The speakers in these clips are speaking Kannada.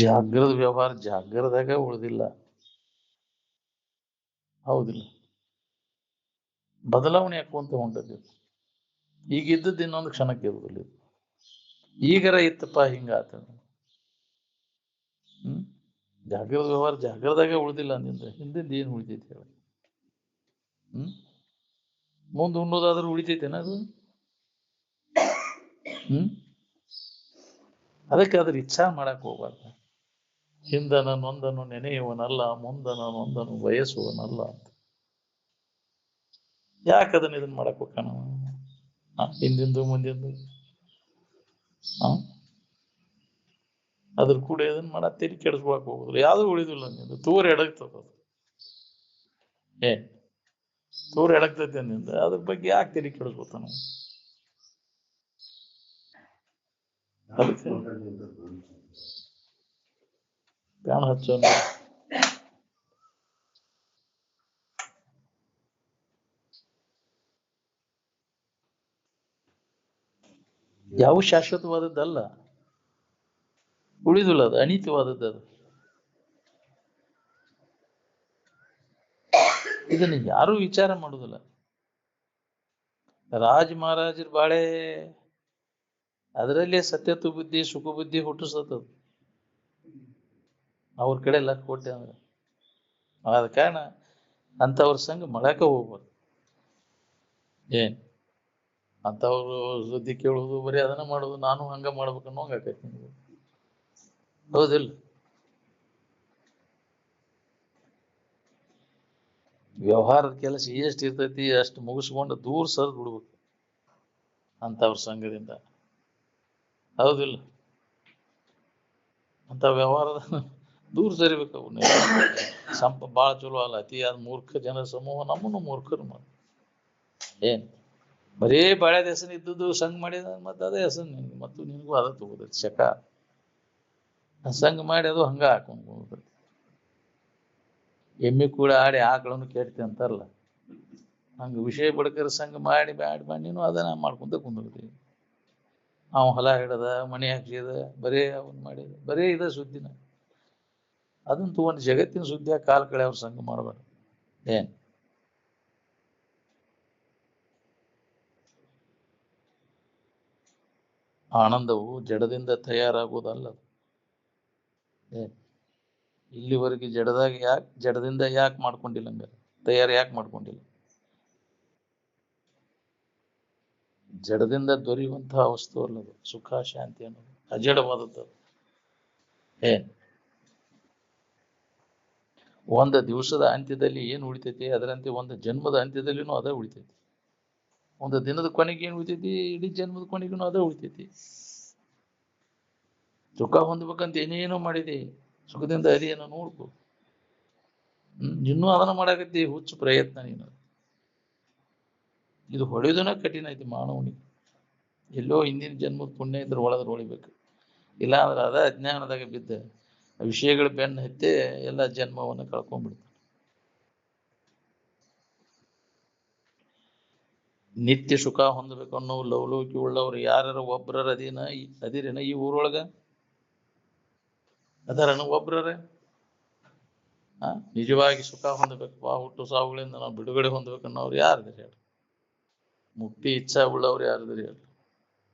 ಜಾಗ್ರದ ವ್ಯವಹಾರ ಜಾಗ್ರದಾಗ ಉಳಿದಿಲ್ಲ. ಹೌದಿಲ್ಲ? ಬದಲಾವಣೆ ಹಾಕುವಂತ ಹೊಂಟದ್ದು. ಈಗ ಇದ್ದದ್ದು ಇನ್ನೊಂದು ಕ್ಷಣಕ್ಕೆ ಇರುವುದಿಲ್ಲ. ಈಗರ ಇತ್ತಪ್ಪ ಹಿಂಗಾತ. ಜಾಗ್ರದ ವ್ಯವಹಾರ ಜಾಗ್ರದಾಗ ಉಳಿದಿಲ್ಲ ಅಂದಿಂದ ಹಿಂದಿಂದ ಏನು ಉಳಿತೈತಿ ಹೇಳ. ಮುಂದೆ ಉಣ್ಣೋದಾದ್ರೂ ಉಳಿತೈತೇನ ಅದು? ಅದಕ್ಕೆ ಅದ್ರ ಇಚ್ಛಾ ಮಾಡಕ್ ಹೋಗ್ಬಾರ್ದು. ಹಿಂದನ ನೊಂದನು ನೆನೆಯುವನಲ್ಲ, ಮುಂದನ ನೊಂದನು ಬಯಸುವನಲ್ಲ ಅಂತ. ಯಾಕೆ ಅದನ್ನ ಇದನ್ನ ಮಾಡಕ್ ಹೋಗ್ತಾನ? ಹಿಂದಿಂದು ಮುಂದಿಂದು ಅದ್ರ ಕೂಡ ಇದನ್ನ ಮಾಡ ತೆರಿ ಕೆಡಿಸ್ಕೊಳಕ್ ಹೋಗುದಿಲ್ಲ. ಯಾವ್ದು ಉಳಿದಿಲ್ಲ ನಿಂದು. ತೂರ್ ಎಡಗ್ತದ ಅದು. ತೂರ್ ಎಡಗ್ತೈತಿ ಅಂದಿಂದ ಅದ್ರ ಬಗ್ಗೆ ಯಾಕೆ ತೆರಿ ಕೆಡಿಸ್ಕೊತಾನ? ಅದಕ್ಕೆ ಪ್ಯಾಣ ಹಚ್ಚೋಣ. ಯಾವ ಶಾಶ್ವತವಾದದ್ದಲ್ಲ, ಉಳಿದಿಲ್ಲ, ಅದು ಅನಿತ್ಯವಾದದ್ದು. ಅದು ಇದನ್ನ ಯಾರು ವಿಚಾರ ಮಾಡುದಿಲ್ಲ. ರಾಜ ಮಹಾರಾಜರ ಬಾಳೆ ಅದರಲ್ಲೇ ಸತ್ಯತ್ವ ಬುದ್ಧಿ ಸುಖ ಬುದ್ಧಿ ಹುಟ್ಟಿಸ್ತದ. ಅವ್ರ ಕಡೆ ಲಕ್ ಕೊಟ್ಟೆ ಅಂದ್ರೆ ಆದ ಕಾರಣ ಅಂತವ್ರ ಸಂಘ ಮಾಡಾಕ ಹೋಗ್ಬಾರ್ದು. ಅಂತವ್ರು ಸುದ್ದಿ ಕೇಳುವುದು, ಬರೀ ಅದನ್ನ ಮಾಡುದು, ನಾನು ಹಂಗ ಮಾಡ್ಬೇಕನ್ನೋ ಹಂಗಾಕೈತಿ. ಹೌದಿಲ್ಲ? ವ್ಯವಹಾರದ ಕೆಲಸ ಎಷ್ಟು ಇರ್ತೈತಿ ಅಷ್ಟು ಮುಗಿಸ್ಕೊಂಡು ದೂರ ಸರಿದು ಬಿಡ್ಬೇಕು ಅಂತವ್ರ ಸಂಘದಿಂದ. ಹೌದಿಲ್ಲ? ಅಂತ ವ್ಯವಹಾರದ ದೂರ ಸರಿಬೇಕು. ಅವನ್ನ ಬಾಳ ಚಲೋ ಅಲ್ಲ. ಅತಿಯಾದ ಮೂರ್ಖ ಜನ ಸಮೂಹ ನಮ್ಮನ್ನು ಮೂರ್ಖರು ಮಾಡ. ಬರೀ ಬಾಳ್ಯದ ಹೆಸರು ಇದ್ದುದು ಸಂಘ ಮಾಡಿದ ಮತ್ತೆ ಅದೇ ಹೆಸರು ನಿನ್ಗೆ ಮತ್ತು ನಿನಗೂ ಅದ ತಗೋದೈತಿ ಶಕ. ಸಂಘ ಮಾಡಿ ಅದು ಹಂಗ ಹಾಕೊಂಡು ಹೋಗ್ತೈತಿ. ಎಮ್ಮಿ ಕೂಡ ಆಡಿ ಆಕಳನ್ನು ಕೆಡ್ತಿ ಅಂತಾರಲ್ಲ, ಹಂಗ ವಿಷಯ ಬಡ್ಕರ ಸಂಘ ಮಾಡಿ ನೀನು ಅದನ್ನ ಮಾಡ್ಕೊಂತ ಕುಂದಿರ್ತೀವಿ. ಅವ ಹೊಲ ಹಿಡದ, ಮನೆ ಹಾಕಿದ, ಬರೇ ಅವನ್ ಮಾಡಿದ, ಬರೇ ಇದ ಸುದ್ದಿನ. ಅದನ್ನ ತಗೊಂಡು ಜಗತ್ತಿನ ಸುದ್ದಿಯ ಕಾಲ ಕಡೆ ಅವ್ರ ಸಂಘ ಮಾಡಬಾರ್ದು. ಆನಂದವು ಜಡದಿಂದ ತಯಾರಾಗುವುದಲ್ಲ. ಇಲ್ಲಿವರೆಗೆ ಜಡದಿಂದ ಯಾಕೆ ಮಾಡ್ಕೊಂಡಿಲ್ಲ? ಹಂಗ ತಯಾರು ಯಾಕೆ ಮಾಡ್ಕೊಂಡಿಲ್ಲ? ಜಡದಿಂದ ದೊರೆಯುವಂತಹ ವಸ್ತು ಅಲ್ಲದು ಸುಖ ಶಾಂತಿ ಅನ್ನೋದು. ಅಜಡವಾದದ್ದು. ಒಂದು ದಿವಸದ ಅಂತ್ಯದಲ್ಲಿ ಏನು ಉಳಿತೈತಿ ಅದರಂತೆ ಒಂದು ಜನ್ಮದ ಅಂತ್ಯದಲ್ಲಿನೂ ಅದೇ ಉಳಿತೈತಿ. ಒಂದು ದಿನದ ಕೊನೆಗೆ ಏನು ಉಳಿತೈತಿ, ಇಡೀ ಜನ್ಮದ ಕೊನೆಗೂ ಅದೇ ಉಳಿತೈತಿ. ಸುಖ ಹೊಂದ್ಬೇಕಂತ ಏನೇನೋ ಮಾಡಿದೆ, ಸುಖದಿಂದ ಅರಿಯನ್ನು ನೋಡ್ಕೊ. ಇನ್ನೂ ಅದನ್ನ ಮಾಡಾಕತ್ತಿ, ಹುಚ್ಚು ಪ್ರಯತ್ನ ನೀನು. ಇದು ಹೊಡೆಯೋದನ ಕಠಿಣ ಐತಿ ಮಾನವನಿಗೆ. ಎಲ್ಲೋ ಹಿಂದಿನ ಜನ್ಮದ ಪುಣ್ಯ ಇದ್ರೆ ಹೊಳಿಬೇಕು. ಇಲ್ಲ ಅಂದ್ರೆ ಅದ ಅಜ್ಞಾನದಾಗ ಬಿದ್ದ ವಿಷಯಗಳ ಬೆನ್ನು ಹತ್ತಿ ಎಲ್ಲ ಜನ್ಮವನ್ನು ಕಳ್ಕೊಂಡ್ಬಿಡ್ತಾನೆ. ನಿತ್ಯ ಸುಖ ಹೊಂದಬೇಕು ಅನ್ನೋ ಲವಲೋಕಿ ಉಳ್ಳವ್ರು ಯಾರ ಒಬ್ರರ ಅದಿರೇನ ಈ ಊರೊಳಗ? ಅದರನ ಒಬ್ರರ ನಿಜವಾಗಿ ಸುಖ ಹೊಂದಬೇಕು, ಹುಟ್ಟು ಸಾವುಗಳಿಂದ ನಾವು ಬಿಡುಗಡೆ ಹೊಂದಬೇಕನ್ನೋರು ಯಾರದ್ರಿ ಹೇಳಿ? ಮುಕ್ತಿ ಇಚ್ಛಾ ಉಳ್ಳವ್ರು ಯಾರದ್ರಿ ಹೇಳಿ?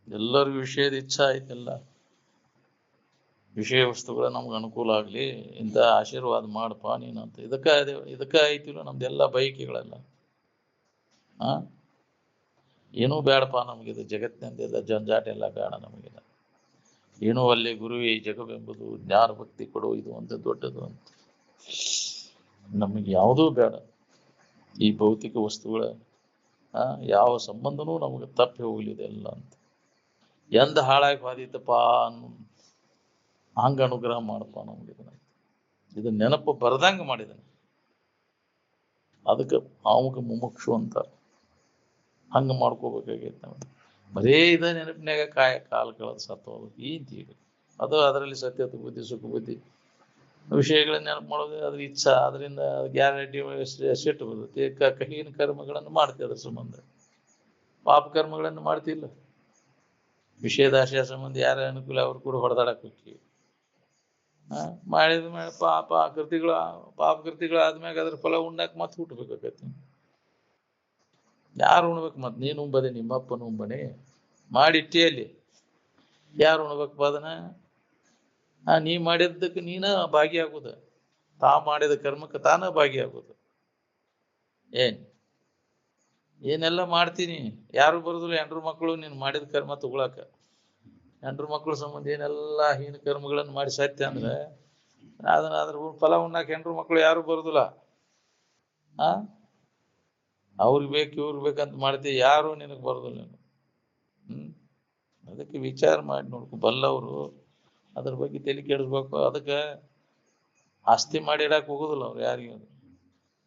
ಎಲ್ಲರಿಗೂ ವಿಷಯದ ಇಚ್ಛಾ ಐತೆಲ್ಲ. ವಿಷಯ ವಸ್ತುಗಳ ನಮ್ಗೆ ಅನುಕೂಲ ಆಗ್ಲಿ, ಇಂಥ ಆಶೀರ್ವಾದ ಮಾಡಪ್ಪ ನೀನು ಅಂತ. ಇದಕ್ಕ ಐತಿಲ್ಲ ನಮ್ದೆಲ್ಲ ಬಯಕೆಗಳೆಲ್ಲ. ಏನೂ ಬೇಡಪ್ಪ ನಮಗಿದು, ಜಗತ್ತಿನಿಂದ ಜಂಜಾಟ ಎಲ್ಲ ಬೇಡ ನಮಗಿದ. ಏನೋ ಅಲ್ಲಿ ಗುರುವೇ ಜಗವೆಂಬುದು, ಜ್ಞಾನ ಭಕ್ತಿ ಕೊಡು, ಇದು ಅಂತ ದೊಡ್ಡದು ಅಂತ. ನಮಗೆ ಯಾವುದೂ ಬೇಡ. ಈ ಭೌತಿಕ ವಸ್ತುಗಳ ಯಾವ ಸಂಬಂಧನೂ ನಮಗೆ ತಪ್ಪಿ ಹೋಗ್ಲಿದೆ ಎಲ್ಲ ಅಂತ. ಎಂದ ಹಾಳಾಗಿ ಬಾದಿತ್ತಪ್ಪ ಹಂಗ ಅನುಗ್ರಹ ಮಾಡಪ್ಪ ನಮ್ಗೆ. ಇದನ್ನ ನೆನಪು ಬರದಂಗ ಮಾಡಿದನು. ಅದಕ್ಕೆ ಅವಾಗ ಮುಮುಕ್ಷು ಅಂತಾರೆ. ಹಂಗ ಮಾಡ್ಕೋಬೇಕಾಗೈತೆ ನಾವು. ಬರೇ ಇದ ನೆನಪಿನಾಗ ಕಾಲ ಕಳೆದ ಸತ್ತೋದು ಈಗ ಅದು. ಅದರಲ್ಲಿ ಸತ್ಯತ್ವ ಬುದ್ಧಿ ಸುಖ ಬುದ್ಧಿ ವಿಷಯಗಳನ್ನ ನೆನಪು ಮಾಡೋದು, ಅದ್ರ ಇಚ್ಛಾ, ಅದರಿಂದ ಗ್ಯಾರಂಟಿ ಸಿಟ್ಟು ಬರ್ತೈತಿ. ಕಹಿನ ಕರ್ಮಗಳನ್ನು ಮಾಡ್ತೀವಿ. ಅದ್ರ ಸಂಬಂಧ ಪಾಪ ಕರ್ಮಗಳನ್ನು ಮಾಡ್ತಿಲ್ಲ. ವಿಷಯದ ಆಶಯ ಸಂಬಂಧ ಯಾರ ಅನುಕೂಲ ಅವ್ರು ಕೂಡ ಹೊಡೆದಾಡಕ್ ಹೋಗ್ತೀವಿ. ಮಾಡಿದ ಮೇಲೆ ಪಾಪ ಕೃತಿಗಳು ಆದ್ಮ್ಯಾಗ ಅದ್ರ ಫಲ ಉಣ್ಣಾಕ ಮತ್ತೆ ಹುಟ್ಟಬೇಕಾಗತ್ತೆ. ಯಾರು ಉಣ್ಬೇಕು? ಮತ್ ನೀನು ಉಂಬದೆ, ನಿಮ್ಮಪ್ಪನ ಉಂಬನೆ ಮಾಡಿಟ್ಟಿ ಅಲ್ಲಿ. ಯಾರು ಉಣ್ಬೇಕಪ್ಪ ಅದನ್ನ? ನೀ ಮಾಡಿದ್ದಕ್ಕೆ ನೀನ ಭಾಗಿಯಾಗುದ, ತಾ ಮಾಡಿದ ಕರ್ಮಕ್ಕೆ ತಾನ ಭಾಗಿಯಾಗುದು. ಏನೆಲ್ಲ ಮಾಡ್ತೀನಿ, ಯಾರು ಬರುದಿಲ್ಲ. ಹೆಂಡ್ರು ಮಕ್ಕಳು ನೀನು ಮಾಡಿದ ಕರ್ಮ ತಗೊಳಕ. ಹೆಂಡ್ರು ಮಕ್ಕಳು ಸಂಬಂಧ ಏನೆಲ್ಲಾ ಹೀನ ಕರ್ಮಗಳನ್ನು ಮಾಡಿ ಸತ್ಯ ಅಂದ್ರೆ ಅದ್ರ ಫಲ ಉಣ್ಣಾಕ ಹೆಂಡ್ರು ಮಕ್ಕಳು ಯಾರು ಬರುದಿಲ್ಲ. ಅವ್ರಿಗೆ ಬೇಕು ಇವ್ರಿಗೆ ಬೇಕಂತ ಮಾಡ್ತೀವಿ, ಯಾರು ನಿನಗೆ ಬರುದಿಲ್ಲ. ನೀನು ಅದಕ್ಕೆ ವಿಚಾರ ಮಾಡಿ ನೋಡ್ಕೊ. ಬಲ್ಲವರು ಅದ್ರ ಬಗ್ಗೆ ತಲೆ ಕೆಡಿಸ್ಬೇಕು. ಅದಕ್ಕೆ ಆಸ್ತಿ ಮಾಡಿ ಇಡಕ್ ಹೋಗುದಿಲ್ಲ ಅವ್ರು ಯಾರಿಗೂ.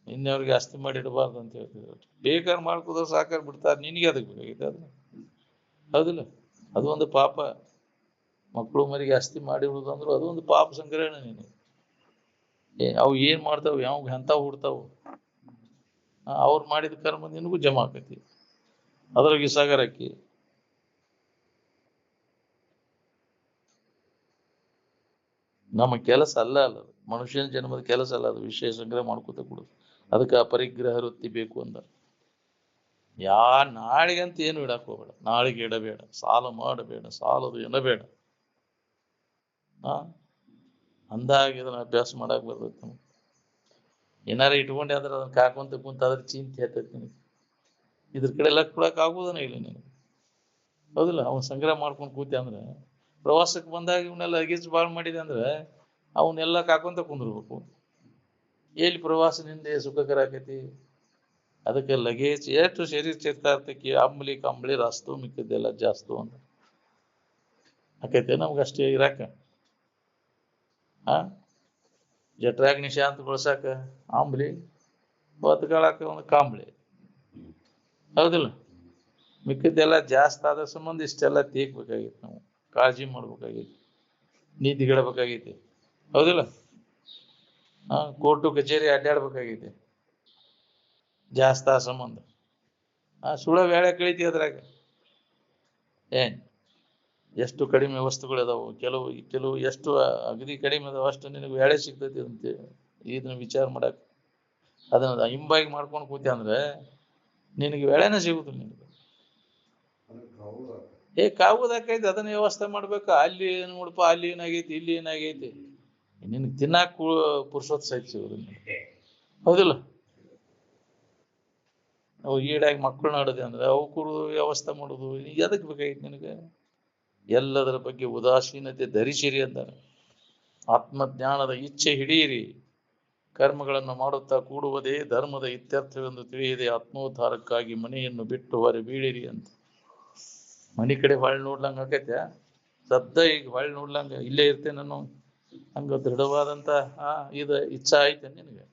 ಇನ್ನವ್ರಿಗೆ ಆಸ್ತಿ ಮಾಡಿ ಇಡಬಾರ್ದು ಅಂತ ಹೇಳ್ತಿದ್ರು. ಬೇಕಾದ್ರೆ ಮಾಡ್ಕೋದ್ರೆ ಸಾಕಾರ ಬಿಡ್ತಾರೆ. ನಿನಗೆ ಅದಕ್ಕೆ ಬೇಕಾಗಿದೆ ಅದು? ಹೌದಿಲ್ಲ? ಅದು ಒಂದು ಪಾಪ. ಮಕ್ಕಳು ಮರಿಗೆ ಆಸ್ತಿ ಮಾಡಿಬಿಡುದು ಅಂದ್ರು ಅದು ಒಂದು ಪಾಪ ಸಂಗ್ರಹಣೆ. ನೀನು ಅವು ಏನ್ ಮಾಡ್ತಾವ, ಯಾವ ಎಂತಾವ್ ಹುಡ್ತಾವು. ಅವ್ರು ಮಾಡಿದ ಕರ್ಮ ನಿನಗೂ ಜಮಾ ಆಕತಿ, ಅದ್ರಾಗ ಸಾಗರ ಹಾಕಿ. ನಮ್ಮ ಕೆಲಸ ಅಲ್ಲ ಅದು, ಮನುಷ್ಯನ ಜನ್ಮದ ಕೆಲಸ ಅಲ್ಲ ಅದು. ವಿಷಯ ಸಂಗ್ರಹ ಮಾಡ್ಕೋತ ಕೊಡುದು. ಅದಕ್ಕೆ ಅಪರಿಗ್ರಹ ವೃತ್ತಿ ಬೇಕು ಅಂದ. ನಾಳಿಗಂತ ಏನು ಇಡಕ್ ಹೋಗ್ಬೇಡ, ನಾಳೆಗೆ ಇಡಬೇಡ, ಸಾಲ ಮಾಡಬೇಡ, ಸಾಲದು ಎನ್ನಬೇಡ. ಅಂದಾಗ ಇದನ್ನ ಅಭ್ಯಾಸ ಮಾಡಕ್ ಬರ್ತೈತಿ ನಮ್ಗೆ. ಏನಾರ ಇಟ್ಕೊಂಡೆ ಅಂದ್ರೆ ಅದನ್ನ ಕಾಕೊಂತ ಕುಂತ ಅದ್ರ ಚಿಂತೆ ಹೇಳ್ತೈತಿ ನಿನಗೆ. ಇದ್ರ ಕಡೆ ಲಕ್ ಕೊಡಕ್ ಆಗುದನ ಇಲ್ಲ ನಿನಗೆ. ಹೌದಿಲ್ಲ? ಅವನ್ ಸಂಗ್ರಹ ಮಾಡ್ಕೊಂಡು ಕೂತಿ ಅಂದ್ರೆ ಪ್ರವಾಸಕ್ಕೆ ಬಂದಾಗ ಇವನ್ನೆಲ್ಲ ಲಗೇಜ್ ಬಾಳ್ ಮಾಡಿದೆ ಅಂದ್ರೆ ಅವನ್ನೆಲ್ಲ ಕಾಕೊಂತ ಕುಂದಿರ್ಬೇಕು. ಎಲ್ಲಿ ಪ್ರವಾಸದಿಂದ ಸುಖಕರ ಆಕೈತಿ? ಅದಕ್ಕೆ ಲಗೇಜ್ ಎಷ್ಟು ಶರೀರ ಚೇತಾರ್ಥಕ್ಕೆ ಅಂಬ್ಲಿ ಕಂಬಳಿ ರಾಸ್ತು ಮಿಕ್ಕಿದ್ದೆಲ್ಲ ಜಾಸ್ತು ಅಂತ ಆಕೈತೆ ನಮ್ಗಷ್ಟೇ ಇರಾಕ. ಜಠರಾಗ್ನಿ ಶಾಂತಗೊಳ್ಸಾಕ ಅಂಬ್ಲಿ, ಬದುಕಾಳಕ ಒಂದು ಕಾಂಬ್ಳಿ. ಹೌದಿಲ್ಲ? ಮಿಕ್ಕಿದ್ದೆಲ್ಲ ಜಾಸ್ತಿ ಆದ ಸಂಬಂಧ ಇಷ್ಟೆಲ್ಲ ತೀಕ್ಬೇಕಾಗೈತಿ. ನಾವು ಕಾಳಜಿ ಮಾಡ್ಬೇಕಾಗೈತಿ, ನೀತಿಗಿಡಬೇಕಾಗೈತಿ. ಹೌದಿಲ್ಲ? ಕೋರ್ಟು ಕಚೇರಿ ಅಡ್ಡಾಡ್ಬೇಕಾಗೈತಿ ಜಾಸ್ತಿ ಆ ಸಂಬಂಧ. ಸುಳ ವೇಳೆ ಕಳಿತಿ ಅದ್ರಾಗ. ಎಷ್ಟು ಕಡಿಮೆ ವಸ್ತುಗಳಿದಾವು, ಕೆಲವು ಎಷ್ಟು ಅಗದಿ ಕಡಿಮೆ ಅದಾವ ಅಷ್ಟು ನಿನಗೆ ವೇಳೆ ಸಿಗ್ತೈತಿ ಅಂತ ಇದನ್ನ ವಿಚಾರ ಮಾಡಕ್. ಅದನ್ನ ಹಿಂಬಾಗಿ ಮಾಡ್ಕೊಂಡು ಕೂತಿ ಅಂದ್ರೆ ನಿನಗೆ ವೇಳೆನ ಸಿಗುದಿಲ್ಲ. ನಿನಗೆ ಕಾವುದಾಕೈತಿ, ಅದನ್ನ ವ್ಯವಸ್ಥೆ ಮಾಡ್ಬೇಕ. ಅಲ್ಲಿ ಏನ್ ನೋಡಪ್ಪ, ಅಲ್ಲಿ ಏನಾಗೈತಿ, ಇಲ್ಲಿ ಏನಾಗೈತಿ, ನಿನಗೆ ತಿನ್ನಾಕ ಪುರುಷೋತ್ ಸಹಿತ ಸಿಗುದಿಲ್ಲ. ಹೌದಿಲ್ಲ? ಅವು ಈಡಾಗಿ ಮಕ್ಕಳು ನಾಡದೆ ಅಂದ್ರೆ ಅವು ಕೂಡ ವ್ಯವಸ್ಥೆ ಮಾಡುದು ಎದಕ್ ಬೇಕಾಗಿತ್ತು ನಿನಗೆ? ಎಲ್ಲದರ ಬಗ್ಗೆ ಉದಾಸೀನತೆ ಧರಿಸಿರಿ ಅಂತಾರೆ. ಆತ್ಮಜ್ಞಾನದ ಇಚ್ಛೆ ಹಿಡಿಯಿರಿ. ಕರ್ಮಗಳನ್ನು ಮಾಡುತ್ತಾ ಕೂಡುವುದೇ ಧರ್ಮದ ಇತ್ಯರ್ಥವೆಂದು ತಿಳಿಯದೆ ಆತ್ಮೋದ್ಧಾರಕ್ಕಾಗಿ ಮನೆಯನ್ನು ಬಿಟ್ಟು ಹೊರ ಬೀಳಿರಿ ಅಂತ. ಮನೆ ಕಡೆ ಹೊಳ್ಳಿ ನೋಡ್ಲಂಗ ಆಕೈತೆ? ಈಗ ಹೊಳ್ಳಿ ನೋಡ್ಲಂಗ ಇಲ್ಲೇ ಇರ್ತೇನೆ ನಾನು ಹಂಗ ದೃಢವಾದಂತ ಇದು ಇಚ್ಛಾ ಐತೆ ನಿನಗೆ?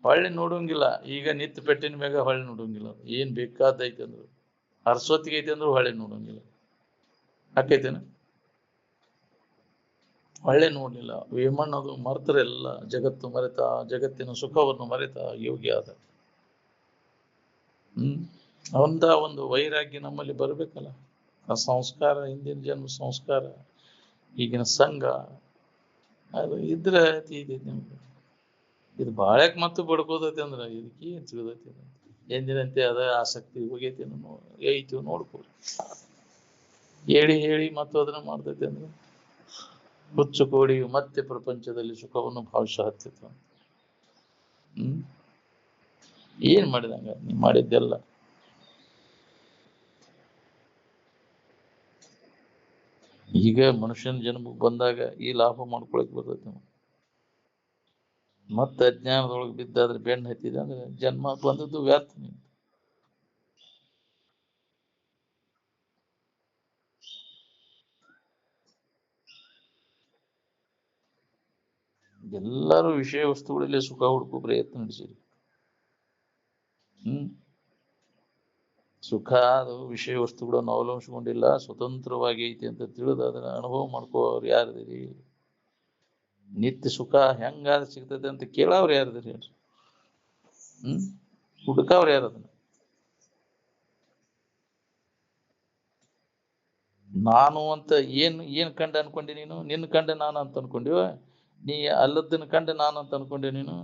ಹೊಳ್ಳಿ ನೋಡಂಗಿಲ್ಲ. ಈಗ ನಿತ್ಯ ಪೆಟ್ಟಿನ ಮ್ಯಾಗ ಹೊಳ್ಳಿ ನೋಡಂಗಿಲ್ಲ. ಏನ್ ಬೇಕಾದೈತೆ ಅಂದ್ರು, ಹರ್ಸೊತ್ತಿಗೆ ಐತೆ ಅಂದ್ರು ಹೊಳ್ಳಿ ನೋಡಂಗಿಲ್ಲ. ಆಕೈತೇನ? ಹೊಳ್ಳೆ ನೋಡ್ಲಿಲ್ಲ. ವೇಮಣ್ಣದು ಮರ್ತರೆಲ್ಲ ಜಗತ್ತು ಮರೆತ, ಜಗತ್ತಿನ ಸುಖವನ್ನು ಮರೆತ ಯೋಗಿ ಆದ. ಅವಂತ ಒಂದು ವೈರಾಗ್ಯ ನಮ್ಮಲ್ಲಿ ಬರ್ಬೇಕಲ್ಲ. ಆ ಸಂಸ್ಕಾರ, ಹಿಂದಿನ ಜನ್ಮ ಸಂಸ್ಕಾರ, ಈಗಿನ ಸಂಘ ಅದು ಇದ್ರೆ ಇದೈತಿ ನಮ್ಗೆ. ಇದು ಬಾಳ್ಯಾಕ ಮತ್ತು ಬಡ್ಕೋದೈತಿ ಅಂದ್ರೆ ಇದಕ್ಕೆ ಏನ್ ಸಿಗದೈತಿ? ಎಂದಿನಂತೆ ಅದ ಆಸಕ್ತಿ ಹೋಗೈತಿ ಐತಿ ನೋಡ್ಕೊರಿ. ಹೇಳಿ ಮತ್ತು ಅದನ್ನ ಮಾಡ್ತೈತಿ ಅಂದ್ರೆ ಹುಚ್ಚು ಕೋಡಿಯು ಮತ್ತೆ ಪ್ರಪಂಚದಲ್ಲಿ ಸುಖವನ್ನು ಭಾವಿಸ ಹತ್ತಿತ್ತು. ಏನ್ ಮಾಡಿದಂಗ ನೀ ಮಾಡಿದ್ದೆಲ್ಲ? ಈಗ ಮನುಷ್ಯನ ಜನ್ಮಕ್ಕೆ ಬಂದಾಗ ಈ ಲಾಭ ಮಾಡ್ಕೊಳಕ್ ಬರ್ತೈತಿ ನಾವು. ಮತ್ತೆ ಅಜ್ಞಾನದೊಳಗೆ ಬಿದ್ದಾದ್ರೆ ಬೆನ್ನು ಹತ್ತಿದೆ ಅಂದ್ರೆ ಜನ್ಮ ಬಂದದ್ದು ವ್ಯರ್ಥ. ಎಲ್ಲರೂ ವಿಷಯ ವಸ್ತುಗಳಲ್ಲಿ ಸುಖ ಹುಡುಕೋ ಪ್ರಯತ್ನ ನಡೆಸಿರಿ. ಸುಖ ಅದು ವಿಷಯ ವಸ್ತುಗಳನ್ನು ಅವಲಂಬಿಸಿಕೊಂಡಿಲ್ಲ, ಸ್ವತಂತ್ರವಾಗಿ ಐತಿ ಅಂತ ತಿಳಿದು ಅದನ್ನ ಅನುಭವ ಮಾಡ್ಕೋವ್ರು ಯಾರಿದ್ದೀರಿ? ನಿತ್ಯ ಸುಖ ಹೆಂಗಾದ ಸಿಗ್ತದೆ ಅಂತ ಕೇಳವ್ರು ಯಾರಿದ್ದೀರಿ? ಹೇಳ್ರಿ. ಹುಡುಕವ್ರು ಯಾರು ಅದನ್ನ? ನಾನು ಅಂತ ಏನ್ ಕಂಡು ಅನ್ಕೊಂಡಿ ನೀನು? ನಿನ್ನ ಕಂಡ ನಾನು ಅಂತ ಅನ್ಕೊಂಡಿವ? ನೀ ಅಲ್ಲದನ್ನ ಕಂಡು ನಾನು ಅಂತ ಅನ್ಕೊಂಡೆ ನೀನು.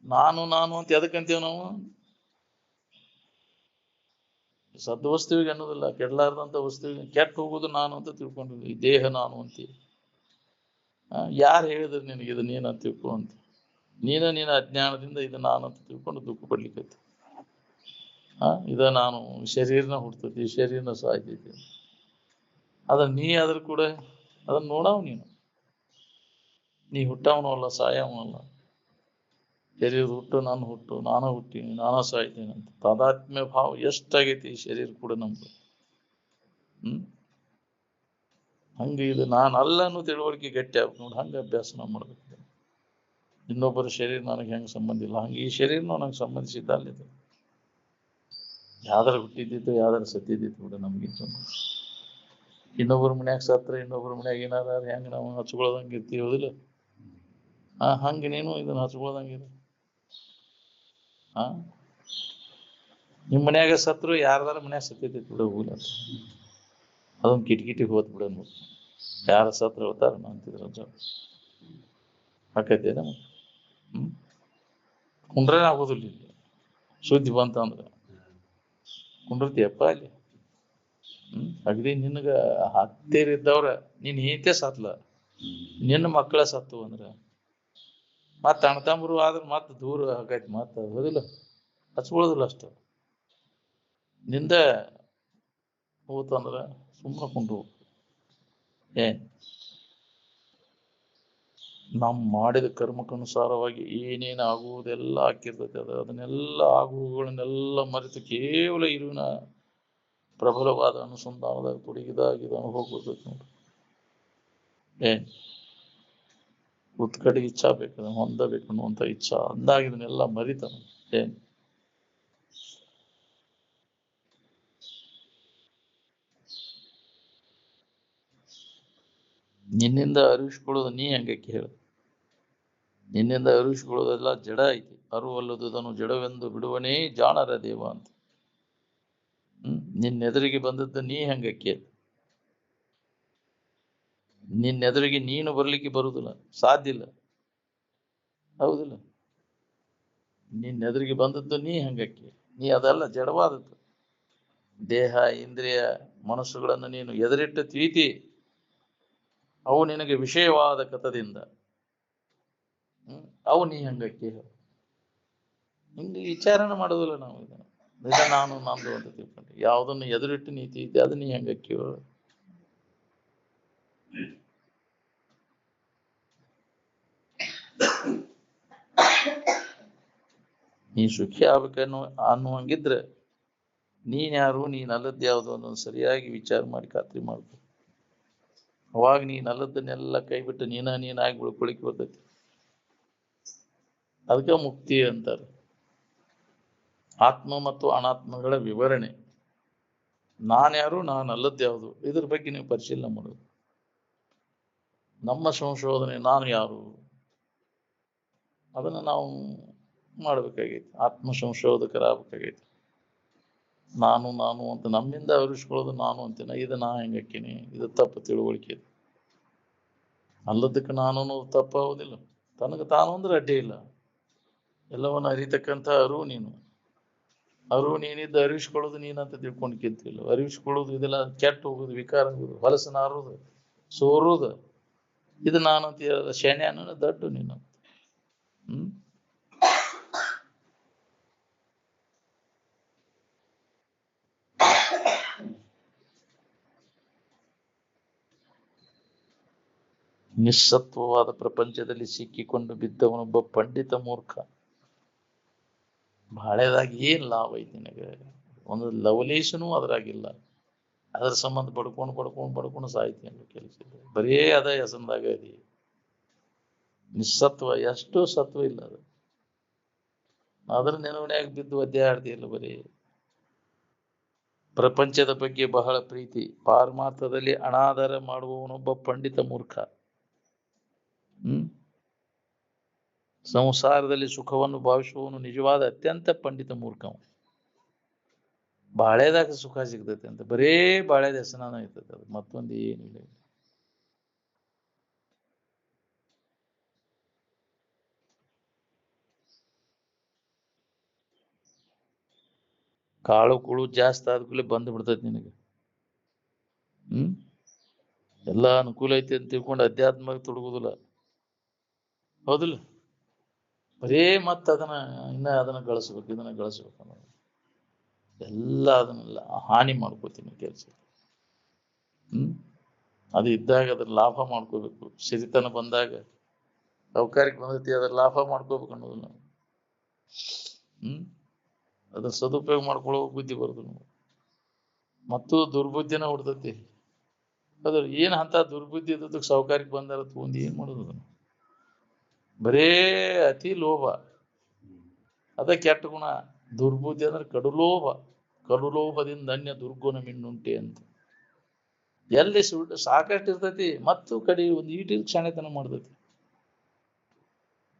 ನಾನು ನಾನು ಅಂತ ಎದಕ್ಕಂತೀವಿ ನಾವು? ಸದ್ವಸ್ತುವಿಗೆ ಅನ್ನೋದಿಲ್ಲ, ಕೆಡಲಾರ್ದಂತ ವಸ್ತುವಿಗೆ. ಕೆಟ್ಟ ಹೋಗುದು ನಾನು ಅಂತ ತಿಳ್ಕೊಂಡಿದ್ವಿ. ಈ ದೇಹ ನಾನು ಅಂತೀವಿ. ಯಾರು ಹೇಳಿದ್ರು ನಿನಗೆ ಇದು ನೀನು ಅಂತ ತಿಳ್ಕೊ ಅಂತ? ನೀನ ಅಜ್ಞಾನದಿಂದ ಇದು ನಾನು ಅಂತ ತಿಳ್ಕೊಂಡು ದುಃಖ ಪಡ್ಲಿಕ್ಕೈತಿ. ಇದ ನಾನು ಶರೀರನ ಹುಡ್ತೈತಿ, ಶರೀರನ ಸಾಯ್ತೈತಿ. ನೀ ಅದ್ರ ಕೂಡ ಅದನ್ನ ನೋಡವ್ ನೀನು. ನೀ ಹುಟ್ಟವನು ಅಲ್ಲ, ಸಾಯವನು ಅಲ್ಲ. ಶರೀರ ಹುಟ್ಟು, ನಾನು ಹುಟ್ಟು, ನಾನು ಹುಟ್ಟೀನಿ, ನಾನು ಸಾಯ್ತೀನಿ ಅಂತ ತಾದಾತ್ಮ್ಯ ಭಾವ ಎಷ್ಟಾಗೈತಿ ಈ ಶರೀರ ಕೂಡ ನಮ್ದು. ಹಂಗೆ ಇದು ನಾನು ಅಲ್ಲ ಅನ್ನೋ ತಿಳುವಳಿಕೆ ಗಟ್ಟಿ ಆಗ್ಬೇಕು ನೋಡಿ. ಹಂಗೆ ಅಭ್ಯಾಸ ನಾವು ಮಾಡ್ಬೇಕು. ಇನ್ನೊಬ್ಬರ ಶರೀರ ನನಗೆ ಹೆಂಗೆ ಸಂಬಂಧ ಇಲ್ಲ, ಹಂಗೆ ಈ ಶರೀರನೂ ನನಗೆ ಸಂಬಂಧಿಸಿದ್ದ ಅಲ್ಲಿದೆ. ಯಾವ್ದಾರ ಹುಟ್ಟಿದ್ದಿತ್ತು, ಯಾವ್ದಾರ ಸತ್ತಿದ್ದಿತ್ತು ಕೂಡ ನಮ್ಗಿಂತ. ಇನ್ನೊಬ್ಬರ ಮನ್ಯಾಗ ಸತ್ರ ಇನ್ನೊಬ್ಬರ ಮನ್ಯಾಗ ಏನಾರ ಹೆಂಗೆ ನಾವು ಹಚ್ಕೊಳ್ಳೋದಂಗೆ ಇರ್ತೀವದಿಲ್ಲ. ಹಂಗೆ ನೀನು ಇದನ್ನ ಹಚ್ಕೊಳ್ಳೋದಂಗಿರ. ನಿಮ್ಮ ಮನ್ಯಾಗ ಸತ್ರು ಯಾರದಾರ ಮನ್ಯಾಗ ಸತ್ತಿದ್ದಿತ್ತು ಬಿಡ, ಹೂಲ ಅದೊಂದು ಕಿಟಕಿಟಿಗೆ ಹೋದ್ ಬಿಡ. ಯಾರ ಸತ್ರ ಹೋತಾರ ಅಂತಿದ್ರ ಹಾಕೈತೇನ. ಕುಂಡ್ರೆ ಆಗೋದಿಲ್ಲ ಇಲ್ಲಿ. ಸುದ್ದಿ ಬಂತ ಅಂದ್ರೆ ಕುಂಡಿರ್ತೀಯಪ್ಪ ಅಲ್ಲಿ. ಅಗದಿ ನಿನಗ ಹತ್ತಿರಿದ್ದವ್ರ ನೀನ್ ಈತೆ ಸತ್ಲ, ನಿನ್ನ ಮಕ್ಕಳ ಸತ್ತು ಅಂದ್ರೆ ಮತ್ತ ಅಣ್ತಂಬರು ಆದ್ರೆ ಮತ್ತ ದೂರ ಆಗೈತಿ. ಮತ್ತ ಹೋದಿಲ್ಲ, ಹಚ್ಕೊಳ್ಳೋದಿಲ್ಲ ಅಷ್ಟು. ನಿಂದ ಹೋತಂದ್ರ ಸುಮ್ಮನೆ ಕುಂಡ್ರು. ನಾವು ಮಾಡಿದ ಕರ್ಮಕ್ಕನುಸಾರವಾಗಿ ಏನೇನು ಆಗುವುದೆಲ್ಲ ಹಾಕಿರ್ತೈತೆ. ಅದನ್ನೆಲ್ಲ ಆಗುವುಗಳನ್ನೆಲ್ಲ ಮರೆತು ಕೇವಲ ಇರುವಿನ ಪ್ರಬಲವಾದ ಅನುಸಂಧಾನದಾಗ ತೊಡಗಿದಾಗಿದ ಅನುಭವ ಬರ್ತೈತೆ ನೋಡ್ರಿ. ಉತ್ಕಟ ಇಚ್ಛಾ ಬೇಕು, ಹೊಂದಬೇಕು ಅನ್ನುವಂಥ ಇಚ್ಛಾ ಅಂದಾಗ ಇದನ್ನೆಲ್ಲ ಮರಿತಾನ. ನಿನ್ನಿಂದ ಅರಿವಿಸ್ಕೊಳ್ಳೋದು ನೀ ಹೆಂಗಕ್ಕೆ ಹೇಳು? ನಿನ್ನಿಂದ ಅರಿವಿಸ್ಕೊಳ್ಳೋದೆಲ್ಲ ಜಡ ಐತಿ. ಅರುವಲ್ಲದುದನ್ನು ಜಡವೆಂದು ಬಿಡುವನೇ ಜಾಣರ ದೇವ ಅಂತ. ನಿನ್ನೆದುರಿಗೆ ಬಂದದ್ದು ನೀ ಹೆಂಗಕ್ಕೆ? ನಿನ್ನೆದುರಿಗೆ ನೀನು ಬರ್ಲಿಕ್ಕೆ ಬರುದಿಲ್ಲ, ಸಾಧ್ಯ ಇಲ್ಲ. ಹೌದಿಲ್ಲ? ನಿನ್ನೆದುರಿಗೆ ಬಂದದ್ದು ನೀ ಹೆಂಗಕ್ಕೆ? ನೀ ಅದೆಲ್ಲ ಜಡವಾದದ್ದು. ದೇಹ, ಇಂದ್ರಿಯ, ಮನಸ್ಸುಗಳನ್ನು ನೀನು ಎದುರಿಟ್ಟು ತೀತಿ. ಅವು ನಿನಗೆ ವಿಷಯವಾದ ಕಥದಿಂದ ಅವು ನೀ ಹೆಂಗಕ್ಕೆ? ಹಿಂಗೆ ವಿಚಾರಣ ಮಾಡೋದಿಲ್ಲ ನಾವು. ಇದನ್ನ ನಾನು ನಂದು ಅಂತ ತಿಳ್ಕೊಂಡೆ. ಯಾವುದನ್ನು ಎದುರಿಟ್ಟು ನೀ ತೀತಿ ಅದು ನೀ ಹೆಂಗಕ್ಕೆ? ನೀ ಸುಖಿ ಆಗ್ಬೇಕನ್ನೋ ಅನ್ನುವಂಗಿದ್ರೆ ನೀನ್ ಯಾರು, ನೀನ್ ಅಲ್ಲದ್ದು ಯಾವುದು ಅನ್ನೋದು ಸರಿಯಾಗಿ ವಿಚಾರ ಮಾಡಿ ಖಾತ್ರಿ ಮಾಡ್ಬೇಕು. ಅವಾಗ ನೀನ್ ಅಲ್ಲದನ್ನೆಲ್ಲ ಕೈ ಬಿಟ್ಟು ನೀನಾಗಿ ಉಳ್ಕೊಳಿಕ್ ಬರ್ತೈತಿ. ಅದಕ್ಕೆ ಮುಕ್ತಿ ಅಂತಾರೆ. ಆತ್ಮ ಮತ್ತು ಅನಾತ್ಮಗಳ ವಿವರಣೆ. ನಾನ್ಯಾರು, ನಾನು ಅಲ್ಲದ್ದು ಯಾವುದು, ಇದ್ರ ಬಗ್ಗೆ ನೀವು ಪರಿಶೀಲನೆ ಮಾಡೋದು. ನಮ್ಮ ಸಂಶೋಧನೆ ನಾನು ಯಾರು ಅದನ್ನ ನಾವು ಮಾಡ್ಬೇಕಾಗೈತಿ. ಆತ್ಮ ಸಂಶೋಧಕರಾಗಬೇಕಾಗೈತಿ. ನಾನು ನಾನು ಅಂತ ನಮ್ಮಿಂದ ಅರಿಸ್ಕೊಳ್ಳೋದು ನಾನು ಅಂತೀನಿ. ಇದು ನಾ ಹೆಂಗಕ್ಕೀನಿ, ಇದು ತಪ್ಪು ತಿಳುವಳಿಕೆ. ಅಲ್ಲದಕ್ಕೆ ನಾನು ಅನ್ನೋದು ತಪ್ಪು ಆಗೋದಿಲ್ಲ. ತನಗೆ ತಾನು ಅಂದ್ರೆ ಅಡ್ಡಿ ಇಲ್ಲ. ಎಲ್ಲವನ್ನ ಅರಿತಕ್ಕಂಥ ಅರಿವು ನೀನು. ಅರಿವು ನೀನಿದ್ದು ಅರಿವಿಸ್ಕೊಳ್ಳೋದು ನೀನಂತ ತಿಳ್ಕೊಂಡು ಕಿಂತಿಲ್ಲ. ಅರಿವಿಸ್ಕೊಳ್ಳೋದು ಇದೆಲ್ಲ ಕೆಟ್ಟ ಹೋಗುದು, ವಿಕಾರ ಆಗುದು, ಹೊಲಸನ ಆರುದು, ಸೋರುದು, ಇದು ನಾನಂತ ಹೇಳೋದು ಶೆಣೆ ಅನ್ನೋ ದಡ್ಡು ನೀನು. ನಿಸ್ಸತ್ವವಾದ ಪ್ರಪಂಚದಲ್ಲಿ ಸಿಕ್ಕಿಕೊಂಡು ಬಿದ್ದವನೊಬ್ಬ ಪಂಡಿತ ಮೂರ್ಖ. ಬಾಳೆದಾಗ ಏನ್ ಲಾಭ ಐತಿ ನಿನಗೆ? ಒಂದು ಲವಲೇಶನೂ ಅದ್ರಾಗಿಲ್ಲ. ಅದ್ರ ಸಂಬಂಧ ಬಡ್ಕೊಂಡು ಸಾಯ್ತೀನಿ ಕೆಲಸ. ಬರೇ ಅದ ಹೆಸಂದಾಗ ಅದಿ. ನಿಸ್ಸತ್ವ, ಎಷ್ಟೋ ಸತ್ವ ಇಲ್ಲ ಅದು. ಅದ್ರ ನೆನವನ್ಯಾಗ ಬಿದ್ದು ಒದ್ದಾಡ್ತಿಲ್ಲ. ಬರೀ ಪ್ರಪಂಚದ ಬಗ್ಗೆ ಬಹಳ ಪ್ರೀತಿ, ಪಾರಮಾರ್ಥದಲ್ಲಿ ಅನಾದರ ಮಾಡುವವನೊಬ್ಬ ಪಂಡಿತ ಮೂರ್ಖ. ಸಂಸಾರದಲ್ಲಿ ಸುಖವನ್ನು ಭಾವಿಸುವವನು ನಿಜವಾದ ಅತ್ಯಂತ ಪಂಡಿತ ಮೂರ್ಖ. ಬಾಳೆದಾಗ ಸುಖ ಸಿಗ್ತೈತೆ ಅಂತ ಬರೇ ಬಾಳೆದ ಹೆಸನಾನ ಇರ್ತೈತೆ. ಅದು ಮತ್ತೊಂದು ಏನಿಲ್ಲ. ಕಾಳು ಕುಳು ಜಾಸ್ತಿ ಆದ್ಕೂಲೆ ಬಂದು ಬಿಡ್ತೈತಿ ನಿನಗೆ. ಎಲ್ಲ ಅನುಕೂಲ ಐತಿ ಅಂತ ತಿಳ್ಕೊಂಡು ಅಧ್ಯಾತ್ಮ ತೊಡಗುದಿಲ್ಲ, ಹೌದಿಲ್ಲ? ಬರೇ ಮತ್ತ ಅದನ್ನ ಗಳಿಸ್ಬೇಕು, ಇದನ್ನ ಗಳಿಸ್ಬೇಕು ಅನ್ನೋದು ಎಲ್ಲ ಅದನ್ನೆಲ್ಲ ಹಾನಿ ಮಾಡ್ಕೋತೀನಿ ಕೆಲಸ. ಅದು ಇದ್ದಾಗ ಅದ್ರ ಲಾಭ ಮಾಡ್ಕೋಬೇಕು. ಸಿರಿತನ ಬಂದಾಗ ಸೌಕರ್ಯಕ್ಕೆ ಬಂದೈತಿ, ಅದ್ರ ಲಾಭ ಮಾಡ್ಕೋಬೇಕು ಅನ್ನೋದು ನಾವು. ಅದ್ರ ಸದುಪಯೋಗ ಮಾಡ್ಕೊಳ್ಳೋ ಬುದ್ಧಿ ಬರುದು ನಾವು. ಮತ್ತು ದುರ್ಬುದ್ಧಿನ ಹುಡ್ತೈತಿ. ಅದ್ರ ಏನ್ ಅಂತ ದುರ್ಬುದ್ಧಿ ಇದ್ದದಕ್ಕೆ ಸೌಕರ್ಯಕ್ಕೆ ಬಂದಾರ ತಗೊಂಡು ಏನ್ ಮಾಡೋದು ಅದನ್ನು? ಬರೇ ಅತಿ ಲೋಭ, ಅದ ಕೆಟ್ಟ ಗುಣ. ದುರ್ಬುದ್ಧಿ ಅಂದ್ರೆ ಕಡುಲೋಭ. ಕಡುಲೋಭದಿಂದ ಅನ್ಯ ದುರ್ಗುಣ ಮಿನ್ನುಂಟೆ ಅಂತ. ಎಲ್ಲಿ ಸಾಕಷ್ಟು ಇರ್ತೈತಿ ಮತ್ತು ಕಡಿ ಒಂದು ಈಟಿಲ್ ಕ್ಷಣತನ ಮಾಡ್ತೈತಿ,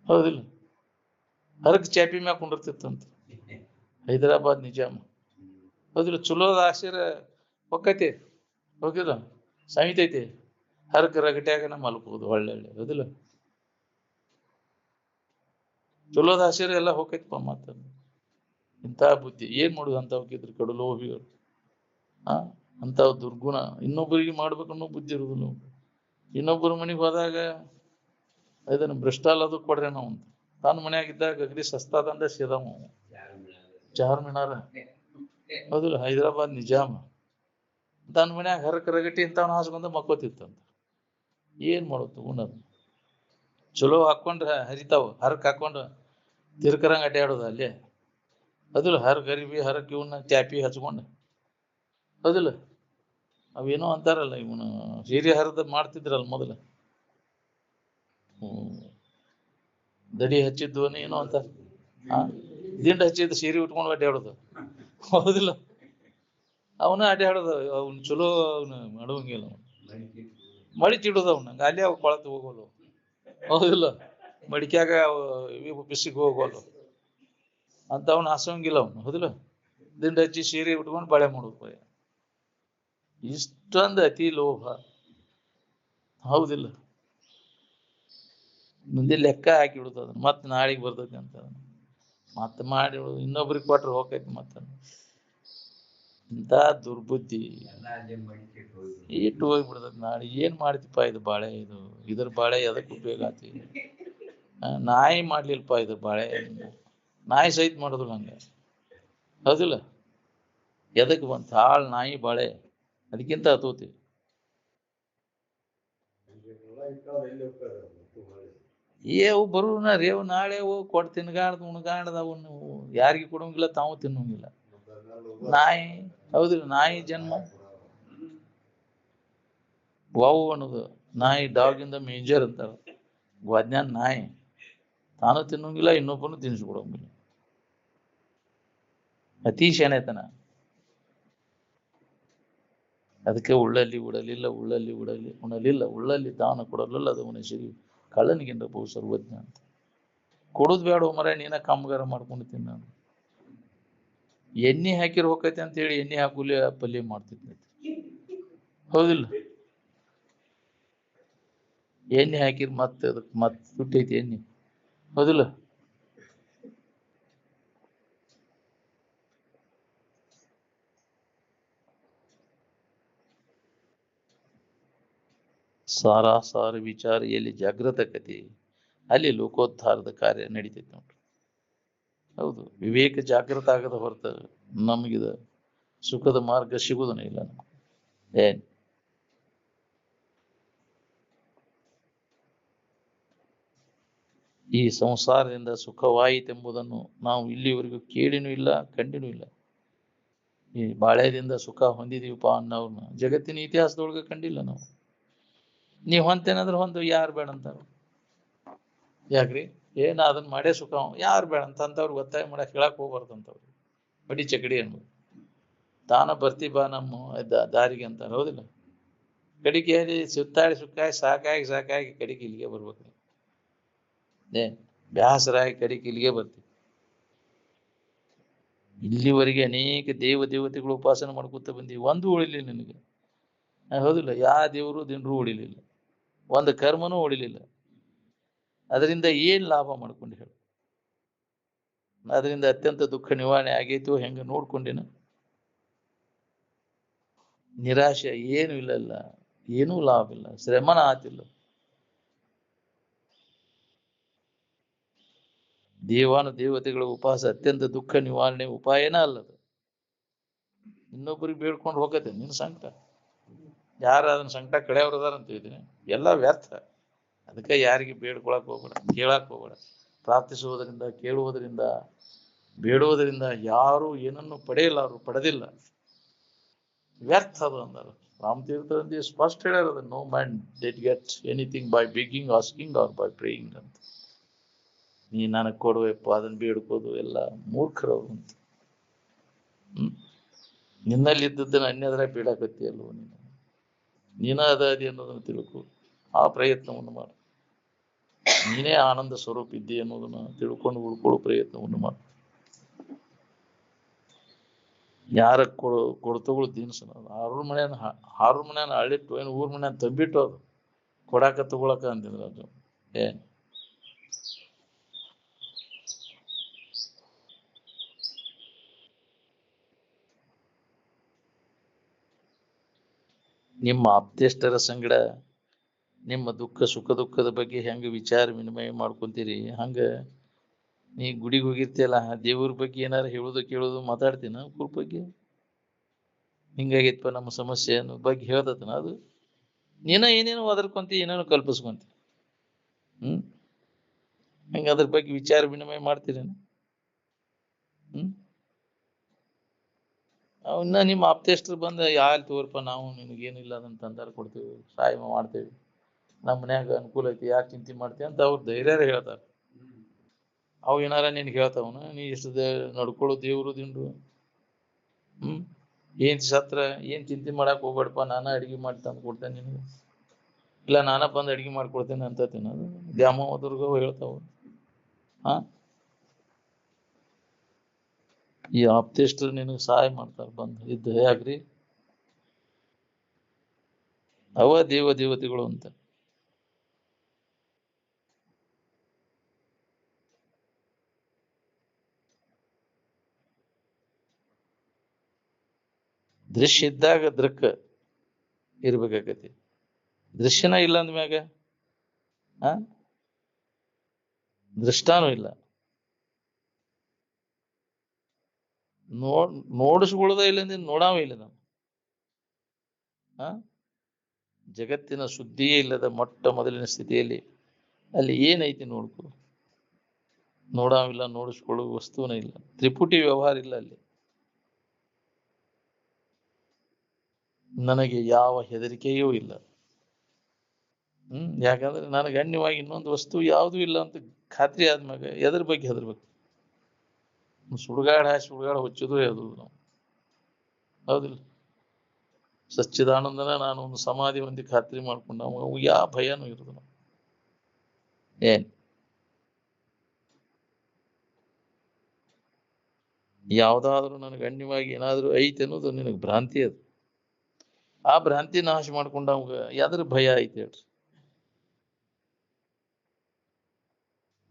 ಹೌದಿಲ್ಲ? ಹರಕ್ ಚಾಪಿ ಮ್ಯಾಗ ಕುಂಡಿರ್ತಿತ್ತಂತ ಹೈದರಾಬಾದ್ ನಿಜಾಮ, ಹೌದಿಲ್ಲ? ಚಲೋದ ಆಶೀರ ಹೊಕ್ಕೈತಿ, ಹೋಗಿಲ್ಲ? ಸಮಿತೈತಿ, ಹರಕ್ ರಗಟ್ಯಾಗನ ಮಲ್ಕೋದು ಒಳ್ಳೆ, ಹೌದಿಲ್ಲ? ಚಲೋದ ಆಶೀರ ಎಲ್ಲ ಹೋಗೈತಿಪ್ಪ. ಮಾತ ಇಂಥ ಬುದ್ಧಿ ಏನ್ ಮಾಡುದು? ಅಂತ ಹೋಗಿದ್ರು ಕಡುಲೋಭಿಗಳು, ಅಂತ ದುರ್ಗುಣ. ಇನ್ನೊಬ್ಬರಿಗೆ ಮಾಡ್ಬೇಕನ್ನೋ ಬುದ್ಧಿ ಇರುವುದು ನಾವು. ಇನ್ನೊಬ್ಬರ ಮನೆಗೆ ಹೋದಾಗ ಅದನ್ನ ಭ್ರಷ್ಟಾಲದು ಕೊಡ್ರಿ ನಾವು ಅಂತ. ತಾನು ಮನೆಯಾಗಿದ್ದಾಗ ಅಗದಿ ಸಸ್ತಾದಂದ ಸೇದವ ಚಾರ್ ಮಿನಾರ, ಹೌದಿಲ್ಲ? ಹೈದರಾಬಾದ್ ನಿಜಾಮ ತಾನು ಮನ್ಯಾಗ ಹರಕ ರಗಟಿ ಇಂಥವ್ನ ಹಾಸ್ಕೊಂಡ ಮಕ್ಕೋತಿತ್ತಂತ. ಏನ್ ಮಾಡೋದು? ಉಣ್ಣದು ಚಲೋ ಹಾಕೊಂಡ್ರ ಹರಿತಾವ, ಹರಕ್ ಹಾಕೊಂಡು ತಿರ್ಕರಂಗ ಅಡ್ಡಾಡೋದು ಅಲ್ಲೇ, ಹೌದಿಲ್ಲ? ಗರಿಬಿ ಹರಕ್ ಇವನ್ನ ತ್ಯಾಪಿ ಹಚ್ಕೊಂಡ, ಹೌದಿಲ್ಲ? ಅವೇನೋ ಅಂತಾರಲ್ಲ, ಇವನು ಸೀರೆ ಹರಿದ ಮಾಡ್ತಿದ್ರಲ್ಲ ಮೊದಲ, ದಡಿ ಹಚ್ಚಿದ್ದು ಏನೋ ಅಂತ, ದಿಂಡ ಹಚ್ಚಿದ್ದು ಸೀರೆ ಉಟ್ಕೊಂಡು ಅಡ್ಡಾಡೋದು, ಹೌದಿಲ್ಲ? ಅವನ ಅಡ್ಡಾಡೋದು. ಅವ್ನು ಚಲೋ ಅವನು ಮಾಡುವಂಗಿಲ್ಲ, ಮಡಿತಿಡೋದು ಅವ್ನ ಅಲ್ಲೇ ಅವ್ ಕೊಳತು ಹೋಗೋದು, ಹೌದಿಲ್ಲ? ಮಡಿಕ್ಯಾಗ ಬಿಸಿಗೆ ಹೋಗೋದು ಅಂತ ಅವ್ನು ಹಾಸೋಂಗಿಲ್ಲ ಅವನು, ಹೌದಿಲ್ಲ? ದಿಂಡ ಹಚ್ಚಿ ಸೀರೆ ಉಟ್ಕೊಂಡು ಬಾಳೆ ಮಾಡೋದು. ಇಷ್ಟೊಂದು ಅತಿ ಲೋಭ, ಹೌದಿಲ್ಲ? ಮುಂದೆ ಲೆಕ್ಕ ಹಾಕಿಬಿಡುದು ಅದನ್ನ, ಮತ್ತೆ ನಾಳೆಗೆ ಬರ್ತೈತಿ ಅಂತ ಮತ್ತೆ ಮಾಡಿ ಇನ್ನೊಬ್ರಿಗೆ ಕೊಟ್ರೆ ಹೋಗೈತಿ. ಮತ್ತೆ ಇಂಥ ದುರ್ಬುದ್ಧಿ ಇಟ್ಟು ಹೋಗ್ಬಿಡ್ತೈತಿ. ನಾಳೆ ಏನ್ ಮಾಡ್ತಿಪ್ಪ ಇದು ಬಾಳೆ, ಇದ್ರ ಬಾಳೆ ಎದಕ್ಕೆ ಉಪಯೋಗ ಆತಿ? ನಾಯಿ ಮಾಡ್ಲಿಲ್ಪ ಇದ್ರ ಬಾಳೆ, ನಾಯಿ ಸಹಿತ ಮಾಡೋದಿಲ್ಲ ಹಂಗ, ಹೌದಿಲ್ಲ? ಎದಕ್ಕೆ ಬಂತ ಹಾಳ್ ನಾಯಿ ಬಾಳೆ, ಅದಕ್ಕಿಂತ ಹತೋತಿ. ಅವು ಬರೋಣ ರೇವು ನಾಳೆ ಕೊಟ್ಟು ತಿನ್ಗಾಡ್ದು ಉಣ್ಗಾಡ್ದ ಅವನು ಯಾರಿಗೆ ಕೊಡೋಂಗಿಲ್ಲ, ತಾವು ತಿನ್ನೋಂಗಿಲ್ಲ. ನಾಯಿ, ಹೌದಿಲ್ಲ? ನಾಯಿ ಜನ್ಮ ವಾವು ಅನ್ನೋದು ನಾಯಿ, ಡಾಗ್ ಇಂದ ಮೇಜರ್ ಅಂತಾರ. ಅಜ್ಞಾನ ನಾಯಿ ತಾನು ತಿನ್ನೋಂಗಿಲ್ಲ, ಇನ್ನೊಬ್ಬನು ತಿನ್ನಿಸ್ಕೊಡೋಂಗಿಲ್ಲ. ಅತಿ ಶಾಣೆತನ. ಅದಕ್ಕೆ ಉಳ್ಳಲ್ಲಿ ಉಡಲಿಲ್ಲ, ಉಳ್ಳಲ್ಲಿ ಉಣಲಿಲ್ಲ, ಉಳ್ಳಲ್ಲಿ ದಾನ ಕೊಡಲಿಲ್ಲ, ಅದು ಉಣಿಸಿರಿ ಕಳ್ಳನಿಗಿಂತ ಬಹು ಸರ್ವಜ್ಞ ಅಂತ. ಕೊಡುದು ಬೇಡ ಮರ, ನೀನ ಕಾಮಗಾರ ಮಾಡ್ಕೊಂಡು ತಿನ್ನ. ಎಣ್ಣೆ ಹಾಕಿರ್ ಹೋಗೈತೆ ಅಂತ ಹೇಳಿ ಎಣ್ಣೆ ಹಾಕುಲಿ ಪಲ್ಯ ಮಾಡ್ತಿದ್ನೈತಿ, ಹೌದಿಲ್ಲ? ಎಣ್ಣೆ ಹಾಕಿರ್ ಮತ್ತೆ ಅದಕ್ಕೆ ಮತ್ತೆ ಸುಟ್ಟೈತಿ ಎಣ್ಣೆ, ಹೌದಿಲ್ಲ? ಸಾರ ವಿಚಾರ ಎಲ್ಲಿ ಜಾಗೃತ ಕತೆ, ಅಲ್ಲಿ ಲೋಕೋದ್ಧಾರದ ಕಾರ್ಯ ನಡೀತೈತಿ ನೋಡ್ರಿ. ಹೌದು, ವಿವೇಕ ಜಾಗೃತ ಆಗದ ಹೊರತ ನಮಗಿದ ಸುಖದ ಮಾರ್ಗ ಸಿಗುದನೇ ಇಲ್ಲ. ಏನ್ ಈ ಸಂಸಾರದಿಂದ ಸುಖವಾಯಿತೆಂಬುದನ್ನು ನಾವು ಇಲ್ಲಿವರೆಗೂ ಕೇಳಿನೂ ಇಲ್ಲ, ಕಂಡಿನೂ ಇಲ್ಲ. ಈ ಬಾಳ್ಯದಿಂದ ಸುಖ ಹೊಂದಿದೀವಪ್ಪ ಅನ್ನೋರ್ನ ಜಗತ್ತಿನ ಇತಿಹಾಸದೊಳಗೆ ಕಂಡಿಲ್ಲ ನಾವು. ನೀವು ಹೊಂತೇನಾದ್ರೆ ಹೊಂದು, ಯಾರು ಬೇಡ ಅಂತಾರ? ಯಾಕ್ರಿ? ಏನ ಅದನ್ನ ಮಾಡೇ ಸುಖ, ಯಾರು ಬೇಡ ಅಂತವ್ರಿಗೆ ಒತ್ತಾಯ ಮಾಡಕ್ ಹೇಳಕ್ ಹೋಗ್ಬಾರ್ದಂತವ್ರಿಗೆ. ಬಡಿ ಚಕಡಿ ಅನ್ಬೋದು, ತಾನ ಬರ್ತಿ ಬಾ ನಮ್ಮ ದಾರಿಗೆ ಅಂತಾರ, ಹೌದಿಲ್ಲ? ಕಡಿಕೆಯಲ್ಲಿ ಸುತ್ತಾಡಿ ಸಾಕಾಗಿ ಕಡಿಕೆ ಇಲ್ಲಿಗೆ ಬರ್ಬೇಕು. ಬ್ಯಾಸರಾಗಿ ಕಡಿಕೆ ಇಲ್ಲಿಗೆ ಬರ್ತೀವಿ. ಇಲ್ಲಿವರೆಗೆ ಅನೇಕ ದೇವತೆಗಳು ಉಪಾಸನೆ ಮಾಡ್ಕೊತ ಬಂದೀವಿ, ಒಂದು ಉಳಿಲಿಲ್ಲ ನಿನಗೆ, ಹೌದಿಲ್ಲ? ಯಾವ ದೇವರು ದಿನರೂ ಉಳಿಲಿಲ್ಲ, ಒಂದು ಕರ್ಮನೂ ಉಳಿಲಿಲ್ಲ. ಅದರಿಂದ ಏನ್ ಲಾಭ ಮಾಡ್ಕೊಂಡು ಹೇಳು? ಅದರಿಂದ ಅತ್ಯಂತ ದುಃಖ ನಿವಾರಣೆ ಆಗೈತು ಹೆಂಗ ನೋಡ್ಕೊಂಡಿನ. ನಿರಾಶೆ ಏನು ಇಲ್ಲಲ್ಲ, ಏನೂ ಲಾಭ ಇಲ್ಲ, ಶ್ರಮನ ಆತಿಲ್ಲ. ದೇವತೆಗಳ ಉಪವಾಸ ಅತ್ಯಂತ ದುಃಖ ನಿವಾರಣೆ ಉಪಾಯನ ಅಲ್ಲದು. ಇನ್ನೊಬ್ಬರಿಗೆ ಬೇಡ್ಕೊಂಡು ಹೋಗತ್ತೆ ನಿನ್ನ ಸಂಕಟ. ಯಾರ ಅದನ್ನ ಸಂಕಟ ಕಳೆಯವ್ರದಾರ ಅಂತ ಇದ್ದೀನಿ, ಎಲ್ಲ ವ್ಯರ್ಥ. ಅದಕ್ಕೆ ಯಾರಿಗೆ ಬೇಡ್ಕೊಳಕ್ ಹೋಗ್ಬೇಡ, ಕೇಳಕ್ ಹೋಗ್ಬೇಡ. ಪ್ರಾರ್ಥಿಸುವುದರಿಂದ, ಕೇಳುವುದರಿಂದ, ಬೇಡುವುದರಿಂದ ಯಾರು ಏನನ್ನು ಪಡೆಯಲಾರು, ಪಡೆದಿಲ್ಲ, ವ್ಯರ್ಥ ಅದು ಅಂದರು ರಾಮತೀರ್ಥರಂದಿ. ಸ್ಪಷ್ಟ ಹೇಳ್ಯಾರ, no man did get anything by begging, asking or by praying ಅಂತ. ನೀ ನನಗೆ ಕೊಡುವಪ್ಪ ಅದನ್ನ ಬೇಡ್ಕೋದು ಎಲ್ಲ ಮೂರ್ಖರವ್ರು ಅಂತ. ನಿನ್ನಲ್ಲಿ ಇದ್ದದ್ದನ್ನು ಅನ್ಯದ್ರ ಬೇಡಾಕತ್ತಿಯಲ್ವ ನೀನ ಅದಿ ಅನ್ನೋದನ್ನು ತಿಳ್ಕೊ. ಆ ಪ್ರಯತ್ನವನ್ನು ಮಾಡು. ನೀನೇ ಆನಂದ ಸ್ವರೂಪ ಇದ್ದಿ ಅನ್ನೋದನ್ನ ತಿಳ್ಕೊಂಡು ಉಳ್ಕೊಳ್ಳೋ ಪ್ರಯತ್ನವನ್ನು ಮಾಡು. ಯಾರ ಕೊಡ್ತಗಳು ದಿನಸನ ಆರೂರ್ ಮನೆಯನ್ನ ಹಳ್ಳಿಟ್ಟು ಏನು ಊರ್ ಮನೆಯನ್ನ ತಂಬಿಟ್ಟು ಅದು ಕೊಡಾಕ ತಗೊಳಕ ಅಂತಿದ್ರ ಅದು ಏನ್. ನಿಮ್ಮ ಆಪ್ತೇಷ್ಟರ ಸಂಗಡ ನಿಮ್ಮ ಸುಖ ದುಃಖದ ಬಗ್ಗೆ ಹೆಂಗ ವಿಚಾರ ವಿನಿಮಯ ಮಾಡ್ಕೊಂತೀರಿ, ಹಂಗ ನೀ ಗುಡಿಗೆ ಹೋಗಿರ್ತಿಯಲ್ಲ, ದೇವ್ರ ಬಗ್ಗೆ ಏನಾರು ಹೇಳುದು ಕೇಳುದು ಮಾತಾಡ್ತೀನ ಅವ್ರ ಬಗ್ಗೆ. ಹಿಂಗಾಗಿತ್ಪ ನಮ್ಮ ಸಮಸ್ಯೆ ಅನ್ನೋ ಬಗ್ಗೆ ಹೇಳ್ತತನ ಅದು. ಏನೇನೋ ಒದರ್ಕೊಂತಿ, ಏನೇನೋ ಕಲ್ಪಿಸ್ಕೊಂತಿ. ಹಂಗ ಅದ್ರ ಬಗ್ಗೆ ವಿಚಾರ ವಿನಿಮಯ ಮಾಡ್ತೀರೇನು? ಅವನ್ನ ನಿಮ್ಮ ಆಪ್ತೇಷ್ಟರು ಬಂದ ಯಾರು ತೋರ್ಪ ನಾವು ನಿನಗೇನಿಲ್ಲ ಅದನ್ನ ತಂದಾರ ಕೊಡ್ತೀವಿ, ಸಹಾಯ ಮಾಡ್ತೇವಿ, ನಮ್ಮ ಮನ್ಯಾಗ ಅನುಕೂಲ ಐತಿ, ಯಾಕೆ ಚಿಂತೆ ಮಾಡ್ತೀವಿ ಅಂತ ಅವ್ರ ಧೈರ್ಯ ಹೇಳ್ತಾರೆ. ಅವು ಏನಾರ ನಿನ್ಗೆ ಹೇಳ್ತಾವನ ನೀ ಇಷ್ಟು ನಡ್ಕೊಳ್ಳೋ ದೇವ್ರು ದಿಂಡ್ರು. ಏನ್ ಸತ್ರ ಏನ್ ಚಿಂತೆ ಮಾಡಕ್ ಹೋಗ್ಬೇಡಪ್ಪ, ನಾನ ಅಡಿಗೆ ಮಾಡಿ ತಂದು ಕೊಡ್ತೇನೆ ನಿನಗೆ, ಇಲ್ಲ ನಾನ ಬಂದು ಅಡಿಗೆ ಮಾಡ್ಕೊಡ್ತೇನೆ ಅಂತ ತಿನ್ನೋದು ದ್ಯಾಮವ್ವ ದುರ್ಗವ್ವ ಹೇಳ್ತಾವ. ಈ ಆಪ್ತೇಷ್ಟರು ನಿನಗೆ ಸಹಾಯ ಮಾಡ್ತಾರ ಬಂದು ಇದ್ದು ಯಾಕ್ರಿ, ಅವ ದೇವತೆಗಳು ಅಂತ. ದೃಶ್ಯ ಇದ್ದಾಗ ದೃಕ್ ಇರ್ಬೇಕಾಗತಿ, ದೃಶ್ಯನ ಇಲ್ಲ ಅಂದ್ಮ್ಯಾಗ ದೃಷ್ಟಾನೂ ಇಲ್ಲ. ನೋಡಿಸ್ಕೊಳ್ಳೋದ ಇಲ್ಲ ಅಂದ್ರೆ ನೋಡಾವ ಇಲ್ಲ ನಾವು. ಜಗತ್ತಿನ ಸುದ್ದಿಯೇ ಇಲ್ಲದ ಮೊಟ್ಟ ಮೊದಲಿನ ಸ್ಥಿತಿಯಲ್ಲಿ ಅಲ್ಲಿ ಏನೈತಿ ನೋಡ್ಕೊ. ನೋಡಾವಿಲ್ಲ, ನೋಡಿಸ್ಕೊಳ್ಳುವ ವಸ್ತುವೇ ಇಲ್ಲ, ತ್ರಿಪುಟಿ ವ್ಯವಹಾರ ಇಲ್ಲ ಅಲ್ಲಿ. ನನಗೆ ಯಾವ ಹೆದರಿಕೆಯೂ ಇಲ್ಲ. ಯಾಕಂದ್ರೆ ನನಗೆ ಗಣ್ಯವಾಗಿ ಇನ್ನೊಂದು ವಸ್ತು ಯಾವುದೂ ಇಲ್ಲ ಅಂತ ಖಾತ್ರಿ ಆದ್ಮ್ಯಾಗ ಎದ್ರ ಬಗ್ಗೆ ಹೆದರ್ಬೇಕು? ಸುಡುಗಾಡ ಹುಚ್ಚೋದು ಯಾವುದು ನಾವು, ಹೌದಿಲ್ಲ? ಸಚ್ಚಿದಾನಂದನ ನಾನು ಒಂದು ಸಮಾಧಿ ಹೊಂದಿ ಖಾತ್ರಿ ಮಾಡ್ಕೊಂಡ ಅವು ಯಾವ ಭಯನೂ ಇರೋದು ನಾವು. ಏನ್ ಯಾವ್ದಾದ್ರು ನನಗೆ ಗಣ್ಯವಾಗಿ ಏನಾದ್ರು ಐತೆ ಅನ್ನೋದು ನಿನಗೆ ಭ್ರಾಂತಿ ಅದು. ಆ ಭ್ರಾಂತಿ ನಾಶ ಮಾಡ್ಕೊಂಡ ಅವಾಗ ಯಾವ್ದ್ರ ಭಯ ಐತೆ ಹೇಳ್ರಿ?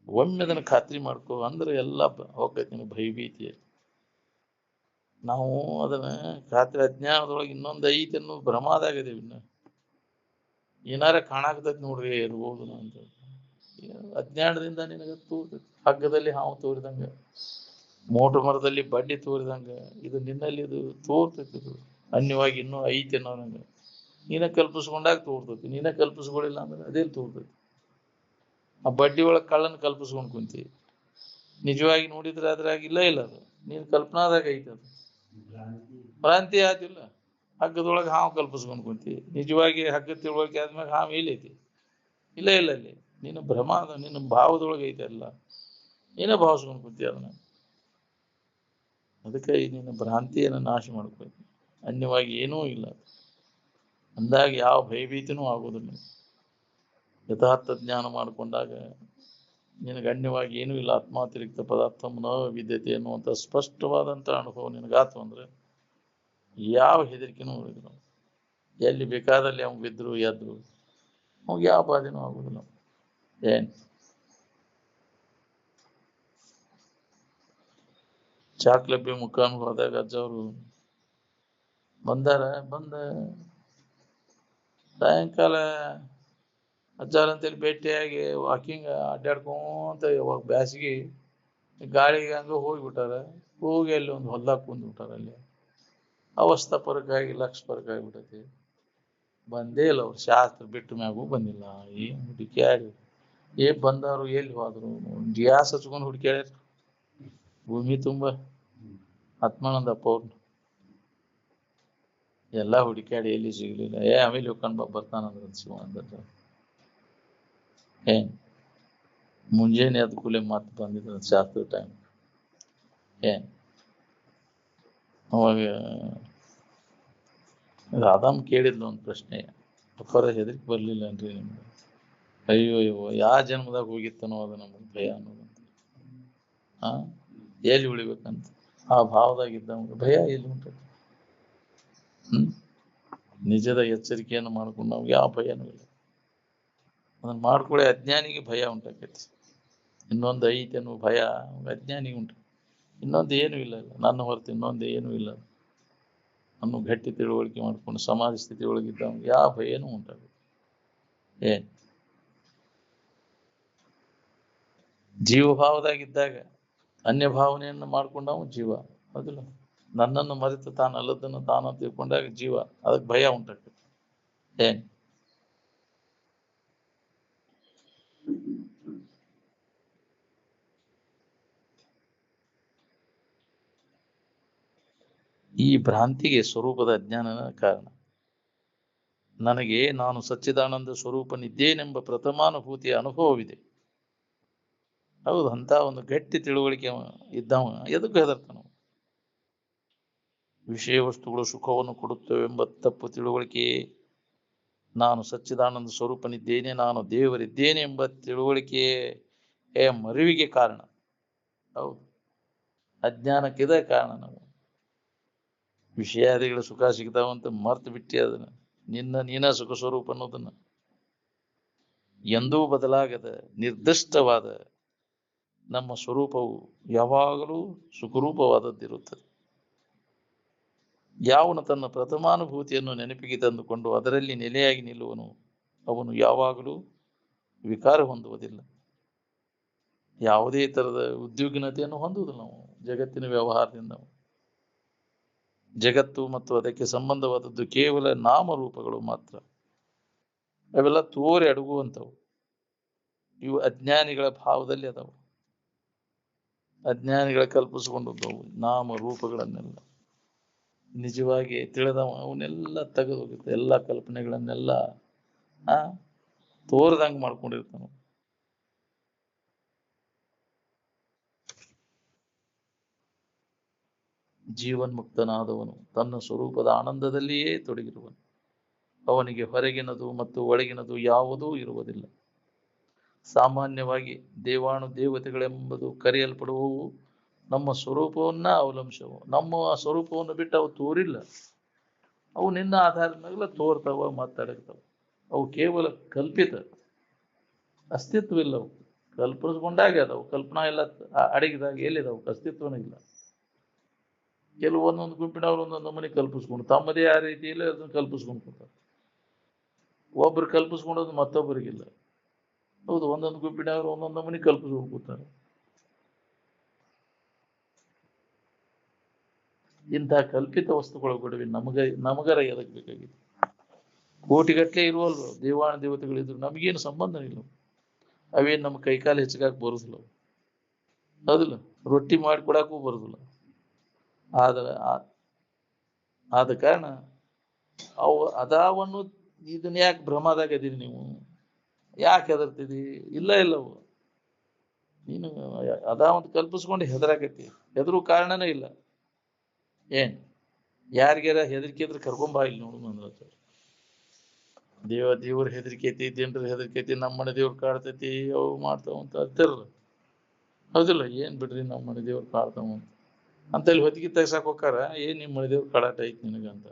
ಒಮ್ಮೆ ಅದನ್ನ ಖಾತ್ರಿ ಮಾಡ್ಕೋ ಅಂದ್ರೆ ಎಲ್ಲ ಹೋಗ್ತೈತಿ ನಿನಗೆ ಭಯಭೀತಿ. ನಾವು ಅದನ್ನ ಖಾತ್ರಿ ಅಜ್ಞಾನದೊಳಗೆ ಇನ್ನೊಂದು ಐತೆ ಅನ್ನೋ ಭ್ರಮಾದಾಗದೇವಿ. ಇನ್ನ ಏನಾರ ಕಾಣಾಕತೈತಿ ನೋಡ್ರಿ ಇರ್ಬೋದು ಅಂತ ಅಜ್ಞಾನದಿಂದ ನಿನಗೆ ತೋರ್ತೈತಿ. ಹಗ್ಗದಲ್ಲಿ ಹಾವು ತೋರಿದಂಗ, ಮೋಟು ಮರದಲ್ಲಿ ಬಡ್ಡಿ ತೋರಿದಂಗ ಇದು ನಿನ್ನಲ್ಲಿ ಇದು ತೋರ್ತೈತಿ. ಇದು ಅನ್ಯವಾಗಿ ಇನ್ನೂ ಐತೆ ಅನ್ನೋ ನಂಗೆ ನೀನ ಕಲ್ಪಿಸ್ಕೊಂಡಾಗ ತೋರ್ತೈತಿ. ನೀನ ಕಲ್ಪಿಸ್ಕೊಳ್ಳಿಲ್ಲ ಅಂದ್ರೆ ಅದೇ ತೋರ್ತೈತಿ. ಆ ಬಡ್ಡಿ ಒಳಗೆ ಕಳ್ಳನ ಕಲ್ಪಿಸ್ಕೊಂಡ್ ಕುಂತಿ, ನಿಜವಾಗಿ ನೋಡಿದ್ರೆ ಅದ್ರಾಗಿಲ್ಲ ಇಲ್ಲ, ಅದು ನೀನ್ ಕಲ್ಪನಾದಾಗ ಐತೆ. ಅದು ಭ್ರಾಂತಿ ಆತಿಲ್ಲ. ಹಗ್ಗದೊಳಗೆ ಹಾವು ಕಲ್ಪಿಸ್ಕೊಂಡ್ ಕುಂತಿ, ನಿಜವಾಗಿ ಹಗ್ಗ ತಿಳುವಳಿಕೆ ಆದ್ಮೇಲೆ ಹಾವು ಎಲ್ಲೈತಿ? ಇಲ್ಲ ಅಲ್ಲಿ ನಿನ್ನ ಭ್ರಮ ಅದ, ನಿನ್ನ ಭಾವದೊಳಗೆ ಐತೆ ಎಲ್ಲ, ನೀನೇ ಭಾವಿಸ್ಕೊಂಡ್ ಕುಂತಿ ಅದನ್ನ. ಅದಕ್ಕೆ ನಿನ್ನ ಭ್ರಾಂತಿಯನ್ನು ನಾಶ ಮಾಡ್ಕೊಯ್ತು. ಅನ್ಯವಾಗಿ ಏನೂ ಇಲ್ಲ ಅಂದಾಗ ಯಾವ ಭಯಭೀತಿನೂ ಆಗೋದಿಲ್ಲ. ಯಥಾರ್ಥ ಜ್ಞಾನ ಮಾಡಿಕೊಂಡಾಗ ನಿನಗೆ ಅನ್ಯವಾಗಿ ಏನೂ ಇಲ್ಲ. ಆತ್ಮಾತಿರಿಕ್ತ ಪದಾರ್ಥ ನ ವಿದ್ಯತೆ ಅನ್ನುವಂಥ ಸ್ಪಷ್ಟವಾದಂಥ ಅನುಭವ ನಿನಗಾತು ಅಂದ್ರೆ ಯಾವ ಹೆದರಿಕೆನೂ ಉಳಿದ್ರು. ಎಲ್ಲಿ ಬೇಕಾದಲ್ಲಿ ಅವ್ನು ಬಿದ್ರು ಎದ್ರು ಅವಾಗ ಯಾವ ಬಾಧೆನೂ ಆಗುದಿಲ್ಲ. ಏನ್ ಚಾಕ್ಲಬ್ಬಿ ಮುಖಾನ್ ಹೋದಾಗ ಅಜ್ಜವ್ರು ಬಂದಾರ. ಸಾಯಂಕಾಲ ಅಜ್ಜಾರ ಅಂತೇಳಿ ಭೇಟಿಯಾಗಿ ವಾಕಿಂಗ್ ಅಡ್ಡಾಡ್ಕೊಂತ ಯಾವಾಗ ಬ್ಯಾಸಿಗೆ ಗಾಳಿಗೆ ಹಂಗ ಹೋಗ್ಬಿಟ್ಟಾರ. ಹೋಗಿ ಅಲ್ಲಿ ಒಂದು ಹೊಲ್ದಾಗ ಕುಂದ್ಬಿಟ್ಟಾರ. ಅಲ್ಲಿ ಅವಸ್ಥಾ ಪರಕಾಗಿ ಲಕ್ಷ ಪರಕ ಆಗ್ಬಿಟ್ಟೈತಿ. ಬಂದೇ ಇಲ್ಲ ಅವ್ರು. ಶಾಸ್ತ್ರ ಬಿಟ್ಟ ಮ್ಯಾಗೂ ಬಂದಿಲ್ಲ. ಏನ್ ಹುಡುಕ್ಯಾಡಿ ಬಂದವರು ಎಲ್ಲಿ ಹೋದ್ರು? ಗ್ಯಾಸ್ ಹಚ್ಕೊಂಡು ಹುಡುಕ್ಯಾಡ್ಯಾರ ಭೂಮಿ ತುಂಬ. ಆತ್ಮಾನಂದಪ್ಪ ಅವ್ರು ಎಲ್ಲಾ ಹುಡುಕ್ಯಾಡಿ ಎಲ್ಲಿ ಸಿಗ್ಲಿಲ್ಲ. ಆಮೇಲೆ ಹೋಗ್ಕೊಂಡ್ ಬರ್ತಾನಂದ್ರ ಶಿವ ಅಂದ್ರ ಏನ್ ಮುಂಜಾನೆ ಎದ್ದ ಕೂಲೆ ಮತ್ ಬಂದಿದ್ರ ಶಾಸ್ತ್ರ ಟೈಮ್. ಏನ್ ಅವಾಗ ರಾಧಮ್ಮ ಕೇಳಿದ್ಲು ಒಂದು ಪ್ರಶ್ನೆ, ಅಪ್ಪರ ಹೆದರಿಕೆ ಬರ್ಲಿಲ್ಲನ್ರಿ ನಿಮ್ಗೆ? ಅಯ್ಯೋ ಯಾವ ಜನ್ಮದಾಗ ಹೋಗಿತ್ತನೋ ಅದು ನಮಗೆ ಭಯ ಅನ್ನೋದಂತ. ಎಲ್ಲಿ ಉಳಿಬೇಕಂತ ಆ ಭಾವದಾಗಿದ್ದ ಭಯ ಎಲ್ಲಿ ಉಂಟು? ನಿಜದ ಎಚ್ಚರಿಕೆಯನ್ನು ಮಾಡ್ಕೊಂಡು ನಮ್ಗೆ ಯಾವ ಭಯನೂ ಇಲ್ಲ. ಅದನ್ನ ಮಾಡ್ಕೊಳ್ಳಿ. ಅಜ್ಞಾನಿಗೆ ಭಯ ಉಂಟಾಕೈತಿ. ಇನ್ನೊಂದು ಐತಿ ಅನ್ನೋ ಭಯ ಅಜ್ಞಾನಿಗೆ ಉಂಟು. ಇನ್ನೊಂದು ಏನೂ ಇಲ್ಲ. ನನ್ನ ಹೊರತು ಇನ್ನೊಂದು ಏನೂ ಇಲ್ಲ ಅನ್ನೋ ಗಟ್ಟಿ ತಿಳುವಳಿಕೆ ಮಾಡ್ಕೊಂಡು ಸಮಾಜ ಸ್ಥಿತಿ ಒಳಗಿದ್ದವ್ನಿಗೆ ಯಾವ ಭಯನೂ ಉಂಟಾಗುತ್ತೆ. ಏನ್ ಜೀವಭಾವದಾಗಿದ್ದಾಗ ಅನ್ಯ ಭಾವನೆಯನ್ನು ಮಾಡ್ಕೊಂಡವ ಜೀವ. ಹೌದಿಲ್ಲ? ನನ್ನನ್ನು ಮರೆತು ತಾನು ಅಲ್ಲದನ್ನು ತಾನು ತಿಳ್ಕೊಂಡಾಗ ಜೀವ, ಅದಕ್ಕೆ ಭಯ ಉಂಟಾಗ್ತದೆ. ಏನ್ ಈ ಭ್ರಾಂತಿಗೆ ಸ್ವರೂಪದ ಅಜ್ಞಾನನ ಕಾರಣ. ನನಗೆ ನಾನು ಸಚ್ಚಿದಾನಂದ ಸ್ವರೂಪನಿದ್ದೇನೆಂಬ ಪ್ರಥಮಾನುಭೂತಿಯ ಅನುಭವವಿದೆ. ಹೌದು, ಅಂತ ಒಂದು ಗಟ್ಟಿ ತಿಳುವಳಿಕೆ ಇದ್ದವ ಎದಕ್ಕೂ ಹೆದರ್ತಾನ. ವಿಷಯ ವಸ್ತುಗಳು ಸುಖವನ್ನು ಕೊಡುತ್ತವೆಂಬ ತಪ್ಪು ತಿಳುವಳಿಕೆ ನಾನು ಸಚ್ಚಿದಾನಂದ ಸ್ವರೂಪನಿದ್ದೇನೆ, ನಾನು ದೇವರಿದ್ದೇನೆ ಎಂಬ ತಿಳುವಳಿಕೆಯ ಮರುವಿಗೆ ಕಾರಣ. ಹೌದು, ಅಜ್ಞಾನಕ್ಕಿದೆ ಕಾರಣ. ನಾವು ವಿಷಯಾದಿಗಳ ಸುಖ ಸಿಗ್ತಾವಂತ ಮರ್ತು ಬಿಟ್ಟಿ ಅದನ್ನ ನೀನ ಸುಖ ಸ್ವರೂಪ ಅನ್ನೋದನ್ನ. ಎಂದೂ ಬದಲಾಗದ ನಿರ್ದಿಷ್ಟವಾದ ನಮ್ಮ ಸ್ವರೂಪವು ಯಾವಾಗಲೂ ಸುಖರೂಪವಾದದ್ದಿರುತ್ತದೆ. ಯಾವನು ತನ್ನ ಪ್ರಥಮಾನುಭೂತಿಯನ್ನು ನೆನಪಿಗೆ ತಂದುಕೊಂಡು ಅದರಲ್ಲಿ ನೆಲೆಯಾಗಿ ನಿಲ್ಲುವನು ಅವನು ಯಾವಾಗಲೂ ವಿಕಾರ ಹೊಂದುವುದಿಲ್ಲ. ಯಾವುದೇ ತರದ ಉದ್ಯೋಗಿನತೆಯನ್ನು ಹೊಂದುವುದಿಲ್ಲ ನಾವು ಜಗತ್ತಿನ ವ್ಯವಹಾರದಿಂದ. ಜಗತ್ತು ಮತ್ತು ಅದಕ್ಕೆ ಸಂಬಂಧವಾದದ್ದು ಕೇವಲ ನಾಮರೂಪಗಳು ಮಾತ್ರ. ಅವೆಲ್ಲ ತೋರಿ ಅಡಗುವಂಥವು. ಇವು ಅಜ್ಞಾನಿಗಳ ಭಾವದಲ್ಲಿ ಅದಾವು. ಅಜ್ಞಾನಿಗಳ ಕಲ್ಪಿಸಿಕೊಂಡವು ನಾಮ ರೂಪಗಳನ್ನೆಲ್ಲ. ನಿಜವಾಗಿ ತಿಳಿದವ ಅವನ್ನೆಲ್ಲ ತೆಗೆದು ಹೋಗುತ್ತೆ. ಎಲ್ಲ ಕಲ್ಪನೆಗಳನ್ನೆಲ್ಲ ತೋರ್ದಂಗೆ ಮಾಡ್ಕೊಂಡಿರ್ತಾನ. ಜೀವನ್ಮುಕ್ತನಾದವನು ತನ್ನ ಸ್ವರೂಪದ ಆನಂದದಲ್ಲಿಯೇ ತೊಡಗಿರುವನು. ಅವನಿಗೆ ಹೊರಗಿನದು ಮತ್ತು ಒಳಗಿನದು ಯಾವುದೂ ಇರುವುದಿಲ್ಲ. ಸಾಮಾನ್ಯವಾಗಿ ದೇವಾನು ದೇವತೆಗಳೆಂಬುದು ಕರೆಯಲ್ಪಡುವವು ನಮ್ಮ ಸ್ವರೂಪವನ್ನ ಅವಲಂಬಿಸವು. ನಮ್ಮ ಸ್ವರೂಪವನ್ನು ಬಿಟ್ಟು ಅವು ತೋರಿಲ್ಲ. ಅವು ನಿನ್ನ ಆಧಾರದ ಮೇಲೆ ತೋರ್ತಾವ, ಮಾತಾಡಿರ್ತಾವ. ಅವು ಕೇವಲ ಕಲ್ಪಿತ, ಅಸ್ತಿತ್ವವಿಲ್ಲವು. ಕಲ್ಪಿಸ್ಕೊಂಡಾಗ ಅದಾವು. ಕಲ್ಪನಾ ಎಲ್ಲ ಅಡಗಿದಾಗ ಎಲ್ಲಿದಾವು? ಅಸ್ತಿತ್ವನೂ ಇಲ್ಲ. ಕೆಲವೊಂದೊಂದು ಗುಂಪಿನವ್ರು ಒಂದೊಂದು ಮನೆ ಕಲ್ಪಿಸ್ಕೊಂಡು ತಮ್ಮದೇ ಆ ರೀತಿಯಲ್ಲಿ ಅದನ್ನು ಕಲ್ಪಿಸ್ಕೊಂಡು ಕೂತಾರೆ. ಒಬ್ರು ಕಲ್ಪಿಸ್ಕೊಂಡೋದು ಮತ್ತೊಬ್ಬರಿಗಿಲ್ಲ. ಹೌದು, ಒಂದೊಂದು ಗುಂಪಿನವರು ಒಂದೊಂದು ಮನೆ ಕಲ್ಪಿಸ್ಕೊಂಡು ಕೂತಾರೆ. ಇಂತಹ ಕಲ್ಪಿತ ವಸ್ತುಗಳ ಕೊಡುವೆ ನಮಗರ ಎದಕ್ ಬೇಕಾಗಿದೆ? ಕೋಟಿಗಟ್ಟಲೆ ಇರುವಲ್ವ ದೇವಾನ ದೇವತೆಗಳಿದ್ರು, ನಮಗೇನು ಸಂಬಂಧ ಇಲ್ಲ. ಅವೇನು ನಮ್ಮ ಕೈಕಾಲು ಹೆಚ್ಚಗಾಕ್ ಬರುದಿಲ್ಲ. ಹೌದಿಲ್ಲ? ರೊಟ್ಟಿ ಮಾಡಿಕೊಡಕ್ಕೂ ಬರುದಿಲ್ಲ. ಆದ ಕಾರಣ ಅವು ಅದಾವನ್ನು ಇದನ್ನ ಯಾಕೆ ಭ್ರಮದಾಗ ಇದೀರಿ ನೀವು? ಯಾಕೆ ಹೆದರ್ತಿದಿ? ಇಲ್ಲವು ನೀನು ಅದಾವಂತ ಕಲ್ಪಿಸ್ಕೊಂಡು ಹೆದರಾಕತಿ. ಹೆದರು ಕಾರಣನೇ ಇಲ್ಲ. ಏನ್ ಯಾರಿಗಾರ ಹೆದರಿಕೆ ಇದ್ರೆ ಕರ್ಕೊಂಬ ಇಲ್ಲಿ ನೋಡು ಅಂದ್ರ ದೇವ್ರ ಹೆದರಿಕೆ ಐತಿ, ಜನರ ಹೆದರಿಕೆ ಐತಿ, ನಮ್ಮ ಮನೆ ದೇವ್ರು ಕಾಡ್ತೈತಿ, ಅವು ಮಾಡ್ತಾವ ಅಂತ ಅಂತಿರಲ್ಲ. ಹೌದಿಲ್ಲ? ಏನ್ ಬಿಡ್ರಿ ನಮ್ಮ ಮನೆ ದೇವ್ರು ಕಾಡ್ತಾವ ಅಂತ ಇಲ್ಲಿ ಹೊತ್ತಿಗೆ ತೆಗ್ಸಾಕ್ ಹೋಗಾರ. ಏನ್ ನಿಮ್ಮ ಮನೆ ದೇವ್ರು ಕಾಡಾಟ ಐತಿ ನಿನಗಂತ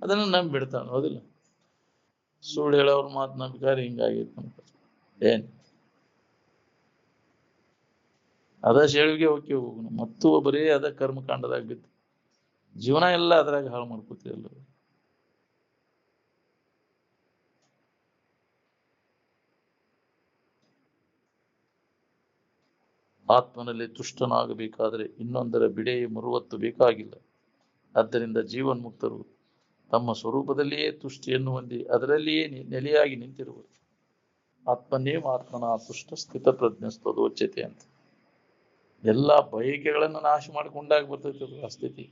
ಅದನ್ನ ನಂಬಿ ಬಿಡ್ತಾನ. ಹೌದಿಲ್ಲ? ಸುಳ್ಳು ಹೇಳೋವ್ರ ಮಾತು ನಂಬಿಕಾರ ಹಿಂಗಾಗಿತ್ತು ಅಂತ. ಏನ್ ಅದ ಶೇಳಿಗೆ ಹೋಗಿ ಮತ್ತು ಬರೀ ಅದ ಕರ್ಮಕಾಂಡದಾಗ ಬಿದ್ದು ಜೀವನ ಎಲ್ಲ ಅದ್ರಾಗ ಹಾಳು ಮಾಡ್ಕೋತೀವಲ್ಲ. ಆತ್ಮನಲ್ಲಿ ತುಷ್ಟನಾಗಬೇಕಾದರೆ ಇನ್ನೊಂದರ ಬಿಡೆ ಮರುವತ್ತು ಬೇಕಾಗಿಲ್ಲ. ಆದ್ದರಿಂದ ಜೀವನ್ಮುಕ್ತರು ತಮ್ಮ ಸ್ವರೂಪದಲ್ಲಿಯೇ ತುಷ್ಟಿಯನ್ನು ಹೊಂದಿ ಅದರಲ್ಲಿಯೇ ನೆಲೆಯಾಗಿ ನಿಂತಿರುವರು. ಆತ್ಮನೇವ ಆತ್ಮನ ತುಷ್ಟ ಸ್ಥಿತ ಪ್ರಜ್ಞಸ್ತದೋಚ್ಯತೆ ಅಂತ. ಎಲ್ಲ ಬಯಕೆಗಳನ್ನು ನಾಶ ಮಾಡಿಕೊಂಡಾಗ ಬರ್ತೈತೆ ಆ ಸ್ಥಿತಿ.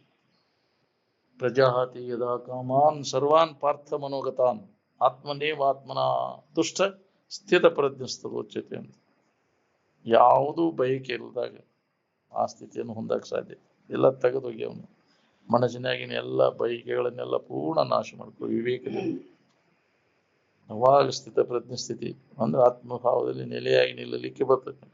ಪ್ರಜಾಹತಿ ಯದಾ ಕಾಮಾನ್ ಸರ್ವಾನ್ ಪಾರ್ಥ ಮನೋಗತಾನ್ ಆತ್ಮನೇವ ಆತ್ಮನ ತುಷ್ಟ ಸ್ಥಿತ ಪ್ರಜ್ಞಸ್ತದೋಚ್ಯತೆ ಅಂತ. ಯಾವುದೂ ಬಯಕೆ ಇಲ್ಲದಾಗ ಆ ಸ್ಥಿತಿಯನ್ನು ಹೊಂದಕ್ಕೆ ಸಾಧ್ಯ. ಎಲ್ಲ ತೆಗೆದೋಗಿ ಅವನು ಮನಸ್ಸಿನಾಗಿನ ಎಲ್ಲ ಬಯಕೆಗಳನ್ನೆಲ್ಲ ಪೂರ್ಣ ನಾಶ ಮಾಡ್ಕೊ ವಿವೇಕದಲ್ಲಿ. ಅವಾಗ ಸ್ಥಿತ ಪ್ರಜ್ಞೆ ಸ್ಥಿತಿ ಅಂದ್ರೆ ಆತ್ಮಭಾವದಲ್ಲಿ ನೆಲೆಯಾಗಿ ನಿಲ್ಲಲಿಕ್ಕೆ ಬರ್ತದೆ.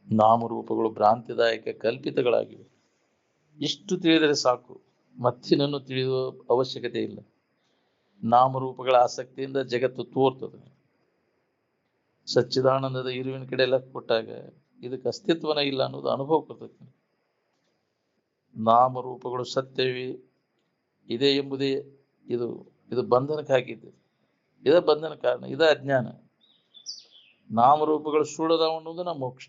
ನಾಮರೂಪಗಳು ಭ್ರಾಂತಿದಾಯಕ ಕಲ್ಪಿತಗಳಾಗಿವೆ. ಇಷ್ಟು ತಿಳಿದರೆ ಸಾಕು, ಮತ್ತಿನನ್ನು ತಿಳಿಯುವ ಅವಶ್ಯಕತೆ ಇಲ್ಲ. ನಾಮರೂಪಗಳ ಆಸಕ್ತಿಯಿಂದ ಜಗತ್ತು ತೋರ್ತದೆ. ಸಚ್ಚಿದಾನಂದದ ಇರುವಿನ ಕಡೆ ಲಕ್ಷ್ಯ ಕೊಟ್ಟಾಗ ಇದಕ್ಕೆ ಅಸ್ತಿತ್ವನ ಇಲ್ಲ ಅನ್ನೋದು ಅನುಭವ ಕೊಡ್ತೈತಿ. ನಾಮರೂಪಗಳು ಸತ್ಯವೇ ಇದೆ ಎಂಬುದೇ ಇದು ಇದು ಬಂಧನಕ್ಕೆ ಹಾಕಿದ್ದು. ಇದ ಬಂಧನ ಕಾರಣ, ಇದ ಅಜ್ಞಾನ. ನಾಮರೂಪಗಳು ಸುಳ್ಳದಾವ ಅನ್ನೋದು ನಮ್ಮ ಮೋಕ್ಷ.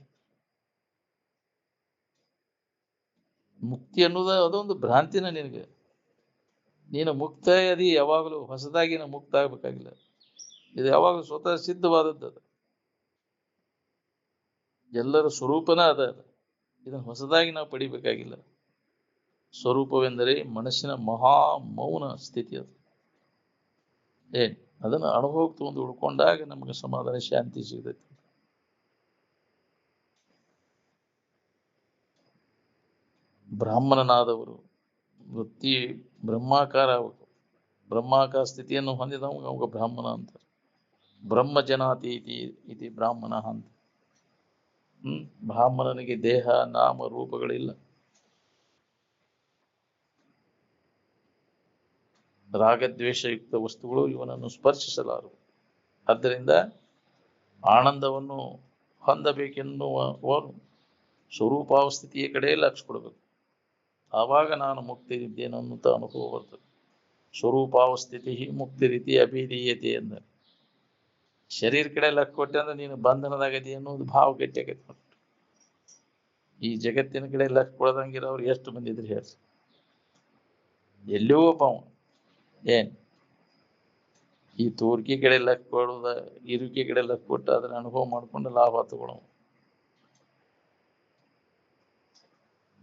ಮುಕ್ತಿ ಅನ್ನೋದ ಅದೊಂದು ಭ್ರಾಂತಿನ ನಿನಗೆ. ನೀನು ಮುಕ್ತ ಅದಿ ಯಾವಾಗಲೂ, ಹೊಸದಾಗಿ ನಾವು ಮುಕ್ತ ಆಗ್ಬೇಕಾಗಿಲ್ಲ. ಇದು ಯಾವಾಗಲೂ ಸ್ವತಃ ಸಿದ್ಧವಾದದ್ದು. ಅದು ಎಲ್ಲರ ಸ್ವರೂಪನ ಅದ. ಇದನ್ನು ಹೊಸದಾಗಿ ನಾವು ಪಡಿಬೇಕಾಗಿಲ್ಲ. ಸ್ವರೂಪವೆಂದರೆ ಮನಸ್ಸಿನ ಮಹಾ ಮೌನ ಸ್ಥಿತಿ. ಅದು ಅದನ್ನು ಅನುಭವಕ್ಕೆ ತಗೊಂಡು ಉಳ್ಕೊಂಡಾಗ ನಮಗೆ ಸಮಾಧಾನ ಶಾಂತಿ ಸಿಗತೈತಿ. ಬ್ರಾಹ್ಮಣನಾದವರು ವೃತ್ತಿ ಬ್ರಹ್ಮಾಕಾರ, ಬ್ರಹ್ಮಾಕಾರ ಸ್ಥಿತಿಯನ್ನು ಹೊಂದಿದವಾಗ ಅವಾಗ ಬ್ರಾಹ್ಮಣ ಅಂತಾರೆ. ಬ್ರಹ್ಮಜನಾತಿ ಇತಿ ಬ್ರಾಹ್ಮಣ ಅಂತ. ಬ್ರಾಹ್ಮಣನಿಗೆ ದೇಹ ನಾಮ ರೂಪಗಳಿಲ್ಲ. ರಾಗದ್ವೇಷಯುಕ್ತ ವಸ್ತುಗಳು ಇವನನ್ನು ಸ್ಪರ್ಶಿಸಲಾರವು. ಆದ್ದರಿಂದ ಆನಂದವನ್ನು ಹೊಂದಬೇಕೆನ್ನುವವನು ಸ್ವರೂಪಾವಸ್ಥಿತಿಯ ಕಡೆ ಲಕ್ಷ್ಯ ಕೊಡಬೇಕು. ಆವಾಗ ನಾನು ಮುಕ್ತಿ ಇದ್ದೇನೆ ಅನ್ನುವಂಥ ಅನುಭವ ಬರ್ತದೆ. ಸ್ವರೂಪಾವಸ್ಥಿತಿ ಮುಕ್ತಿ ರೀತಿ ಅಭಿಧೀಯತೆ ಎಂದರೆ ಶರೀರ ಕಡೆ ಲಕ್ಷ್ಯ ಕೊಟ್ಟೆ ಅಂದ್ರೆ ನೀನು ಬಂಧನದಾಗದಿ ಅನ್ನೋದು ಭಾವ ಗಟ್ಟಿ ಆಗೈತೆ. ಈ ಜಗತ್ತಿನ ಕಡೆ ಲಕ್ಷ್ಯ ಕೊಡದಂಗಿರೋ ಅವ್ರು ಎಷ್ಟು ಮಂದಿ ಇದ್ರೆ ಹೇಳಿ. ಎಲ್ಲಿಯೂ ಪಾವ ಈ ತೋರಿಕೆ ಕಡೆ ಲಕ್ಷ್ಯ ಕೊಡುದ, ಇರುವಿಕೆ ಕಡೆ ಲಕ್ಷ್ಯ ಕೊಟ್ಟು ಅದನ್ನ ಅನುಭವ ಮಾಡ್ಕೊಂಡು ಲಾಭ ತಗೊಳ್ಳೋ.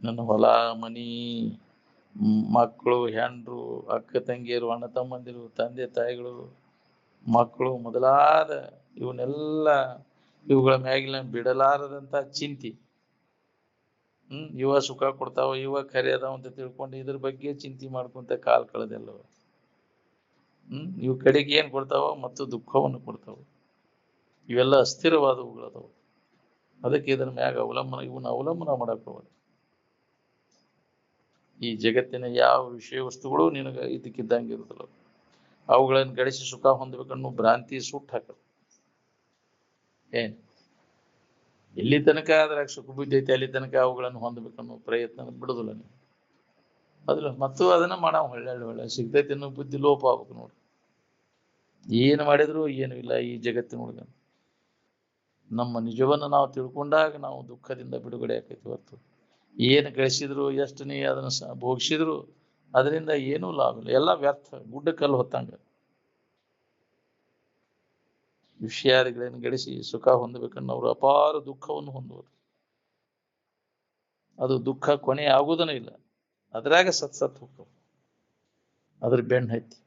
ನನ್ನ ಹೊಲ ಮನಿ, ಮಕ್ಕಳು, ಹೆಂಡ್ರು, ಅಕ್ಕ ತಂಗಿಯರು, ಅಣ್ಣ ತಮ್ಮಂದಿರು, ತಂದೆ ತಾಯಿಗಳು, ಮಕ್ಕಳು ಮೊದಲಾದ ಇವುಗಳ ಮ್ಯಾಗಿನ ಬಿಡಲಾರದಂತ ಚಿಂತೆ. ಇವ ಸುಖ ಕೊಡ್ತಾವ, ಇವ ಖರೆ ಅದಾವ ಅಂತ ತಿಳ್ಕೊಂಡು ಇದ್ರ ಬಗ್ಗೆ ಚಿಂತೆ ಮಾಡ್ಕೊಂತ ಕಾಲ ಕಳೆದೆಲ್ಲವ. ಇವು ಕಡೆಗೆ ಏನ್ ಕೊಡ್ತಾವ ಮತ್ತು ದುಃಖವನ್ನು ಕೊಡ್ತಾವ. ಇವೆಲ್ಲ ಅಸ್ಥಿರವಾದವುಗಳದಾವ. ಅದಕ್ಕೆ ಇದರ ಮ್ಯಾಗ ಇವನ್ನ ಅವಲಂಬನ ಮಾಡಕ್ ಹೋಗೋದು. ಈ ಜಗತ್ತಿನ ಯಾವ ವಿಷಯ ವಸ್ತುಗಳು ನಿನಗೆ ಇದಕ್ಕಿದ್ದಂಗೆ ಇರುತ್ತಲ್ಲ, ಅವುಗಳನ್ನು ಗಳಿಸಿ ಸುಖ ಹೊಂದಬೇಕನ್ನೋ ಭ್ರಾಂತಿ ಸುಟ್ಟು ಹಾಕದು. ಎಲ್ಲಿ ತನಕ ಅದ್ರಾಗ ಸುಖ ಬುದ್ಧಿ ಐತೆ ಅಲ್ಲಿ ತನಕ ಅವುಗಳನ್ನು ಹೊಂದಬೇಕನ್ನೋ ಪ್ರಯತ್ನ ಬಿಡುದಿಲ್ಲ ನೀವು. ಅದಿಲ್ಲ ಮತ್ತು ಅದನ್ನ ಮಾಡೋ ಒಳ್ಳೆ ಸಿಗ್ತೈತೆ ಅನ್ನೋ ಬುದ್ಧಿ ಲೋಪ ಆಗ್ಬೇಕು ನೋಡಿ. ಏನು ಮಾಡಿದ್ರು ಏನು ಇಲ್ಲ ಈ ಜಗತ್ತಿನೊಳಗ. ನಮ್ಮ ನಿಜವನ್ನು ನಾವು ತಿಳ್ಕೊಂಡಾಗ ನಾವು ದುಃಖದಿಂದ ಬಿಡುಗಡೆ ಆಕೈತಿ. ಹೊತ್ತು ಏನು ಗಳಿಸಿದ್ರು, ಎಷ್ಟು ನೀ ಅದನ್ನ ಭೋಗಿಸಿದ್ರು ಅದರಿಂದ ಏನೂ ಲಾಭ ಇಲ್ಲ, ಎಲ್ಲ ವ್ಯರ್ಥ, ಗುಡ್ಡ ಕಲ್ಲು ಹೊತ್ತಂಗ. ವಿಷಯಾದಿಗಳನ್ನು ಗಳಿಸಿ ಸುಖ ಹೊಂದಬೇಕನ್ನೋರು ಅಪಾರ ದುಃಖವನ್ನು ಹೊಂದುವರು. ಅದು ದುಃಖ ಕೊನೆ ಆಗುವುದೂ ಇಲ್ಲ. ಅದ್ರಾಗ ಸತ್ ಹೋಗ್ತವ. ಅದ್ರ ಬೆನ್ನು ಹತ್ತಿ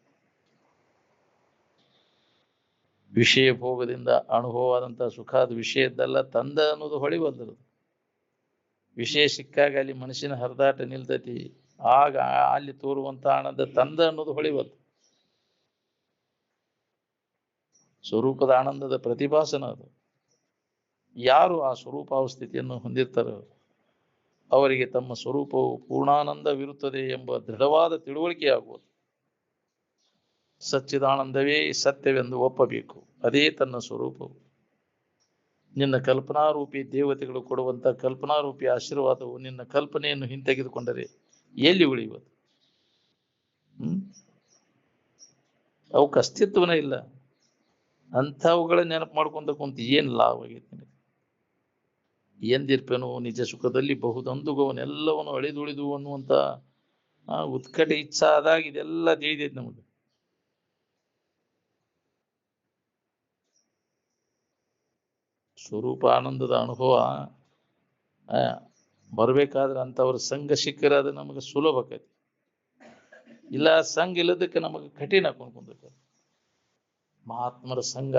ವಿಷಯ ಭೋಗದಿಂದ ಅನುಭವವಾದಂಥ ಸುಖ ಅದು ವಿಷಯದ್ದಲ್ಲ, ತಂದ ಅನ್ನೋದು ಹೊಳಿಬಲ್ದು. ವಿಷಯ ಸಿಕ್ಕಾಗ ಅಲ್ಲಿ ಮನಸ್ಸಿನ ಹರಿದಾಟ ನಿಲ್ತೈತಿ. ಆಗ ಅಲ್ಲಿ ತೋರುವಂತ ಆನಂದ ತಂದ ಅನ್ನೋದು ಹೊಳಿಬಲ್ದು. ಸ್ವರೂಪದ ಆನಂದದ ಪ್ರತಿಭಾಸನ ಅದು. ಯಾರು ಆ ಸ್ವರೂಪಾವಸ್ಥಿತಿಯನ್ನು ಹೊಂದಿರ್ತಾರೋ ಅವರಿಗೆ ತಮ್ಮ ಸ್ವರೂಪವು ಪೂರ್ಣಾನಂದವಿರುತ್ತದೆ ಎಂಬ ದೃಢವಾದ ತಿಳುವಳಿಕೆಯಾಗುವುದು. ಸಚ್ಚಿದಾನಂದವೇ ಸತ್ಯವೆಂದು ಒಪ್ಪಬೇಕು. ಅದೇ ತನ್ನ ಸ್ವರೂಪವು. ನಿನ್ನ ಕಲ್ಪನಾರೂಪಿ ದೇವತೆಗಳು ಕೊಡುವಂಥ ಕಲ್ಪನಾರೂಪಿ ಆಶೀರ್ವಾದವು ನಿನ್ನ ಕಲ್ಪನೆಯನ್ನು ಹಿಂತೆಗೆದುಕೊಂಡರೆ ಎಲ್ಲಿ ಉಳಿಯುವುದು? ಅವಕ್ಕೆ ಅಸ್ತಿತ್ವನೇ ಇಲ್ಲ. ಅಂಥವುಗಳ ನೆನಪು ಮಾಡ್ಕೊಂತ ಕುಂತ ಏನು ಲಾಭ ಆಗೈತಿ? ಎಂದಿರ್ಪೇನು ನಿಜ ಸುಖದಲ್ಲಿ ಬಹುದೊಂದುಗವನ್ನೆಲ್ಲವನ್ನು ಅಳಿದುಳಿದು ಅನ್ನುವಂಥ ಉತ್ಕಟ ಇಚ್ಛಾ ಆದಾಗ ಇದೆಲ್ಲ ತಿಳಿದೈತಿ ನಮಗೆ. ಸ್ವರೂಪ ಆನಂದದ ಅನುಭವ ಬರ್ಬೇಕಾದ್ರೆ ಅಂಥವ್ರ ಸಂಘ ಸಿಕ್ಕರೆ ಅದು ನಮಗೆ ಸುಲಭ ಆಕೈತಿ. ಇಲ್ಲ ಸಂಘ ಇಲ್ಲದಕ್ಕೆ ನಮಗೆ ಕಠಿಣ ಕೊಂಡ್ಕೊಂಡ್ಬೇಕು. ಮಹಾತ್ಮರ ಸಂಘ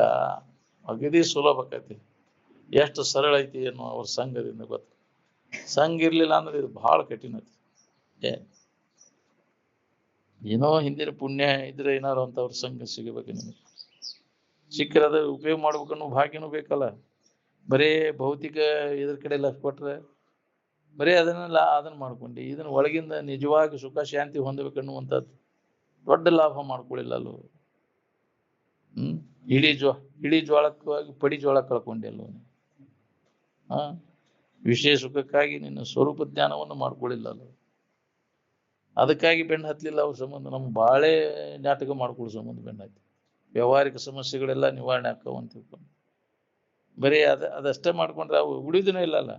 ಅಗದಿ ಸುಲಭ ಆಕೈತಿ. ಎಷ್ಟು ಸರಳ ಐತಿ ಅನ್ನೋ ಅವ್ರ ಸಂಘದಿಂದ ಗೊತ್ತು. ಸಂಘ ಇರ್ಲಿಲ್ಲ ಅಂದ್ರೆ ಇದು ಬಹಳ ಕಠಿಣ ಐತಿ. ಏನೋ ಹಿಂದಿನ ಪುಣ್ಯ ಇದ್ರೆ ಏನಾರು ಅಂತವ್ರ ಸಂಘ ಸಿಗಬೇಕು. ನಿಮಗೆ ಸಿಕ್ಕರದ ಉಪಯೋಗ ಮಾಡ್ಬೇಕನ್ನೋ ಭಾಗ್ಯನೂ ಬೇಕಲ್ಲ. ಬರೇ ಭೌತಿಕ ಇದ್ರ ಕಡೆ ಲಕ್ಷ ಕೊಟ್ರೆ ಬರೀ ಅದನ್ನ ಮಾಡ್ಕೊಂಡು ಇದನ್ನ ಒಳಗಿಂದ ನಿಜವಾಗಿ ಸುಖ ಶಾಂತಿ ಹೊಂದಬೇಕನ್ನುವಂಥದ್ದು ದೊಡ್ಡ ಲಾಭ ಮಾಡ್ಕೊಳ್ಳಿಲ್ಲ ಅಲ್ಲೋ. ಇಡೀ ಜ್ವಾಳಕ್ಕಾಗಿ ಪಡಿ ಜ್ವಾಳ ಕಳ್ಕೊಂಡೆ ಅಲ್ಲೋ. ವಿಷಯ ಸುಖಕ್ಕಾಗಿ ನಿನ್ನ ಸ್ವರೂಪ ಜ್ಞಾನವನ್ನು ಮಾಡ್ಕೊಳ್ಳಿಲ್ಲ ಅಲ್ಲೋ. ಅದಕ್ಕಾಗಿ ಬೆನ್ನು ಹತ್ತಲಿಲ್ಲ ಅವ್ರ ಸಂಬಂಧ. ನಮ್ಗೆ ಬಾಳೆ ನಾಟಕ ಮಾಡ್ಕೊಳ್ಳೋ ಸಂಬಂಧ ಬೆನ್ನು ಹತ್ತಿ ವ್ಯವಹಾರಿಕ ಸಮಸ್ಯೆಗಳೆಲ್ಲ ನಿವಾರಣೆ ಆಕ್ಕವ ಅಂತ ತಿಳ್ಕೊಂಡು ಬರೀ ಅದಷ್ಟೇ ಮಾಡ್ಕೊಂಡ್ರೆ ಅವು ಉಳಿದಿನ ಇಲ್ಲಲ್ಲ.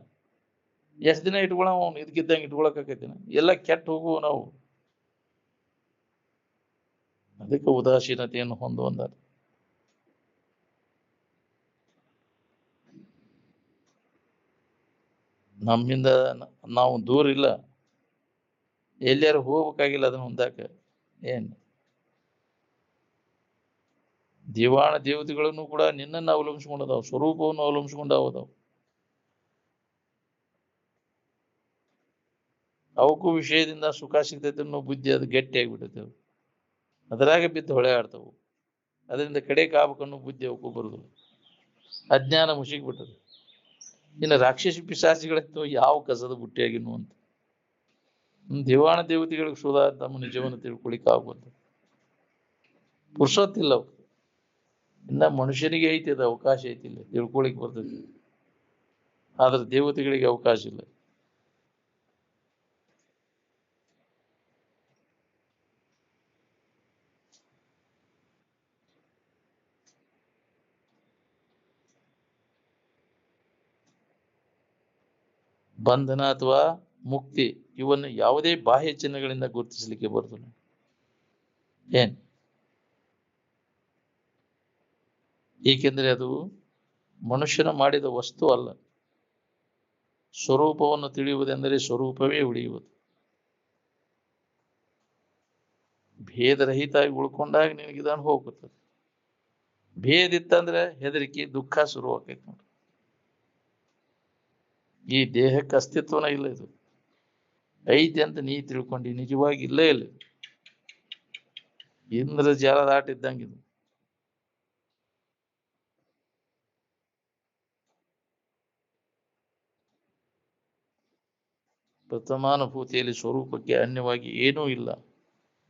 ಎಷ್ಟು ದಿನ ಇಟ್ಕೊಳ್ಳೋ ಅವ್ನು ಇದಕ್ಕಿದ್ದಂಗೆ ಇಟ್ಕೊಳಕೈತಿನ? ಎಲ್ಲ ಕೆಟ್ಟ ಹೋಗುವ ನಾವು. ಅದಕ್ಕೆ ಉದಾಸೀನತೆಯನ್ನು ಹೊಂದುವಂದಾರ. ನಮ್ಮಿಂದ ನಾವು ದೂರ ಇಲ್ಲ, ಎಲ್ಲಾರು ಹೋಗ್ಬೇಕಾಗಿಲ್ಲ ಅದನ್ನ ಹೊಂದಾಕ. ಏನ್ ದಿವಾಣ ದೇವತೆಗಳನ್ನು ಕೂಡ ನಿನ್ನನ್ನು ಅವಲಂಬಿಸ್ಕೊಂಡದಾವ್, ಸ್ವರೂಪವನ್ನು ಅವಲಂಬಿಸ್ಕೊಂಡಾವದಾವ್. ಅವಕ್ಕೂ ವಿಷಯದಿಂದ ಸುಖ ಸಿಗ್ತೈತೆ ಅನ್ನೋ ಬುದ್ಧಿ ಅದು ಗಟ್ಟಿಯಾಗಿಬಿಟ್ಟೈತೆ. ಅದರಾಗೆ ಬಿದ್ದು ಹೊಳೆ ಆಡ್ತಾವು. ಅದರಿಂದ ಕಡೆಗೆ ಆಗ್ಬೇಕನ್ನೋ ಬುದ್ಧಿ ಅವಕ್ಕೂ ಬರುದಿಲ್ಲ. ಅಜ್ಞಾನ ಮುಸುಗಿಬಿಟ್ಟದು. ಇನ್ನು ರಾಕ್ಷಸಿ ಪಿಶಾಚಿಗಳಂತೂ ಯಾವ ಕಸದ ಬುಟ್ಟಿಯಾಗಿನ್ನು ಅಂತ. ದಿವಾಣ ದೇವತೆಗಳಿಗೆ ಸುಧಾ ತಮ್ಮ ನಿಜವನ್ನು ತಿಳ್ಕೊಳಿಕ್ ಆಗ್ಬೋದು. ಪುರುಷೊತ್ತಿಲ್ಲ ಅವು. ಇನ್ನ ಮನುಷ್ಯನಿಗೆ ಐತಿ ಅದು ಅವಕಾಶ ಐತಿಲ್ಲ, ತಿಳ್ಕೊಳಿಕ್ ಬರ್ತೈತಿ. ಆದ್ರೆ ದೇವತೆಗಳಿಗೆ ಅವಕಾಶ ಇಲ್ಲ. ಬಂಧನ ಅಥವಾ ಮುಕ್ತಿ ಇವನ್ನು ಯಾವುದೇ ಬಾಹ್ಯ ಚಿಹ್ನೆಗಳಿಂದ ಗುರುತಿಸಲಿಕ್ಕೆ ಬರುದಿಲ್ಲ. ಏನ್ ಏಕೆಂದರೆ ಅದು ಮನುಷ್ಯನ ಮಾಡಿದ ವಸ್ತು ಅಲ್ಲ. ಸ್ವರೂಪವನ್ನು ತಿಳಿಯುವುದೆಂದರೆ ಸ್ವರೂಪವೇ ಉಳಿಯುವುದು. ಭೇದರಹಿತ ಉಳ್ಕೊಂಡಾಗ ನಿನಗಿದಾನು ಹೋಗುತ್ತದೆ. ಭೇದ ಇತ್ತಂದ್ರೆ ಹೆದರಿಕೆ ದುಃಖ ಶುರುವಾಕೈತಿ ನೋಡಿ. ಈ ದೇಹಕ್ಕೆ ಅಸ್ತಿತ್ವನ ಇಲ್ಲ. ಇದು ಐತಿ ಅಂತ ನೀ ತಿಳ್ಕೊಂಡಿ, ನಿಜವಾಗಿ ಇಲ್ಲೇ ಇಲ್ಲ. ಇಂದ್ರ ಜಾಲ ದಾಟಿದ್ದಂಗಿದು. ಪ್ರಥಮಾನುಭೂತಿಯಲ್ಲಿ ಸ್ವರೂಪಕ್ಕೆ ಅನ್ಯವಾಗಿ ಏನೂ ಇಲ್ಲ.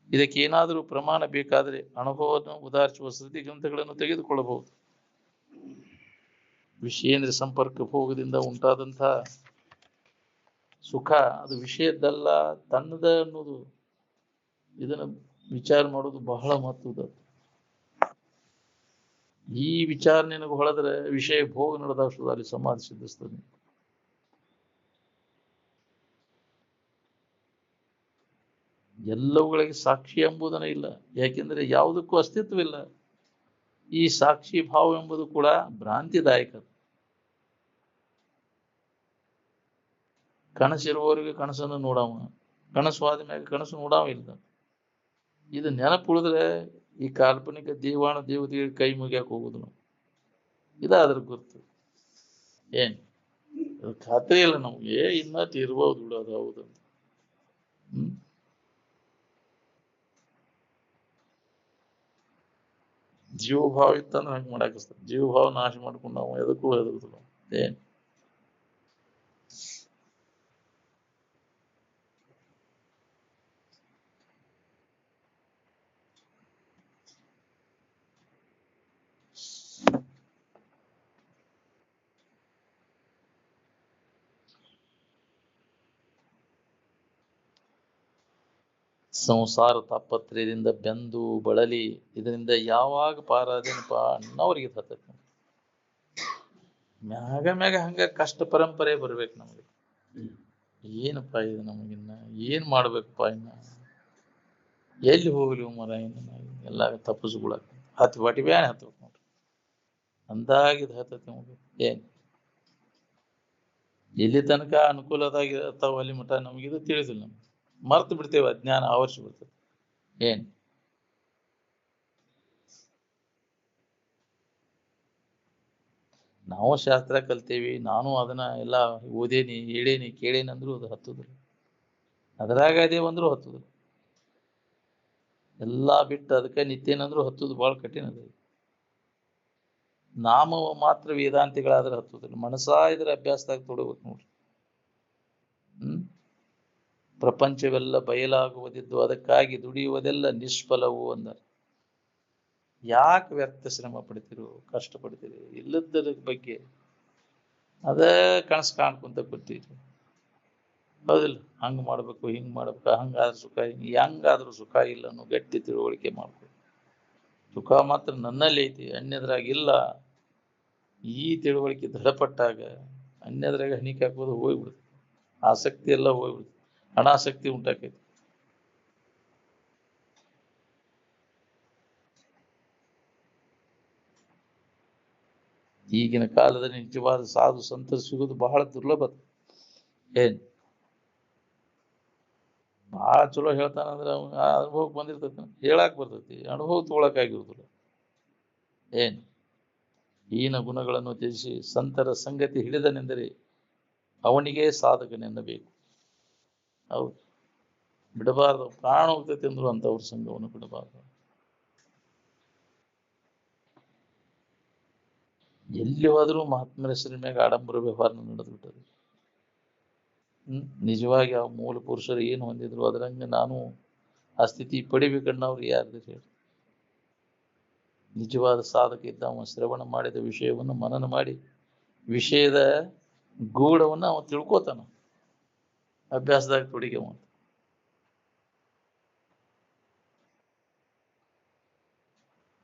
ಇದಕ್ಕೆ ಏನಾದರೂ ಪ್ರಮಾಣ ಬೇಕಾದರೆ ಅನುಭವವನ್ನು ಉದಾಹರಿಸುವ ಶ್ರುತಿ ಗ್ರಂಥಗಳನ್ನು ತೆಗೆದುಕೊಳ್ಳಬಹುದು. ವಿಷಯೇಂದ್ರ ಸಂಪರ್ಕ ಭೋಗದಿಂದ ಉಂಟಾದಂಥ ಸುಖ ಅದು ವಿಷಯದ್ದಲ್ಲ, ತನ್ನದ ಅನ್ನೋದು. ಇದನ್ನು ವಿಚಾರ ಮಾಡೋದು ಬಹಳ ಮಹತ್ವದ. ಈ ವಿಚಾರ ನಿನಗೆ ಹೊಳೆದ್ರೆ ವಿಷಯ ಭೋಗ ನಡೆದಷ್ಟು ಅಲ್ಲಿ ಸಮಾಧಿ ಸಿದ್ಧಿಸ್ತದೆ. ಎಲ್ಲವುಗಳಿಗೆ ಸಾಕ್ಷಿ ಎಂಬುದನೇ ಇಲ್ಲ. ಯಾಕೆಂದ್ರೆ ಯಾವುದಕ್ಕೂ ಅಸ್ತಿತ್ವವಿಲ್ಲ. ಈ ಸಾಕ್ಷಿ ಭಾವ ಎಂಬುದು ಕೂಡ ಭ್ರಾಂತಿದಾಯಕ. ಕನಸಿರುವವರಿಗೆ ಕನಸನ್ನು ನೋಡಾವ, ಕನಸು ಆದ ಮ್ಯಾಗ ಕನಸು ನೋಡಾವ ಇಲ್ಲ. ಇದು ನೆನಪು ಉಳಿದ್ರೆ ಈ ಕಾಲ್ಪನಿಕ ದೇವಾಣ ದೇವತೆಗೆ ಕೈ ಮುಗಿಯಾಕ ಹೋಗುದು ನಾವು. ಇದಾದ್ರ ಗುರ್ತು. ಏನ್ ಖಾತ್ರಿ ಇಲ್ಲ ನಮ್ಗೆ, ಇನ್ನತ್ ಇರ್ಬೋದು ಬಿಡೋದು ಹೌದಂತ. ಜೀವಭಾವ ಇತ್ತಂದ್ರೆ ಹಂಗೆ ಮಾಡಾಕಿಸ್ತಾರೆ. ಜೀವಭಾವ ನಾಶ ಮಾಡ್ಕೊಂಡು ನಾವು ಎದಕ್ಕೂ ಹೆದರುದಿಲ್ಲ. ಏನ್ ಸಂಸಾರ ತಾಪತ್ರಯದಿಂದ ಬೆಂದು ಬಳಲಿ ಇದರಿಂದ ಯಾವಾಗ ಪಾರಾದೇನಪ್ಪ ಅನ್ನೋರಿಗೆ ಹತ್ತೈತಿ. ಮ್ಯಾಗ ಮ್ಯಾಗ ಹಂಗ ಕಷ್ಟ ಪರಂಪರೆ ಬರ್ಬೇಕು ನಮಗೆ. ಏನಪ್ಪ ಇದು ನಮಗಿನ್ನ ಏನ್ ಮಾಡ್ಬೇಕಪ್ಪ ಇನ್ನ ಎಲ್ಲಿ ಹೋಗ್ಲಿ ಮರ ಇನ್ನ ಎಲ್ಲ ತಪ್ಪಿಸ್ಕೊಳಕ ಹತ್ತು ಬಾಟಿ ಬ್ಯಾನೆ ಹತ್ಬೇಕು ನೋಡ್ರಿ. ಅಂದಾಗಿದ್ ಹತ್ತೈತಿ ನಮಗೆ. ಏನ್ ಎಲ್ಲಿ ತನಕ ಅನುಕೂಲದಾಗಿರ್ತಾವ ಅಲ್ಲಿ ಮಠ ನಮಗಿದು ತಿಳಿದಿಲ್ಲ. ನಮ್ಗೆ ಮರ್ತು ಬಿಡ್ತೇವೆ, ಅಜ್ಞಾನ ಆವರಿಸಿ ಬಿಡ್ತೇವೆ. ಏನ್ ನಾವು ಶಾಸ್ತ್ರ ಕಲ್ತೇವಿ, ನಾನು ಅದನ್ನ ಎಲ್ಲ ಓದೇನಿ, ಹೇಳೇನಿ, ಕೇಳೇನಿ ಅಂದ್ರು ಅದು ಹತ್ತುದಿಲ್ಲ. ಅದ್ರಾಗ ಅದೇವಂದ್ರು ಹತ್ತುದಿಲ್ಲ. ಎಲ್ಲಾ ಬಿಟ್ಟು ಅದಕ್ಕೆ ನಿತ್ಯನಂದ್ರು ಹತ್ತುದು ಬಹಳ ಕಠಿಣ ಅದ. ನಾಮ ಮಾತ್ರ ವೇದಾಂತಿಗಳಾದ್ರೆ ಹತ್ತುದಿಲ್ಲ. ಮನಸಾ ಇದ್ರ ಅಭ್ಯಾಸದಾಗ ತೊಡಬೇಕು ನೋಡ್ರಿ. ಪ್ರಪಂಚವೆಲ್ಲ ಬಯಲಾಗುವುದಿದ್ದು ಅದಕ್ಕಾಗಿ ದುಡಿಯುವುದೆಲ್ಲ ನಿಷ್ಫಲವು ಅಂದ. ಯಾಕೆ ವ್ಯರ್ಥ ಶ್ರಮ ಪಡ್ತಿರು, ಕಷ್ಟ ಪಡ್ತೀರಿ? ಇಲ್ಲದ ಬಗ್ಗೆ ಅದ ಕನಸು ಕಾಣ್ಕೊಂತ ಕೂತೀರಿ. ಹೌದಿಲ್ಲ? ಹಂಗ ಮಾಡ್ಬೇಕು, ಹಿಂಗ್ ಮಾಡ್ಬೇಕು, ಹಂಗಾದ್ರೆ ಸುಖ, ಹೆಂಗಾದ್ರೂ ಸುಖ ಇಲ್ಲ ಅನ್ನೋ ಗಟ್ಟಿ ತಿಳುವಳಿಕೆ ಮಾಡ್ಬೇಕು. ಸುಖ ಮಾತ್ರ ನನ್ನಲ್ಲಿ ಐತಿ, ಅನ್ಯದ್ರಾಗಿಲ್ಲ. ಈ ತಿಳುವಳಿಕೆ ದೃಢಪಟ್ಟಾಗ ಅನ್ಯದ್ರಾಗ ಹಣಿಕೆ ಹಾಕೋದು ಹೋಗ್ಬಿಡುತ್ತೆ. ಆಸಕ್ತಿ ಎಲ್ಲ ಹೋಗ್ಬಿಡುತ್ತೆ. ಅನಾಸಕ್ತಿ ಉಂಟಾಕೈತಿ. ಈಗಿನ ಕಾಲದಲ್ಲಿ ನಿಜವಾದ ಸಾಧು ಸಂತರು ಸಿಗೋದು ಬಹಳ ದುರ್ಲಭ. ಏನ್ ಬಹಳ ಚಲೋ ಹೇಳ್ತಾನಂದ್ರೆ ಅವ್ನ ಅನುಭವಕ್ಕೆ ಬಂದಿರ್ತೈತಿ, ಹೇಳಾಕ್ ಬರ್ತೈತಿ, ಅನುಭವ ತಗೊಳಕಾಗಿರುದಿಲ್ಲ. ಏನ್ ಹೀನ ಗುಣಗಳನ್ನು ತ್ಯಜಿಸಿ ಸಂತರ ಸಂಗತಿ ಹಿಡಿದನೆಂದರೆ ಅವನಿಗೆ ಸಾಧಕನೆನ್ನಬೇಕು. ಹೌದು, ಬಿಡಬಾರ್ದು. ಪ್ರಾಣ ಹೋಗ್ತೈತಿ ಅಂದ್ರು ಅಂತವ್ರ ಸಂಘವನ್ನು ಬಿಡಬಾರ್ದು. ಎಲ್ಲಿ ಹೋದ್ರೂ ಮಹಾತ್ಮರ ಹೆಸರಿನ ಮ್ಯಾಗ ಆಡಂಬರ ವ್ಯವಹಾರ ನಡೆದ್ಬಿಟ್ಟது. ನಿಜವಾಗಿ ಆ ಮೂಲ ಪುರುಷರು ಏನು ಹೊಂದಿದ್ರು ಅದರಂಗ ನಾನು ಆ ಸ್ಥಿತಿ ಪಡಿಬೇಕನ್ನವ್ರು ಯಾರ್ದು ಹೇಳಿ? ನಿಜವಾದ ಸಾಧಕ ಇದ್ದ ಅವ ಶ್ರವಣ ಮಾಡಿದ ವಿಷಯವನ್ನು ಮನನ ಮಾಡಿ ವಿಷಯದ ಗೂಢವನ್ನು ಅವ ತಿಳ್ಕೋತಾನ, ಅಭ್ಯಾಸದಾಗ ತೊಡಿಗೆವ.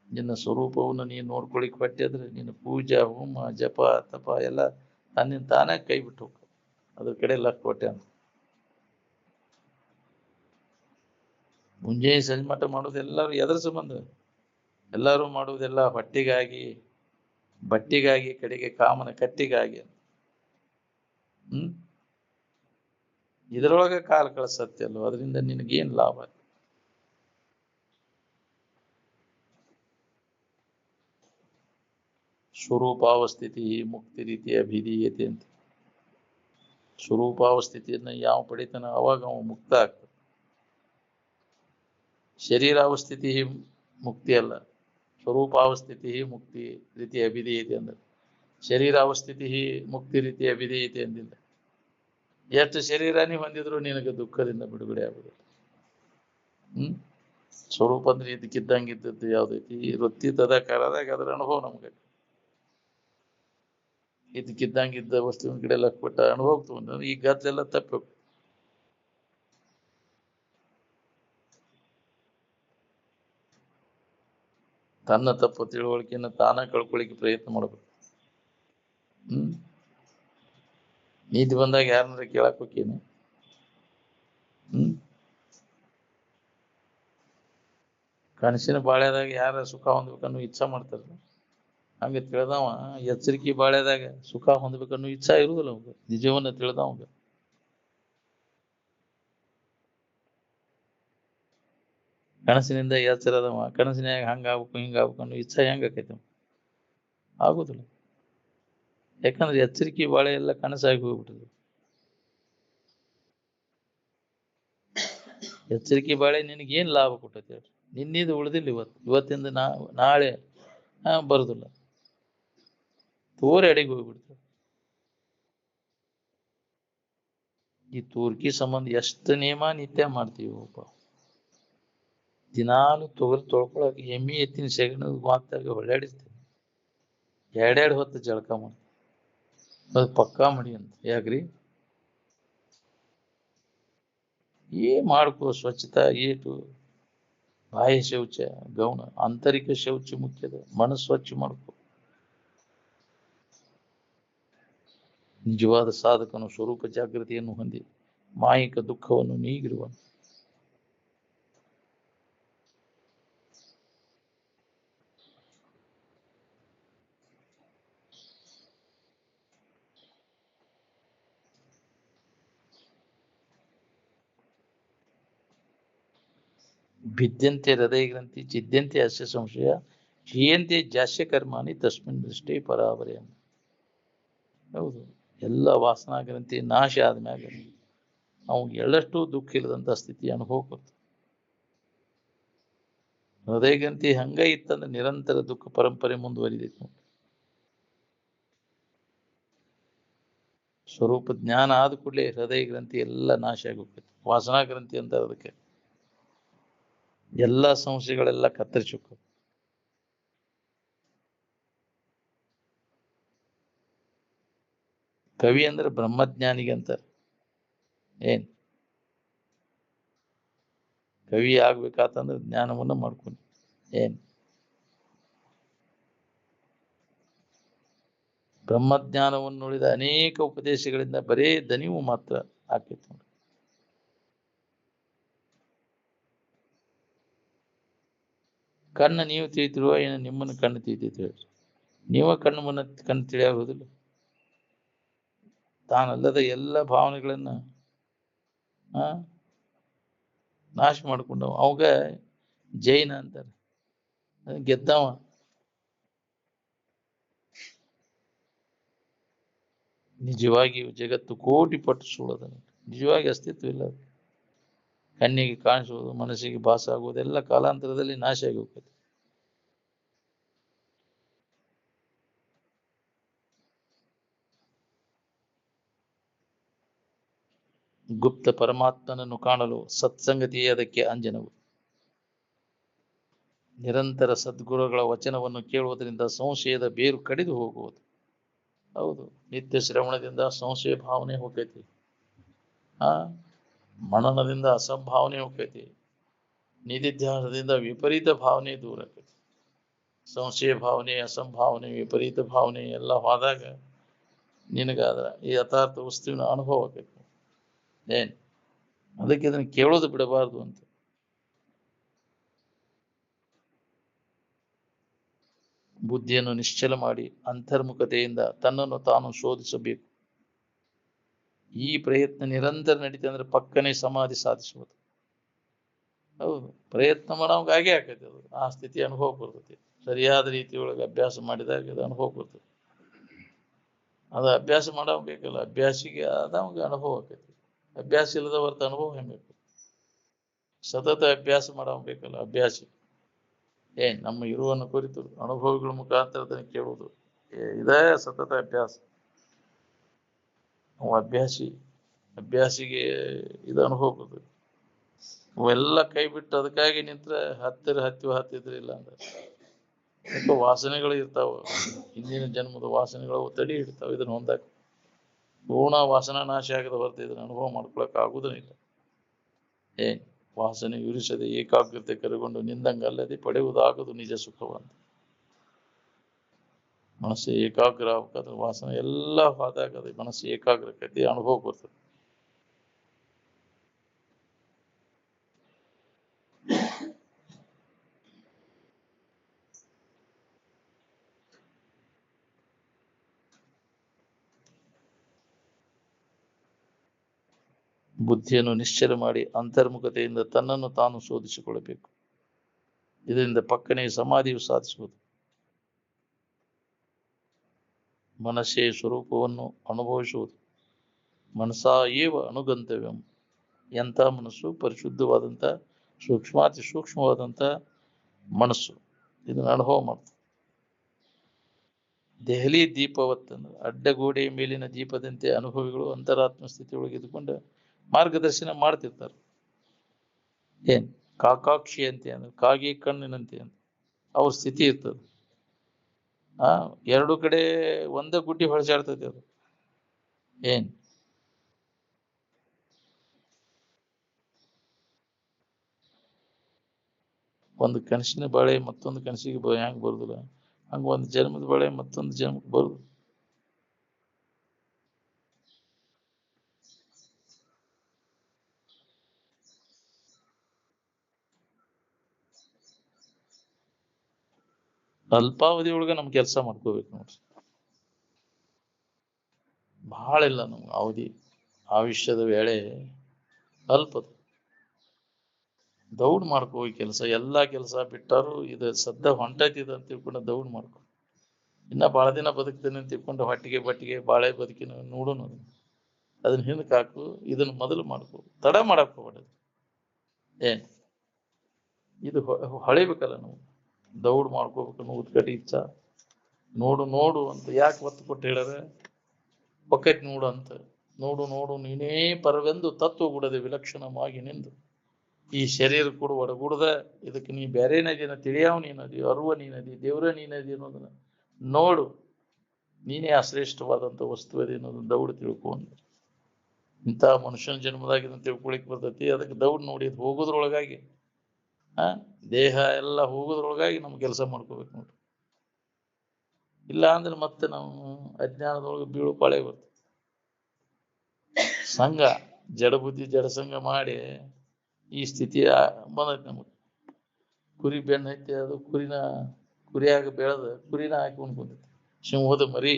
ನಿನ್ನ ಸ್ವರೂಪವನ್ನು ನೀನು ನೋಡ್ಕೊಳಿಕ್ ಹೊಟ್ಟಿದ್ರೆ ನಿನ್ನ ಪೂಜಾ ಹೋಮ ಜಪ ತಪ ಎಲ್ಲ ತನ್ನಿಂದ ತಾನೇ ಕೈ ಬಿಟ್ಟು ಹೋಗ, ಅದ್ರ ಕಡೆ ಲಕ್ ಹೊಟ್ಟೆ ಅಂತ. ಮುಂಜಾನೆ ಸಂಜೆ ಮಾಡೋದು ಎಲ್ಲರೂ ಎದರ ಸಂಬಂಧ? ಎಲ್ಲರೂ ಮಾಡುವುದೆಲ್ಲ ಹೊಟ್ಟಿಗಾಗಿ, ಬಟ್ಟಿಗಾಗಿ, ಕಡೆಗೆ ಕಾಮನ ಕಟ್ಟಿಗಾಗಿ. ಇದರೊಳಗೆ ಕಾಲ ಕಳಿಸತ್ತೆ ಅಲ್ವ, ಅದರಿಂದ ನಿನಗೇನ್ ಲಾಭ? ಸ್ವರೂಪಾವಸ್ಥಿತಿ ಮುಕ್ತಿ ರೀತಿಯ ಅಭಿಧೀಯತೆ ಅಂತ. ಸ್ವರೂಪಾವಸ್ಥಿತಿಯನ್ನ ಯಾವ ಪಡಿತಾನ ಅವಾಗ ಅವ ಮುಕ್ತ ಆಗ್ತದೆ. ಶರೀರಾವಸ್ಥಿತಿ ಮುಕ್ತಿ ಅಲ್ಲ, ಸ್ವರೂಪಾವಸ್ಥಿತಿ ಮುಕ್ತಿ ರೀತಿಯ ಅಭಿಧೀಯತೆ ಅಂದ್ರೆ. ಶರೀರಾವಸ್ಥಿತಿ ಮುಕ್ತಿ ರೀತಿಯ ಅಭಿಧೇಯತೆ ಅಂದಿಲ್ಲ. ಎಷ್ಟು ಶರೀರ ನೀವು ಹೊಂದಿದ್ರು ನಿನಗೆ ದುಃಖದಿಂದ ಬಿಡುಗಡೆ ಆಗುದಿಲ್ಲ. ಸ್ವರೂಪ ಅಂದ್ರೆ ಇದಕ್ಕಿದ್ದಂಗಿದ್ದದ್ದು ಯಾವ್ದೈತಿ? ವೃತ್ತಿ ತದಾಕಾರದಾಗ ಅದರ ಅನುಭವ ನಮ್ಗೆ. ಇದಕ್ಕಿದ್ದಂಗಿದ್ದ ವಸ್ತುವಿನ ಕಡೆ ಎಲ್ಲ ಕೊಟ್ಟ ಅನುಭವ ತಗೊಂಡ್ರೆ ಈ ಗದ್ದೆಲ್ಲ ತಪ್ಪಬೇಕು. ತನ್ನ ತಪ್ಪು ತಿಳುವಳಿಕೆಯನ್ನು ತಾನ ಕಳ್ಕೊಳ್ಳಿಕ್ಕೆ ಪ್ರಯತ್ನ ಮಾಡಬೇಕು. ನೀತಿ ಬಂದಾಗ ಯಾರನ್ನಾರ ಕೇಳಕ್ ಹೋಕೇನು? ಕನಸಿನ ಬಾಳ್ಯದಾಗ ಯಾರ ಸುಖ ಹೊಂದ್ಬೇಕನ್ನೋ ಇಚ್ಛಾ ಮಾಡ್ತಾರ. ಹಂಗೆ ತಿಳಿದವ ಎಚ್ಚರಿಕೆ ಬಾಳ್ಯದಾಗ ಸುಖ ಹೊಂದ್ಬೇಕನ್ನೋ ಇಚ್ಛಾ ಇರುವುದಿಲ್ಲ ಅವಾಗ. ನಿಜವನ್ನ ತಿಳಿದವಂಗ ಕನಸಿನಿಂದ ಎಚ್ಚರದವ ಕನಸಿನಾಗ ಹಂಗಾಗ್ಬೇಕು ಹಿಂಗಾಗ್ಬೇಕು ಅನ್ನೋ ಇಚ್ಛಾ ಹೆಂಗ ಆಕೈತಿ? ಆಗುದಿಲ್ಲ. ಯಾಕಂದ್ರೆ ಎಚ್ಚರಿಕೆ ಬಾಳೆ ಎಲ್ಲ ಕನಸಾಗಿ ಹೋಗ್ಬಿಟ್ಟது. ಎಚ್ಚರಿಕೆ ಬಾಳೆ ನಿನಗೇನ್ ಲಾಭ ಕೊಟ್ಟೈತಿ ಹೇಳ್ರಿ? ನಿನ್ನಿದು ಉಳಿದಿಲ್ಲ. ಇವತ್ತಿಂದ ನಾಳೆ ಬರುದಿಲ್ಲ, ತೋರಿ ಅಡಿಗೆ ಹೋಗ್ಬಿಡ್ತದೆ. ಈ ತೂರ್ಕಿ ಸಂಬಂಧ ಎಷ್ಟು ನಿಯಮ ನಿತ್ಯ ಮಾಡ್ತೀವಿ. ಒಬ್ಬ ದಿನಾಲು ತೊಳ್ಕೊಳಕ್ ಎಮ್ಮಿ ಎತ್ತಿನ ಸೆಗಣ ಮಾತಾಗ ಹೊಳ್ಳಾಡಿರ್ತೇವೆ. ಎರಡೆರಡು ಹೊತ್ತು ಜಳಕ ಮಾಡಿ ಅದು ಪಕ್ಕಾ ಮಡಿ ಅಂತ. ಯಾಕ್ರಿ? ಮಾಡ್ಕೋ ಸ್ವಚ್ಛತಾ ಏಟು ಬಾಹ್ಯ ಶೌಚ ಗೌಣ, ಆಂತರಿಕ ಶೌಚ ಮುಖ್ಯದ. ಮನಸ್ಸು ಸ್ವಚ್ಛ ಮಾಡ್ಕೋ. ನಿಜವಾದ ಸಾಧಕನು ಸ್ವರೂಪ ಜಾಗೃತಿಯನ್ನು ಹೊಂದಿ ಮಾಯಿಕ ದುಃಖವನ್ನು ನೀಗಿರುವನು. ಭಿದ್ಯಂತೆ ಹೃದಯ ಗ್ರಂಥಿ ಚಿದ್ಯಂತೆ ಅಸ್ಯ ಸಂಶಯ ಹೀಯಂತೆ ಜಾಸ್ಯ ಕರ್ಮಾಣಿ ತಸ್ಮಿನ್ ದೃಷ್ಟಿ ಪರಾಬರೆ. ಹೌದು, ಎಲ್ಲ ವಾಸನಾ ಗ್ರಂಥಿ ನಾಶ ಆದ್ಮ್ಯಾಗ ಅವ್ನಿಗೆ ಎಳ್ಳಷ್ಟು ದುಃಖ ಇಲ್ಲದಂತ ಸ್ಥಿತಿ ಅನುಭವ ಕೊಡ್ತು. ಹೃದಯ ಗ್ರಂಥಿ ಹಂಗ ಇತ್ತಂದ್ರೆ ನಿರಂತರ ದುಃಖ ಪರಂಪರೆ ಮುಂದುವರಿದೈತಿ. ಸ್ವರೂಪ ಜ್ಞಾನ ಆದ ಕೂಡಲೇ ಹೃದಯ ಗ್ರಂಥಿ ಎಲ್ಲ ನಾಶ ಆಗೋಗ್ತೈತಿ. ವಾಸನಾ ಗ್ರಂಥಿ ಅಂತ ಅದಕ್ಕೆ ಎಲ್ಲ ಸಂಶಯಗಳೆಲ್ಲ ಕತ್ತರಿಸೋಕ. ಕವಿ ಅಂದ್ರೆ ಬ್ರಹ್ಮಜ್ಞಾನಿಗೆ ಅಂತಾರೆ. ಏನ್ ಕವಿ ಆಗ್ಬೇಕಾತಂದ್ರೆ ಜ್ಞಾನವನ್ನು ಮಾಡ್ಕೊಂಡು ಏನ್ ಬ್ರಹ್ಮಜ್ಞಾನವನ್ನು ನುಡಿದ ಅನೇಕ ಉಪದೇಶಗಳಿಂದ ಬರೇ ದನಿವು ಮಾತ್ರ ಆಕೈತಿ ನೋಡಿ. ಕಣ್ಣು ನೀವು ತಿಳಿತಿರುವ ಏನು ನಿಮ್ಮನ್ನು ಕಣ್ಣು ತಿಳಿತೈತಿ ಹೇಳ್ರಿ. ನೀವ ಕಣ್ಣು ತಿಳಿಯಾಗುವುದಿಲ್ಲ. ತಾನಲ್ಲದ ಎಲ್ಲ ಭಾವನೆಗಳನ್ನ ನಾಶ ಮಾಡ್ಕೊಂಡವ. ಅವಾಗ ಜೈನ ಅಂತಾರೆ, ಗೆದ್ದವ. ನಿಜವಾಗಿಯೂ ಜಗತ್ತು ಕೋಟಿ ಪಟ್ಟು ಸುಳ್ಳದ. ನಿಜವಾಗಿ ಅಸ್ತಿತ್ವ ಇಲ್ಲ. ಕಣ್ಣಿಗೆ ಕಾಣಿಸುವುದು, ಮನಸ್ಸಿಗೆ ಭಾಸ ಆಗುವುದೆಲ್ಲ ಕಾಲಾಂತರದಲ್ಲಿ ನಾಶ ಆಗಿ ಹೋಗ್ತದೆ. ಗುಪ್ತ ಪರಮಾತ್ಮನನ್ನು ಕಾಣಲು ಸತ್ಸಂಗತಿಯೇ ಅದಕ್ಕೆ ಅಂಜನವು. ನಿರಂತರ ಸದ್ಗುರುಗಳ ವಚನವನ್ನು ಕೇಳುವುದರಿಂದ ಸಂಶಯದ ಬೇರು ಕಡಿದು ಹೋಗುವುದು. ಹೌದು, ನಿತ್ಯ ಶ್ರವಣದಿಂದ ಸಂಶಯ ಭಾವನೆ ಹೋಗ್ತೈತಿ. ಮನನದಿಂದ ಅಸಂಭಾವನೆ ಹೋಗ್ತೈತಿ. ನಿಧಿಧ್ಯಾಸದಿಂದ ವಿಪರೀತ ಭಾವನೆ ದೂರ ಆಕೈತಿ. ಸಂಶಯ ಭಾವನೆ, ಅಸಂಭಾವನೆ, ವಿಪರೀತ ಭಾವನೆ ಎಲ್ಲ ಹೋದಾಗ ನಿನಗಾದ್ರ ಈ ಯಥಾರ್ಥ ವಸ್ತುವಿನ ಅನುಭವ ಆಕೈತಿ. ಏನ್ ಅದಕ್ಕೆ ಇದನ್ನು ಕೇಳೋದು ಬಿಡಬಾರ್ದು ಅಂತ. ಬುದ್ಧಿಯನ್ನು ನಿಶ್ಚಲ ಮಾಡಿ ಅಂತರ್ಮುಖತೆಯಿಂದ ತನ್ನನ್ನು ತಾನು ಶೋಧಿಸಬೇಕು. ಈ ಪ್ರಯತ್ನ ನಿರಂತರ ನಡೀತೆ ಅಂದ್ರೆ ಪಕ್ಕನೆ ಸಮಾಧಿ ಸಾಧಿಸುವುದು. ಹೌದು, ಪ್ರಯತ್ನ ಮಾಡೋವಾಗ ಹಾಗೆ ಆಕೈತಿ. ಅದು ಆ ಸ್ಥಿತಿ ಅನುಭವ ಬರ್ತೈತಿ. ಸರಿಯಾದ ರೀತಿಯೊಳಗೆ ಅಭ್ಯಾಸ ಮಾಡಿದಾಗ ಅದು ಅನುಭವ ಬರ್ತೈತಿ. ಅದು ಅಭ್ಯಾಸ ಮಾಡೋವಾಗ ಬೇಕಲ್ಲ, ಅಭ್ಯಾಸಿಗೆ ಅದಾಗ ಅನುಭವ ಆಕೈತಿ. ಅಭ್ಯಾಸ ಇಲ್ಲದ ಹೊರತು ಅನುಭವ ಹೆಂಗಬೇಕು? ಸತತ ಅಭ್ಯಾಸ ಮಾಡೋವಾಗ ಬೇಕಲ್ಲ ಅಭ್ಯಾಸಿ. ನಮ್ಮ ಇರುವನ್ನು ಕುರಿತು ಅನುಭವಗಳ ಮುಖಾಂತರ ಕೇಳುವುದು ಇದೇ ಸತತ ಅಭ್ಯಾಸ. ಅಭ್ಯಾಸಿಗೆ ಇದು ಅನುಭವ ಬರ್ತದೆ. ಅವೆಲ್ಲ ಕೈ ಬಿಟ್ಟು ಅದಕ್ಕಾಗಿ ನಿಂತ್ರೆ ಹತ್ತಿದ್ರೆ ಇಲ್ಲ ಅಂದ್ರೆ ಸ್ವಲ್ಪ ವಾಸನೆಗಳು ಇರ್ತಾವ. ಹಿಂದಿನ ಜನ್ಮದ ವಾಸನೆಗಳು ತಡಿ ಹಿಡ್ತಾವ. ಇದನ್ನ ಹೊಂದಾಕ ಪೂರ್ಣ ವಾಸನಾ ನಾಶ ಆಗದ ಹೊರತು ಇದನ್ನ ಅನುಭವ ಮಾಡ್ಕೊಳಕ್ ಆಗುವುದಿಲ್ಲ. ವಾಸನೆ ಉರಿಸದೆ ಏಕಾಗ್ರತೆ ಕರಗೊಂಡು ನಿಂದಂಗಲ್ಲದೆ ಪಡೆಯುವುದಾಗದು ನಿಜ ಸುಖವಂತ. ಮನಸ್ಸು ಏಕಾಗ್ರ ಆಗ್ಬೇಕಾದ್ರೆ ವಾಸನೆ ಎಲ್ಲ ಹೋದಾಗದೆ ಮನಸ್ಸು ಏಕಾಗ್ರತೆ ಅನುಭವ ಬರ್ತದೆ. ಬುದ್ಧಿಯನ್ನು ನಿಶ್ಚಲ ಮಾಡಿ ಅಂತರ್ಮುಖತೆಯಿಂದ ತನ್ನನ್ನು ತಾನು ಶೋಧಿಸಿಕೊಳ್ಳಬೇಕು. ಇದರಿಂದ ಪಕ್ಕನೆ ಸಮಾಧಿಯು ಸಾಧಿಸುವುದು. ಮನಸ್ಸೇ ಸ್ವರೂಪವನ್ನು ಅನುಭವಿಸುವುದು. ಮನಸಾ ಏವ ಅನುಗಂತವ್ಯಂ. ಎಂಥ ಮನಸ್ಸು? ಪರಿಶುದ್ಧವಾದಂಥ ಸೂಕ್ಷ್ಮಾತಿ ಸೂಕ್ಷ್ಮವಾದಂಥ ಮನಸ್ಸು ಇದನ್ನು ಅನುಭವ ಮಾಡ್ತದೆ. ದೆಹಲಿ ದೀಪವತ್ತಂದ್ರೆ ಅಡ್ಡಗೋಡೆಯ ಮೇಲಿನ ದೀಪದಂತೆ ಅನುಭವಿಗಳು ಅಂತರಾತ್ಮ ಸ್ಥಿತಿಯೊಳಗೆ ಇದ್ಕೊಂಡು ಮಾರ್ಗದರ್ಶನ ಮಾಡ್ತಿರ್ತಾರೆ. ಕಾಕಾಕ್ಷಿ ಅಂತೆ ಅಂದ್ರೆ ಕಾಗಿ ಕಣ್ಣಿನಂತೆ ಅಂತ ಅವ್ರ ಸ್ಥಿತಿ ಇರ್ತದೆ. ಎರಡು ಕಡೆ ಒಂದೇ ಗುಡ್ಡಿ ಹೊಳಸಾಡ್ತೈತಿ ಅದು. ಒಂದು ಕನಸಿನ ಬಾಳೆ ಮತ್ತೊಂದು ಕನಸಿಗೆ ಹೆಂಗ್ ಬರುದಿಲ್ಲ, ಹಂಗ ಒಂದು ಜನ್ಮದ ಬಾಳೆ ಮತ್ತೊಂದು ಜನ್ಮಕ್ಕೆ ಬರುದು. ಅಲ್ಪಾವಧಿ ಒಳಗ ನಮ್ ಕೆಲಸ ಮಾಡ್ಕೋಬೇಕು ನೋಡ್ರಿ. ಬಹಳ ಇಲ್ಲ ನಮ್ಗೆ ಅವಧಿ, ಆಯುಷ್ಯದ ವೇಳೆ ಅಲ್ಪದ. ದೌಡ್ ಮಾಡ್ಕೋ ಈ ಕೆಲಸ, ಎಲ್ಲಾ ಕೆಲಸ ಬಿಟ್ಟಾರು ಇದು ಸದ್ದ ಹೊಂಟೈತಿದ ಅಂತ ತಿಳ್ಕೊಂಡು ದೌಡ್ ಮಾಡ್ಕೊ. ಇನ್ನ ಬಾಳ ದಿನ ಬದುಕ್ತೇನೆ ಅಂತ ತಿಳ್ಕೊಂಡು ಹೊಟ್ಟಿಗೆ ಬಾಳೆ ಬದುಕಿನ ನೋಡೋಣ, ಅದನ್ನ ಹಿಂದಕ್ಕೆ ಹಾಕು, ಇದನ್ನ ಮೊದಲು ಮಾಡ್ಕೊ, ತಡ ಮಾಡಕ್ ಹೋಗ್ಬೇಡ. ಏನ್ ಇದು ಹೊಳಿಬೇಕಲ್ಲ ನಾವು, ದೌಡ್ ಮಾಡ್ಕೋಬೇಕು ಅನ್ನೋ ಉತ್ಕಟ ಇಚ್ಛಾ. ನೋಡು ನೋಡು ಅಂತ ಯಾಕೆ ಒತ್ತು ಕೊಟ್ಟು ಹೇಳ್ಯಾರ, ಒಕ್ಕೈತಿ ನೋಡು ಅಂತ. ನೋಡು ನೋಡು ನೀನೇ ಪರವೆಂದು ತತ್ವ ಗುಡದೆ ವಿಲಕ್ಷಣವಾಗಿ ನಿಂದು ಈ ಶರೀರ ಕೂಡ ಒಡಗೂಡದ, ಇದಕ್ಕೆ ನೀ ಬೇರೆನದಿನ ತಿಳಿಯಾವ ನೀನದಿ, ಅರುವ ನೀನದಿ, ದೇವ್ರ ನೀನದಿ ಅನ್ನೋದನ್ನ ನೋಡು, ನೀನೇ ಅಶ್ರೇಷ್ಠವಾದಂಥ ವಸ್ತುವದಿ ಅನ್ನೋದನ್ನ ದೌಡ್ ತಿಳ್ಕೊಂಡು. ಇಂಥ ಮನುಷ್ಯನ ಜನ್ಮದಾಗಿನ ತಿಳ್ಕೊಳಿಕ್ ಬರ್ತೈತಿ. ಅದಕ್ಕೆ ದೌಡ್ ನೋಡಿ ಹೋಗೋದ್ರೊಳಗಾಗಿ ದೇಹ ಎಲ್ಲ ಹೋಗೋದ್ರೊಳಗಾಗಿ ನಮ್ ಕೆಲಸ ಮಾಡ್ಕೋಬೇಕು ನೋಡ್ರಿ. ಇಲ್ಲ ಅಂದ್ರೆ ಮತ್ತೆ ನಾವು ಅಜ್ಞಾನದೊಳಗೆ ಬೀಳು ಪಾಳೆ ಬರ್ತದೆ. ಸಂಘ ಜಡ ಬುದ್ಧಿ ಜಡ ಸಂಘ ಮಾಡಿ ಈ ಸ್ಥಿತಿ ಬಂದೈತಿ ನಮಗೆ. ಕುರಿ ಬೆನ್ನ ಐತಿ, ಅದು ಕುರಿಯಾಗ ಬೆಳೆದ ಕುರಿನ ಹಾಕೊಂಡು ಬಂದೈತಿ, ಸಿಂಹದ ಮರಿ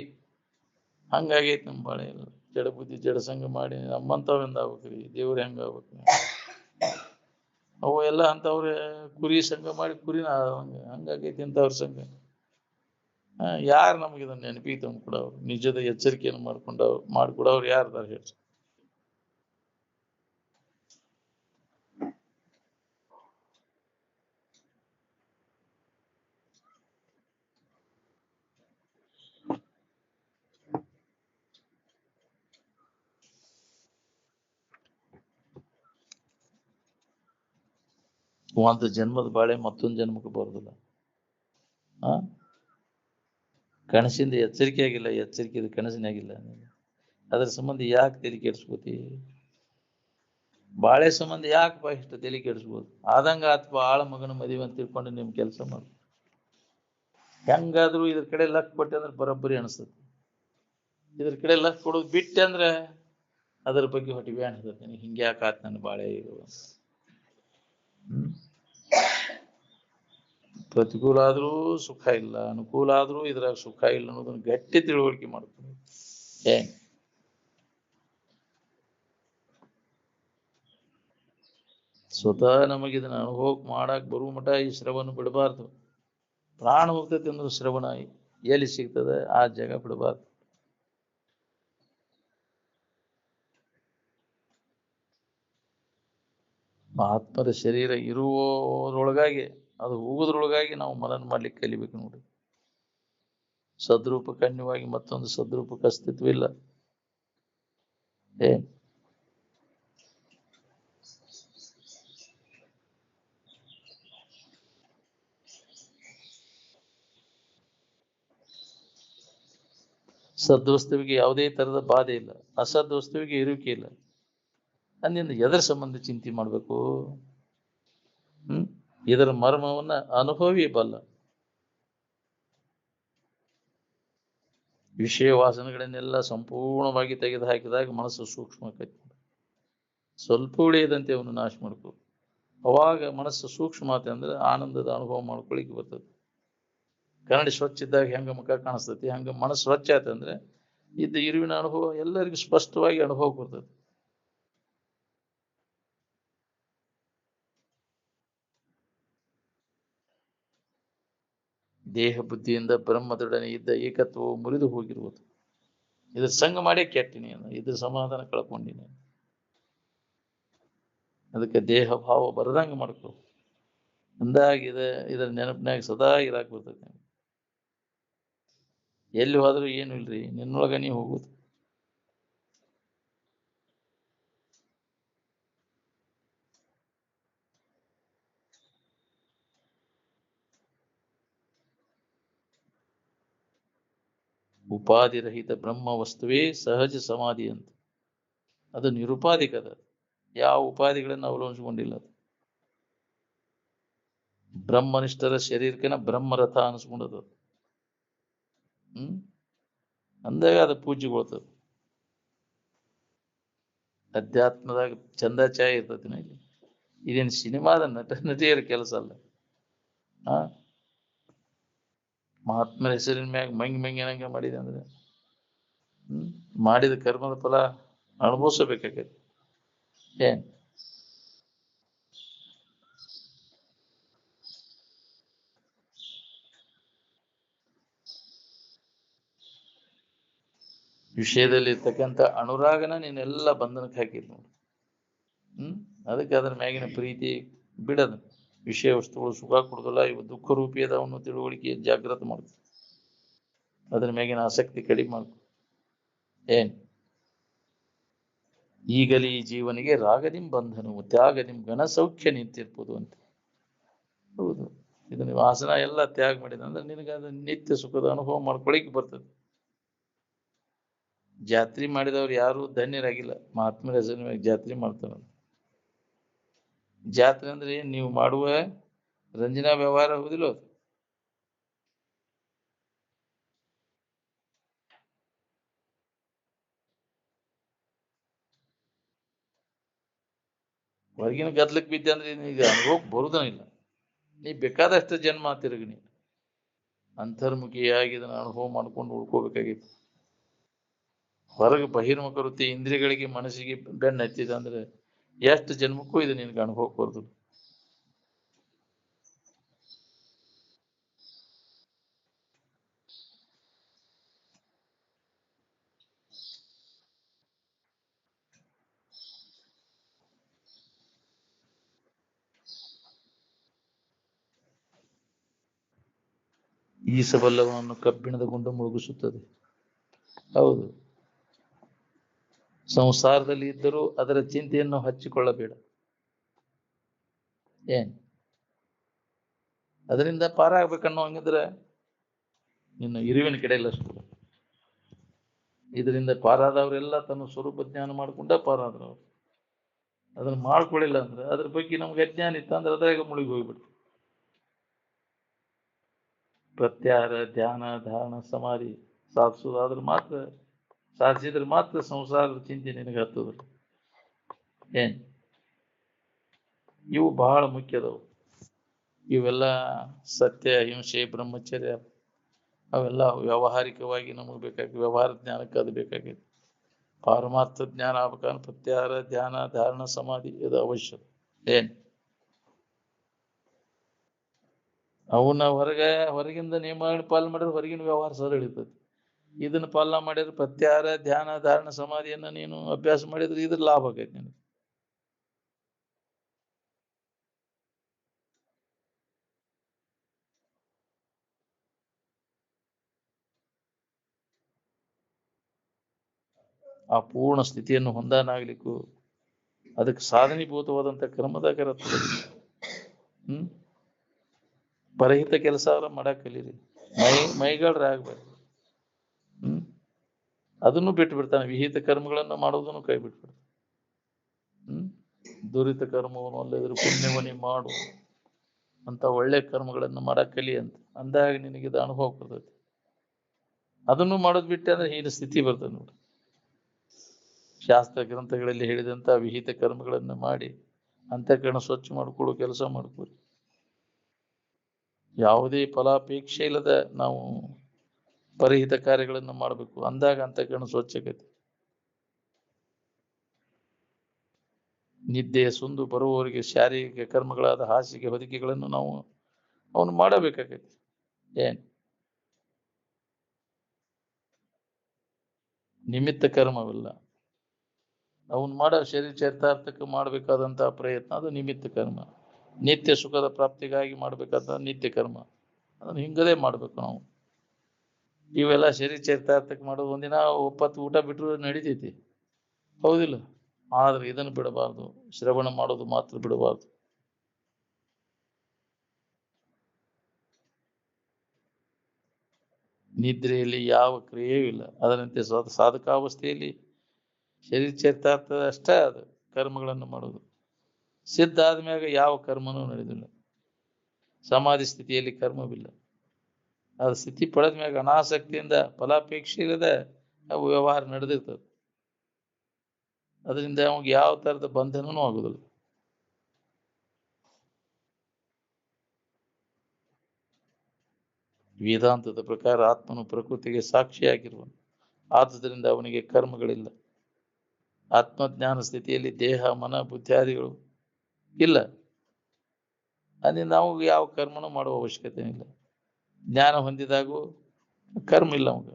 ಹಂಗಾಗೈತಿ ನಮ್ಮ ಬಾಳೆ. ಎಲ್ಲ ಜಡ ಬುದ್ಧಿ ಜಡ ಸಂಘ ಮಾಡಿ ನಮ್ಮಂಥವ್ರಿಂದ ಆಗ್ಬೇಕ್ರಿ, ದೇವ್ರ ಹೆಂಗ ಆಗ್ಬೇಕು. ಅವು ಎಲ್ಲ ಅಂತವ್ರೆ ಕುರಿ ಸಂಘ ಮಾಡಿ ಕುರಿನ ಹಂಗಾಗೈತಿ ಇಂಥವ್ರ ಸಂಘ. ಯಾರು ನಮ್ಗೆ ಇದನ್ನ ನೆನಪಿಗೆ ತಂದು ಕೊಡವ್ರು, ನಿಜದ ಎಚ್ಚರಿಕೆಯನ್ನು ಮಾಡ್ಕೊಡವ್ರು ಯಾರ್ದಾರ ಹೇಳಿ. ಒಂದು ಜನ್ಮದ ಬಾಳೆ ಮತ್ತೊಂದು ಜನ್ಮಕ್ಕೆ ಬರುದಿಲ್ಲ. ಕನಸಿಂದ ಎಚ್ಚರಿಕೆ ಆಗಿಲ್ಲ, ಎಚ್ಚರಿಕೆ ಕನಸಿನಾಗಿಲ್ಲ. ಅದ್ರ ಸಂಬಂಧ ಯಾಕೆ ತಲೆ ಕೆಡಿಸ್ಕೋತಿ? ಬಾಳೆ ಸಂಬಂಧ ಯಾಕೆ ಇಷ್ಟ ತಲೆ ಕೆಡಿಸ್ಬೋದು? ಆದಂಗ ಅಥವಾ ಆಳ ಮಗನ ಮದುವೆ ಅಂತ ತಿಳ್ಕೊಂಡು ನಿಮ್ ಕೆಲಸ ಮಾಡು. ಹೆಂಗಾದ್ರೂ ಇದ್ರ ಕಡೆ ಲಕ್ ಕೊಟ್ಟೆ ಅಂದ್ರೆ ಬರೋಬ್ಬರಿ ಅನಿಸ್ತದೆ. ಇದ್ರ ಕಡೆ ಲಕ್ ಕೊಡೋದು ಬಿಟ್ಟೆ ಅಂದ್ರೆ ಅದ್ರ ಬಗ್ಗೆ ಹೊಟ್ಟಿಗೆ ಅನಿಸ್ತದೆ, ಹಿಂಗೆ ಯಾಕೆ ಆತ್ ನನ್ನ ಬಾಳೆ ಇದು. ಪ್ರತಿಕೂಲ ಆದ್ರೂ ಸುಖ ಇಲ್ಲ, ಅನುಕೂಲ ಆದ್ರೂ ಇದ್ರಾಗ ಸುಖ ಇಲ್ಲ ಅನ್ನೋದನ್ನ ಗಟ್ಟಿ ತಿಳುವಳಿಕೆ ಮಾಡ್ಕೊಂಡು ಸ್ವತಃ ನಮಗಿದನ್ನ ಅನುಭವ ಮಾಡಕ್ ಬರುವ ಮಠ ಈ ಶ್ರವಣ ಬಿಡಬಾರ್ದು. ಪ್ರಾಣ ಹೋಗ್ತೈತಿ ಅಂದ್ರೆ ಶ್ರವಣ ಎಲ್ಲಿ ಸಿಗ್ತದೆ ಆ ಜಾಗ ಬಿಡಬಾರ್ದು. ಆತ್ಮದ ಶರೀರ ಇರುವುದರೊಳಗಾಗಿ, ಅದು ಹೋಗೋದ್ರೊಳಗಾಗಿ ನಾವು ಮನನ ಮಾಡ್ಲಿಕ್ಕೆ ಕಲಿಬೇಕು ನೋಡಿ. ಸದ್ರೂಪಕ್ಕೆ ಅನ್ಯವಾಗಿ ಮತ್ತೊಂದು ಸದ್ರೂಪಕ್ಕೆ ಅಸ್ತಿತ್ವ ಇಲ್ಲ. ಸದ್ವಸ್ತುವಿಗೆ ಯಾವುದೇ ತರದ ಬಾಧೆ ಇಲ್ಲ, ಅಸದ್ವಸ್ತುವಿಗೆ ಇರುವಿಕೆ ಇಲ್ಲ. ಅಂದಿಂದ ಎದರ ಸಂಬಂಧ ಚಿಂತೆ ಮಾಡ್ಬೇಕು? ಇದರ ಮರ್ಮವನ್ನ ಅನುಭವಿ ಬಲ್ಲ. ವಿಷಯ ವಾಸನೆಗಳನ್ನೆಲ್ಲ ಸಂಪೂರ್ಣವಾಗಿ ತೆಗೆದು ಹಾಕಿದಾಗ ಮನಸ್ಸು ಸೂಕ್ಷ್ಮ ಆಕೈತಿ. ಸ್ವಲ್ಪ ಉಳಿಯದಂತೆ ಅವನು ನಾಶ ಮಾಡ್ಕೊ. ಅವಾಗ ಮನಸ್ಸು ಸೂಕ್ಷ್ಮ ಆತ ಅಂದ್ರೆ ಆನಂದದ ಅನುಭವ ಮಾಡ್ಕೊಳಿಕ್ಕೆ ಬರ್ತದೆ. ಕನ್ನಡಿ ಸ್ವಚ್ಛ ಇದ್ದಾಗ ಹೆಂಗ ಮುಖ ಕಾಣಿಸ್ತೈತಿ, ಹಂಗ ಮನಸ್ಸು ಸ್ವಚ್ಛ ಆಯ್ತಂದ್ರೆ ಇದ್ದ ಇರುವಿನ ಅನುಭವ ಎಲ್ಲರಿಗೂ ಸ್ಪಷ್ಟವಾಗಿ ಅನುಭವ ಬರ್ತದೆ. ದೇಹ ಬುದ್ಧಿಯಿಂದ ಬ್ರಹ್ಮದೊಡನೆ ಇದ್ದ ಏಕತ್ವವು ಮುರಿದು ಹೋಗಿರುವುದು. ಇದ್ರ ಸಂಘ ಮಾಡೇ ಕೆಟ್ಟಿನಿ, ಇದ್ರ ಸಮಾಧಾನ ಕಳ್ಕೊಂಡಿನಿ. ಅದಕ್ಕೆ ದೇಹ ಭಾವ ಬರದಂಗ ಮಾಡ್ಕೊ. ಅಂದಾಗ ಇದರ ನೆನಪಿನಾಗ ಸದಾ ಇರಾಕ್ ಬರ್ತೈತೆ. ಎಲ್ಲಿ ಹೋದ್ರೂ ಏನು ಇಲ್ರಿ, ನಿನ್ನೊಳಗ ನೀ ಹೋಗುದು. ಉಪಾಧಿರಹಿತ ಬ್ರಹ್ಮ ವಸ್ತುವೇ ಸಹಜ ಸಮಾಧಿ ಅಂತ. ಅದು ನಿರುಪಾಧಿಕದ, ಯಾವ ಉಪಾಧಿಗಳನ್ನು ಅವಲಂಬಿಸಿಕೊಂಡಿಲ್ಲ. ಬ್ರಹ್ಮನಿಷ್ಠರ ಶರೀರಕ್ಕೆನ ಬ್ರಹ್ಮರಥ ಅನಿಸ್ಕೊಂಡದ. ಅಂದಾಗ ಅದು ಪೂಜ್ಯಗೊಳ್ತದ. ಅಧ್ಯಾತ್ಮದಾಗ ಚಂದ ಛಾಯೆ ಇರ್ತೈತಿನ ಇಲ್ಲಿ. ಇದೇನು ಸಿನಿಮಾದ ನಟಿಯರ ಕೆಲಸ ಅಲ್ಲ. ಮಹಾತ್ಮರ ಹೆಸರಿನ ಮ್ಯಾಗ ಮಂಗಿ ಮಾಡಿದೆ ಅಂದ್ರೆ ಮಾಡಿದ ಕರ್ಮದ ಫಲ ಅನುಭವಿಸಬೇಕಾಗೈತಿ. ಏನ್ ವಿಷಯದಲ್ಲಿ ಇರ್ತಕ್ಕಂಥ ಅನುರಾಗನ ನೀನೆಲ್ಲ ಬಂಧನಕ್ಕೆ ಹಾಕಿದ್ ನೋಡಿ. ಅದಕ್ಕೆ ಅದ್ರ ಮ್ಯಾಗಿನ ಪ್ರೀತಿ ಬಿಡದು. ವಿಷಯ ವಸ್ತುಗಳು ಸುಖ ಕೊಡುದಲ್ಲ, ಇವು ದುಃಖ ರೂಪಿ ಅದಾವನ್ನು ತಿಳುವಳಿಕೆ ಜಾಗೃತ ಮಾಡ್ತದೆ. ಅದ್ರ ಮ್ಯಾಗಿನ ಆಸಕ್ತಿ ಕಡಿಮೆ ಮಾಡ್ಕೊ. ಏನ್ ಈಗಲೇ ಈ ಜೀವನಿಗೆ ರಾಗದಿಂ ಬಂಧನವು ತ್ಯಾಗದಿಂ ಘನ ಸೌಖ್ಯ ನಿಂತಿರ್ಬೋದು ಅಂತ. ಹೌದು, ಇದು ನೀವು ಆಸನ ಎಲ್ಲ ತ್ಯಾಗ ಮಾಡಿದ ಅಂದ್ರೆ ನಿನಗೆ ಅದು ನಿತ್ಯ ಸುಖದ ಅನುಭವ ಮಾಡ್ಕೊಳಿಕ್ ಬರ್ತದೆ. ಜಾತ್ರೆ ಮಾಡಿದವ್ರು ಯಾರು ಧನ್ಯರಾಗಿಲ್ಲ. ಮಹಾತ್ಮರ ಹೆಸರಿನ ಮ್ಯಾಗ ಜಾತ್ರೆ ಮಾಡ್ತಾರ. ಜಾತ್ರೆ ಅಂದ್ರೆ ನೀವು ಮಾಡುವ ರಂಜನಾ ವ್ಯವಹಾರ ಹೋಗುದಿಲ್ಲ. ಹೊರಗಿನ ಗದ್ಲಕ್ ಬಿದ್ದೆ ಅಂದ್ರೆ ಈಗ ಅನುಭವಕ್ಕೆ ಬರುದನ ಇಲ್ಲ. ನೀ ಬೇಕಾದಷ್ಟು ಜನ್ಮ ತಿರುಗಿ ನೀ ಅಂತರ್ಮುಖಿಯಾಗಿ ಇದನ್ನ ಅನುಭವ ಮಾಡ್ಕೊಂಡು ಉಳ್ಕೋಬೇಕಾಗಿತ್ತು. ಹೊರಗೆ ಬಹಿರ್ಮುಖ ವೃತ್ತಿ ಇಂದ್ರಿಯಗಳಿಗೆ ಮನಸ್ಸಿಗೆ ಬೆನ್ನ ಹತ್ತಿದ ಅಂದ್ರೆ ಎಷ್ಟು ಜನ್ಮಕ್ಕೂ ಇದು ನಿನ್ಗೆ ಅನುಭವಕ್ಕೆ ಬರುದಿಲ್ಲ. ಈಸಬಲ್ಲವನನ್ನು ಕಬ್ಬಿಣದ ಗುಂಡು ಮುಳುಗಿಸುತ್ತದೆ. ಹೌದು, ಸಂಸಾರದಲ್ಲಿ ಇದ್ದರೂ ಅದರ ಚಿಂತೆಯನ್ನು ಹಚ್ಚಿಕೊಳ್ಳಬೇಡ. ಏನ್ ಅದರಿಂದ ಪಾರಾಗ್ಬೇಕನ್ನೋ ಹಂಗಿದ್ರೆ ನಿನ್ನ ಇರುವಿನ ಕಡೆ ಇಲ್ಲ. ಇದರಿಂದ ಪಾರಾದವರೆಲ್ಲ ತನ್ನ ಸ್ವರೂಪ ಜ್ಞಾನ ಮಾಡ್ಕೊಂಡ ಪಾರಾದ್ರವ್ರು. ಅದನ್ನ ಮಾಡ್ಕೊಳ್ಳಿಲ್ಲ ಅಂದ್ರೆ ಅದ್ರ ಬಗ್ಗೆ ನಮ್ಗೆ ಅಜ್ಞಾನ ಇತ್ತ ಅಂದ್ರೆ ಅದ್ರಾಗ ಮುಳುಗಿ ಹೋಗ್ಬಿಡ್ತು. ಪ್ರತ್ಯಾಹಾರ, ಧ್ಯಾನ, ಧಾರಣ, ಸಮಾಧಿ ಸಾಧಿಸೋದಾದ್ರೆ ಮಾತ್ರ, ಸಾಧಿಸಿದ್ರೆ ಮಾತ್ರ ಸಂಸಾರದ ಚಿಂತೆ ನಿನಗೆ ಹತ್ತದ. ಏನ್ ಇವು ಬಹಳ ಮುಖ್ಯದವು. ಇವೆಲ್ಲ ಸತ್ಯ, ಅಹಿಂಸೆ, ಬ್ರಹ್ಮಚರ್ಯ ಅವೆಲ್ಲ ವ್ಯಾವಹಾರಿಕವಾಗಿ ನಮಗೆ ಬೇಕಾಗಿ ವ್ಯವಹಾರ ಜ್ಞಾನಕ್ಕೆ ಅದು ಬೇಕಾಗಿದೆ. ಪಾರಮಾರ್ಥ ಜ್ಞಾನ ಆಗ್ಬೇಕಂದ್ರೆ ಪ್ರತ್ಯಾಹಾರ, ಧ್ಯಾನ, ಧಾರಣ, ಸಮಾಧಿ ಇದು ಅವಶ್ಯ. ಏನ್ ಅವನ್ನ ಹೊರಗಿಂದ ನಿಯಮ ಪಾಲನೆ ಮಾಡಿದ್ರೆ ಹೊರಗಿನ ವ್ಯವಹಾರ ಸರಳ ಇರ್ತದೆ. ಇದನ್ನ ಪಾಲನೆ ಮಾಡಿದ್ರೆ ಪ್ರತ್ಯಾಹಾರ, ಧ್ಯಾನ, ಧಾರಣ, ಸಮಾಧಿಯನ್ನ ನೀನು ಅಭ್ಯಾಸ ಮಾಡಿದ್ರೆ ಇದ್ರ ಲಾಭ ಆಗೈತೆ ನಿನಗೆ. ಆ ಪೂರ್ಣ ಸ್ಥಿತಿಯನ್ನು ಹೊಂದಾನಾಗ್ಲಿಕ್ಕೂ ಅದಕ್ಕೆ ಸಾಧನೀಭೂತವಾದಂಥ ಕರ್ಮದಾಗ ಪರಹಿತ ಕೆಲಸ ಮಾಡಕ್ ಕಲೀರಿ. ಮೈಗಳ್ರ ಆಗ್ಬೇಕು. ಅದನ್ನು ಬಿಟ್ಟು ಬಿಡ್ತಾನೆ. ವಿಹಿತ ಕರ್ಮಗಳನ್ನು ಮಾಡೋದನ್ನು ಕೈ ಬಿಟ್ಬಿಡ್ತಾನೆ. ದುರಿತ ಕರ್ಮವನ್ನು ಅಲ್ಲದ್ರು ಪುಣ್ಯವನಿ ಮಾಡು ಅಂತ ಒಳ್ಳೆ ಕರ್ಮಗಳನ್ನು ಮಾಡಕ್ ಕಲಿ ಅಂತ ಅಂದಾಗ ನಿನಗೆ ಇದು ಅನುಭವ ಬರ್ತೈತಿ. ಅದನ್ನು ಮಾಡೋದ್ ಬಿಟ್ಟೆ ಅಂದ್ರೆ ಹೀನ ಸ್ಥಿತಿ ಬರ್ತದೆ ನೋಡಿ. ಶಾಸ್ತ್ರ ಗ್ರಂಥಗಳಲ್ಲಿ ಹೇಳಿದಂತ ವಿಹಿತ ಕರ್ಮಗಳನ್ನು ಮಾಡಿ ಅಂತಃಕರಣ ಸ್ವಚ್ಛ ಮಾಡಿಕೊಡೋ ಕೆಲಸ ಮಾಡ್ಕೊಡಿ. ಯಾವುದೇ ಫಲಾಪೇಕ್ಷೆ ಇಲ್ಲದ ನಾವು ಪರಹಿತ ಕಾರ್ಯಗಳನ್ನು ಮಾಡಬೇಕು ಅಂದಾಗ ಅಂತಃಕರಣ ಸ್ವಚ್ಛಗತಿ. ನಿದ್ದೆಯ ಸುಂದು ಬರುವವರಿಗೆ ಶಾರೀರಿಕ ಕರ್ಮಗಳಾದ ಹಾಸಿಗೆ ಹೊದಿಕೆಗಳನ್ನು ನಾವು ಅವನು ಮಾಡಬೇಕಾಗೈತಿ. ಏನ್ ನಿಮಿತ್ತ ಕರ್ಮವಿಲ್ಲ. ಅವನು ಮಾಡೋ ಶರೀರ ಚರಿತಾರ್ಥಕ್ಕೆ ಮಾಡಬೇಕಾದಂತಹ ಪ್ರಯತ್ನ ಅದು ನಿಮಿತ್ತ ಕರ್ಮ. ನಿತ್ಯ ಸುಖದ ಪ್ರಾಪ್ತಿಗಾಗಿ ಮಾಡ್ಬೇಕಾದ ನಿತ್ಯ ಕರ್ಮ ಅದನ್ನು ಹಿಂಗದೇ ಮಾಡ್ಬೇಕು ನಾವು. ಇವೆಲ್ಲ ಶರೀರ ಚರಿತಾರ್ಥಕ್ಕೆ ಮಾಡೋದು ಒಂದಿನ ಒಪ್ಪತ್ತು ಊಟ ಬಿಟ್ಟರು ನಡೀತೈತಿ, ಹೌದಿಲ್ಲ? ಆದ್ರೆ ಇದನ್ನು ಬಿಡಬಾರ್ದು. ಶ್ರವಣ ಮಾಡೋದು ಮಾತ್ರ ಬಿಡಬಾರ್ದು. ನಿದ್ರೆಯಲ್ಲಿ ಯಾವ ಕ್ರಿಯೆಯೂ ಇಲ್ಲ. ಅದರಂತೆ ಸಾಧಕಾವಸ್ಥೆಯಲ್ಲಿ ಶರೀರ ಚರಿತಾರ್ಥದ ಅಷ್ಟೇ ಅದು ಕರ್ಮಗಳನ್ನು ಮಾಡೋದು. ಸಿದ್ಧ ಆದ್ಮ್ಯಾಗ ಯಾವ ಕರ್ಮನೂ ನಡೆದಿಲ್ಲ. ಸಮಾಧಿ ಸ್ಥಿತಿಯಲ್ಲಿ ಕರ್ಮವಿಲ್ಲ. ಅದು ಸ್ಥಿತಿ ಪಡೆದ ಮ್ಯಾಗ ಅನಾಸಕ್ತಿಯಿಂದ ಫಲಾಪೇಕ್ಷೆ ಇಲ್ಲದ ಅವು ವ್ಯವಹಾರ ನಡೆದಿರ್ತದೆ. ಅದರಿಂದ ಅವಾಗ ಯಾವ ತರದ ಬಂಧನನೂ ಆಗುದಿಲ್ಲ. ವೇದಾಂತದ ಪ್ರಕಾರ ಆತ್ಮನು ಪ್ರಕೃತಿಗೆ ಸಾಕ್ಷಿಯಾಗಿರುವನು. ಆದುದರಿಂದ ಅವನಿಗೆ ಕರ್ಮಗಳಿಲ್ಲ. ಆತ್ಮಜ್ಞಾನ ಸ್ಥಿತಿಯಲ್ಲಿ ದೇಹ, ಮನ, ಬುದ್ಧಿಯಾದಿಗಳು ಇಲ್ಲ. ಅದರಿಂದ ನಾವು ಯಾವ ಕರ್ಮನೂ ಮಾಡುವ ಅವಶ್ಯಕತೆ ಇಲ್ಲ. ಜ್ಞಾನ ಹೊಂದಿದಾಗೂ ಕರ್ಮ ಇಲ್ಲ ಅವಾಗ.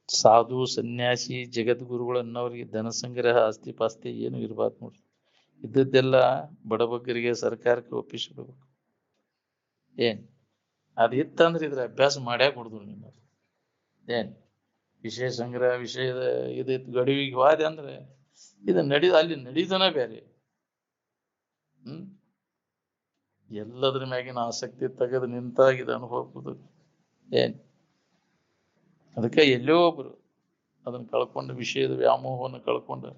ಸಾಧು, ಸನ್ಯಾಸಿ, ಜಗದ್ಗುರುಗಳು ಅನ್ನೋರಿಗೆ ಧನ ಸಂಗ್ರಹ, ಆಸ್ತಿ ಪಾಸ್ತಿ ಏನು ಇರಬಾರ್ದು ನೋಡ್ರಿ. ಇದ್ದದ್ದೆಲ್ಲ ಬಡಬಗ್ಗರಿಗೆ, ಸರ್ಕಾರಕ್ಕೆ ಒಪ್ಪಿಸಿಬಿಡ್ಬೇಕು. ಏನ್ ಅದು ಇತ್ತಂದ್ರೆ ಇದ್ರ ಅಭ್ಯಾಸ ಮಾಡ್ಯಾಕ ಕೊಡುದು ನೀನು. ಏನ್ ವಿಷಯ ಸಂಗ್ರಹ, ವಿಷಯದ ಇದು ಗಡುವಿಗೆ ವಾದೆ ಅಂದ್ರೆ ಇದು ಅಲ್ಲಿ ನಡೀತನ ಬೇರೆ. ಎಲ್ಲದ್ರ ಮ್ಯಾಗಿನ ಆಸಕ್ತಿ ತೆಗೆದು ನಿಂತಾಗ ಇದು ಅನುಭವ. ಏನ್ ಅದಕ್ಕೆ ಎಲ್ಲೋ ಒಬ್ರು ಅದನ್ನು ಕಳ್ಕೊಂಡು, ವಿಷಯದ ವ್ಯಾಮೋಹವನ್ನು ಕಳ್ಕೊಂಡು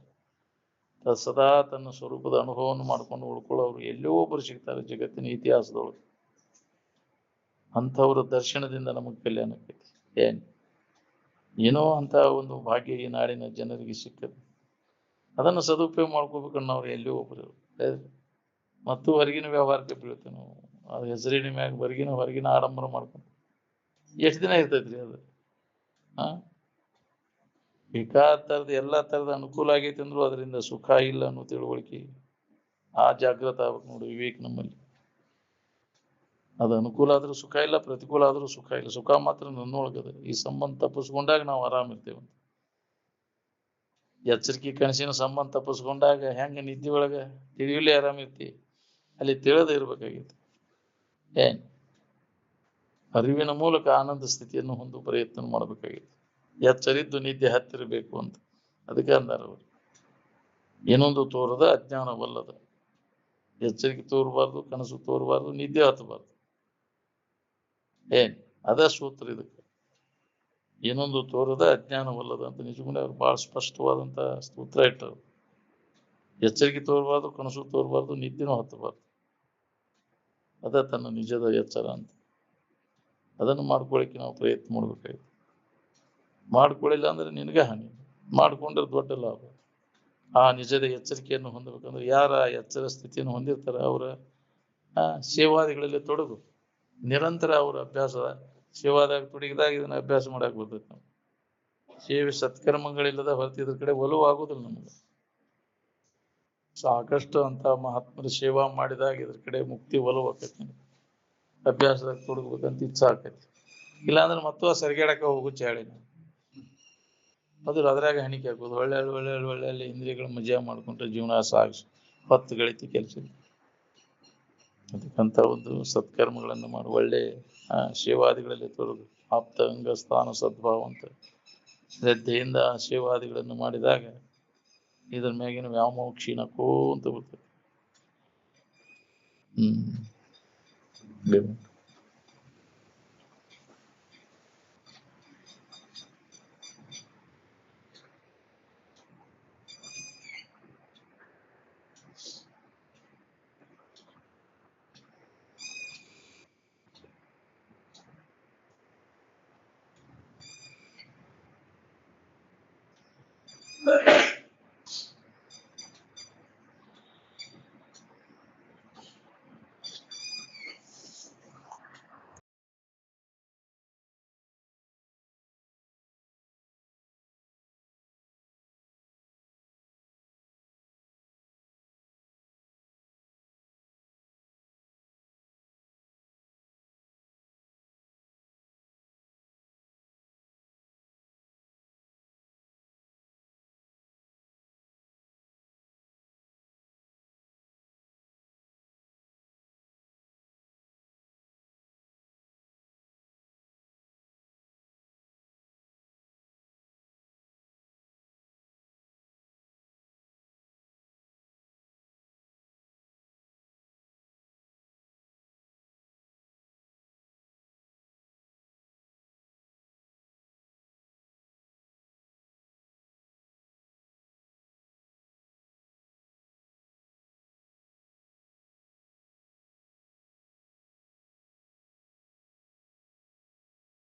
ಸದಾ ತನ್ನ ಸ್ವರೂಪದ ಅನುಭವವನ್ನು ಮಾಡ್ಕೊಂಡು ಉಳ್ಕೊಳ್ಳೋರು ಎಲ್ಲೋ ಒಬ್ರು ಸಿಗ್ತಾರೆ ಜಗತ್ತಿನ ಇತಿಹಾಸದೊಳಗೆ. ಅಂಥವ್ರ ದರ್ಶನದಿಂದ ನಮಗೆ ಕಲ್ಯಾಣ ಆಕೈತಿ. ಏನೋ ಅಂತ ಒಂದು ಭಾಗ್ಯ ಈ ನಾಡಿನ ಜನರಿಗೆ ಸಿಕ್ಕದು. ಅದನ್ನು ಸದುಪಯೋಗ ಮಾಡ್ಕೋಬೇಕನ್ನೋರು ಎಲ್ಲೋ ಒಬ್ರು. ಮತ್ತು ಹೊರಗಿನ ವ್ಯವಹಾರಕ್ಕೆ ಬೀಳ್ತೇವೆ ನಾವು. ಅದು ಹೆಸರಿನ ಮ್ಯಾಗ ಹೊರಗಿನ ಆಡಂಬರ ಮಾಡ್ಕೊಂಡು ಎಷ್ಟು ದಿನ ಇರ್ತೈತ್ರಿ ಅದು? ಬೇಕಾದ ಎಲ್ಲಾ ತರದ ಅನುಕೂಲ ಆಗೈತಿ ಅಂದ್ರು ಅದರಿಂದ ಸುಖ ಇಲ್ಲ ಅನ್ನೋ ತಿಳುವಳಿಕೆ, ಆ ಜಾಗೃತ ಆಗ್ಬೇಕು ನೋಡಿ ವಿವೇಕ್ ನಮ್ಮಲ್ಲಿ. ಅದು ಅನುಕೂಲ ಆದ್ರೂ ಸುಖ ಇಲ್ಲ, ಪ್ರತಿಕೂಲ ಆದ್ರೂ ಸುಖ ಇಲ್ಲ. ಸುಖ ಮಾತ್ರ ನನ್ನೊಳಗದ. ಈ ಸಂಬಂಧ ತಪ್ಪಿಸ್ಕೊಂಡಾಗ ನಾವು ಆರಾಮ ಇರ್ತೇವೆ. ಎಚ್ಚರಿಕೆ ಕನಸಿನ ಸಂಬಂಧ ತಪ್ಪಿಸ್ಕೊಂಡಾಗ ಹೆಂಗ ನಿದ್ದೆ ಒಳಗ ತಿಳಿಯಲಿ ಆರಾಮ ಇರ್ತಿ, ಅಲ್ಲಿ ತಿಳಿದ ಇರ್ಬೇಕಾಗಿತ್ತು. ಅರಿವಿನ ಮೂಲಕ ಆನಂದ ಸ್ಥಿತಿಯನ್ನು ಹೊಂದುವ ಪ್ರಯತ್ನ ಮಾಡಬೇಕಾಗಿತ್ತು. ಎಚ್ಚರಿದ್ದು ನಿದ್ದೆ ಹತ್ತಿರಬೇಕು ಅಂತ. ಅದಕ್ಕೆ ಅಂದಾರ ಅವರು, ಏನೊಂದು ತೋರದ ಅಜ್ಞಾನವಲ್ಲದ. ಎಚ್ಚರಿಕೆ ತೋರಬಾರ್ದು, ಕನಸು ತೋರಬಾರ್ದು, ನಿದ್ದೆ ಹತ್ತಬಾರ್ದು. ಅದ ಸೂತ್ರ ಇದಕ್ಕೆ. ಏನೊಂದು ತೋರದ ಅಜ್ಞಾನವಲ್ಲದ ಅಂತ ನಿಜಗುಣ ಅವ್ರು ಬಹಳ ಸ್ಪಷ್ಟವಾದಂತ ಸೂತ್ರ ಇಟ್ಟರು. ಎಚ್ಚರಿಕೆ ತೋರಬಾರ್ದು, ಕನಸು ತೋರಬಾರ್ದು, ನಿದ್ದೆನೂ ಹತ್ತಬಾರ್ದು. ಅದ ತನ್ನ ನಿಜದ ಎಚ್ಚರ ಅಂತ. ಅದನ್ನು ಮಾಡ್ಕೊಳಕ್ಕೆ ನಾವು ಪ್ರಯತ್ನ ಮಾಡ್ಬೇಕಾಗಿತ್ತು. ಮಾಡ್ಕೊಳ್ಳಿಲ್ಲ ಅಂದ್ರೆ ನಿನಗೆ ಹಾನಿ, ಮಾಡ್ಕೊಂಡ್ರೆ ದೊಡ್ಡ ಲಾಭ. ಆ ನಿಜದ ಎಚ್ಚರಿಕೆಯನ್ನು ಹೊಂದಬೇಕಂದ್ರೆ ಯಾರ ಎಚ್ಚರ ಸ್ಥಿತಿಯನ್ನು ಹೊಂದಿರ್ತಾರ ಅವರ ಸೇವಾದಿಗಳಲ್ಲಿ ತೊಡಗು. ನಿರಂತರ ಅವರ ಅಭ್ಯಾಸ ಸೇವಾದಾಗ ತೊಡಗಿದಾಗ ಇದನ್ನ ಅಭ್ಯಾಸ ಮಾಡಕ್ ಬರ್ತೈತೆ. ನಾವು ಸೇವೆ ಸತ್ಕರ್ಮಗಳಿಲ್ಲದ ಹೊರತಿದ್ರ ಕಡೆ ಒಲವು ಆಗುದಿಲ್ಲ ನಮಗೆ. ಸಾಕಷ್ಟು ಅಂತ ಮಹಾತ್ಮರ ಸೇವಾ ಮಾಡಿದಾಗ ಇದ್ರ ಕಡೆ ಮುಕ್ತಿ ಒಲವು ಆಕೈತಿ. ಅಭ್ಯಾಸದಾಗ ತೊಡಗ್ಬೇಕಂತ ಇಚ್ಛಾ ಆಕೈತಿ. ಇಲ್ಲಾಂದ್ರೆ ಮತ್ತೂ ಸರಿಗಾಡಕ ಹೋಗು ಚಾಳಿ. ಅದು ಅದ್ರಾಗ ಹಣಿಕೆ ಹಾಕೋದು. ಒಳ್ಳೆ ಇಂದ್ರಿಯಗಳ ಮಜಾ ಮಾಡ್ಕೊಂಡ್ರೆ ಜೀವನ ಸಾಗಿಸಿ ಹೊತ್ತು ಗಳಿತಿ ಕೆಲಸ. ಅದಕ್ಕಂತ ಒಂದು ಸತ್ಕರ್ಮಗಳನ್ನು ಮಾಡಿ ಒಳ್ಳೆ ಸೇವಾದಿಗಳಲ್ಲಿ ತೊಡಗು. ಆಪ್ತ ಅಂಗ ಸ್ಥಾನ ಸದ್ಭಾವ ಅಂತ ಶ್ರದ್ಧೆಯಿಂದ ಸೇವಾದಿಗಳನ್ನು ಮಾಡಿದಾಗ ಇದ್ರ ಮ್ಯಾಗಿನ ವ್ಯಾಮೋಹ ಕ್ಷೀಣಕ್ಕೋ ಅಂತ ಬರ್ತದೆ.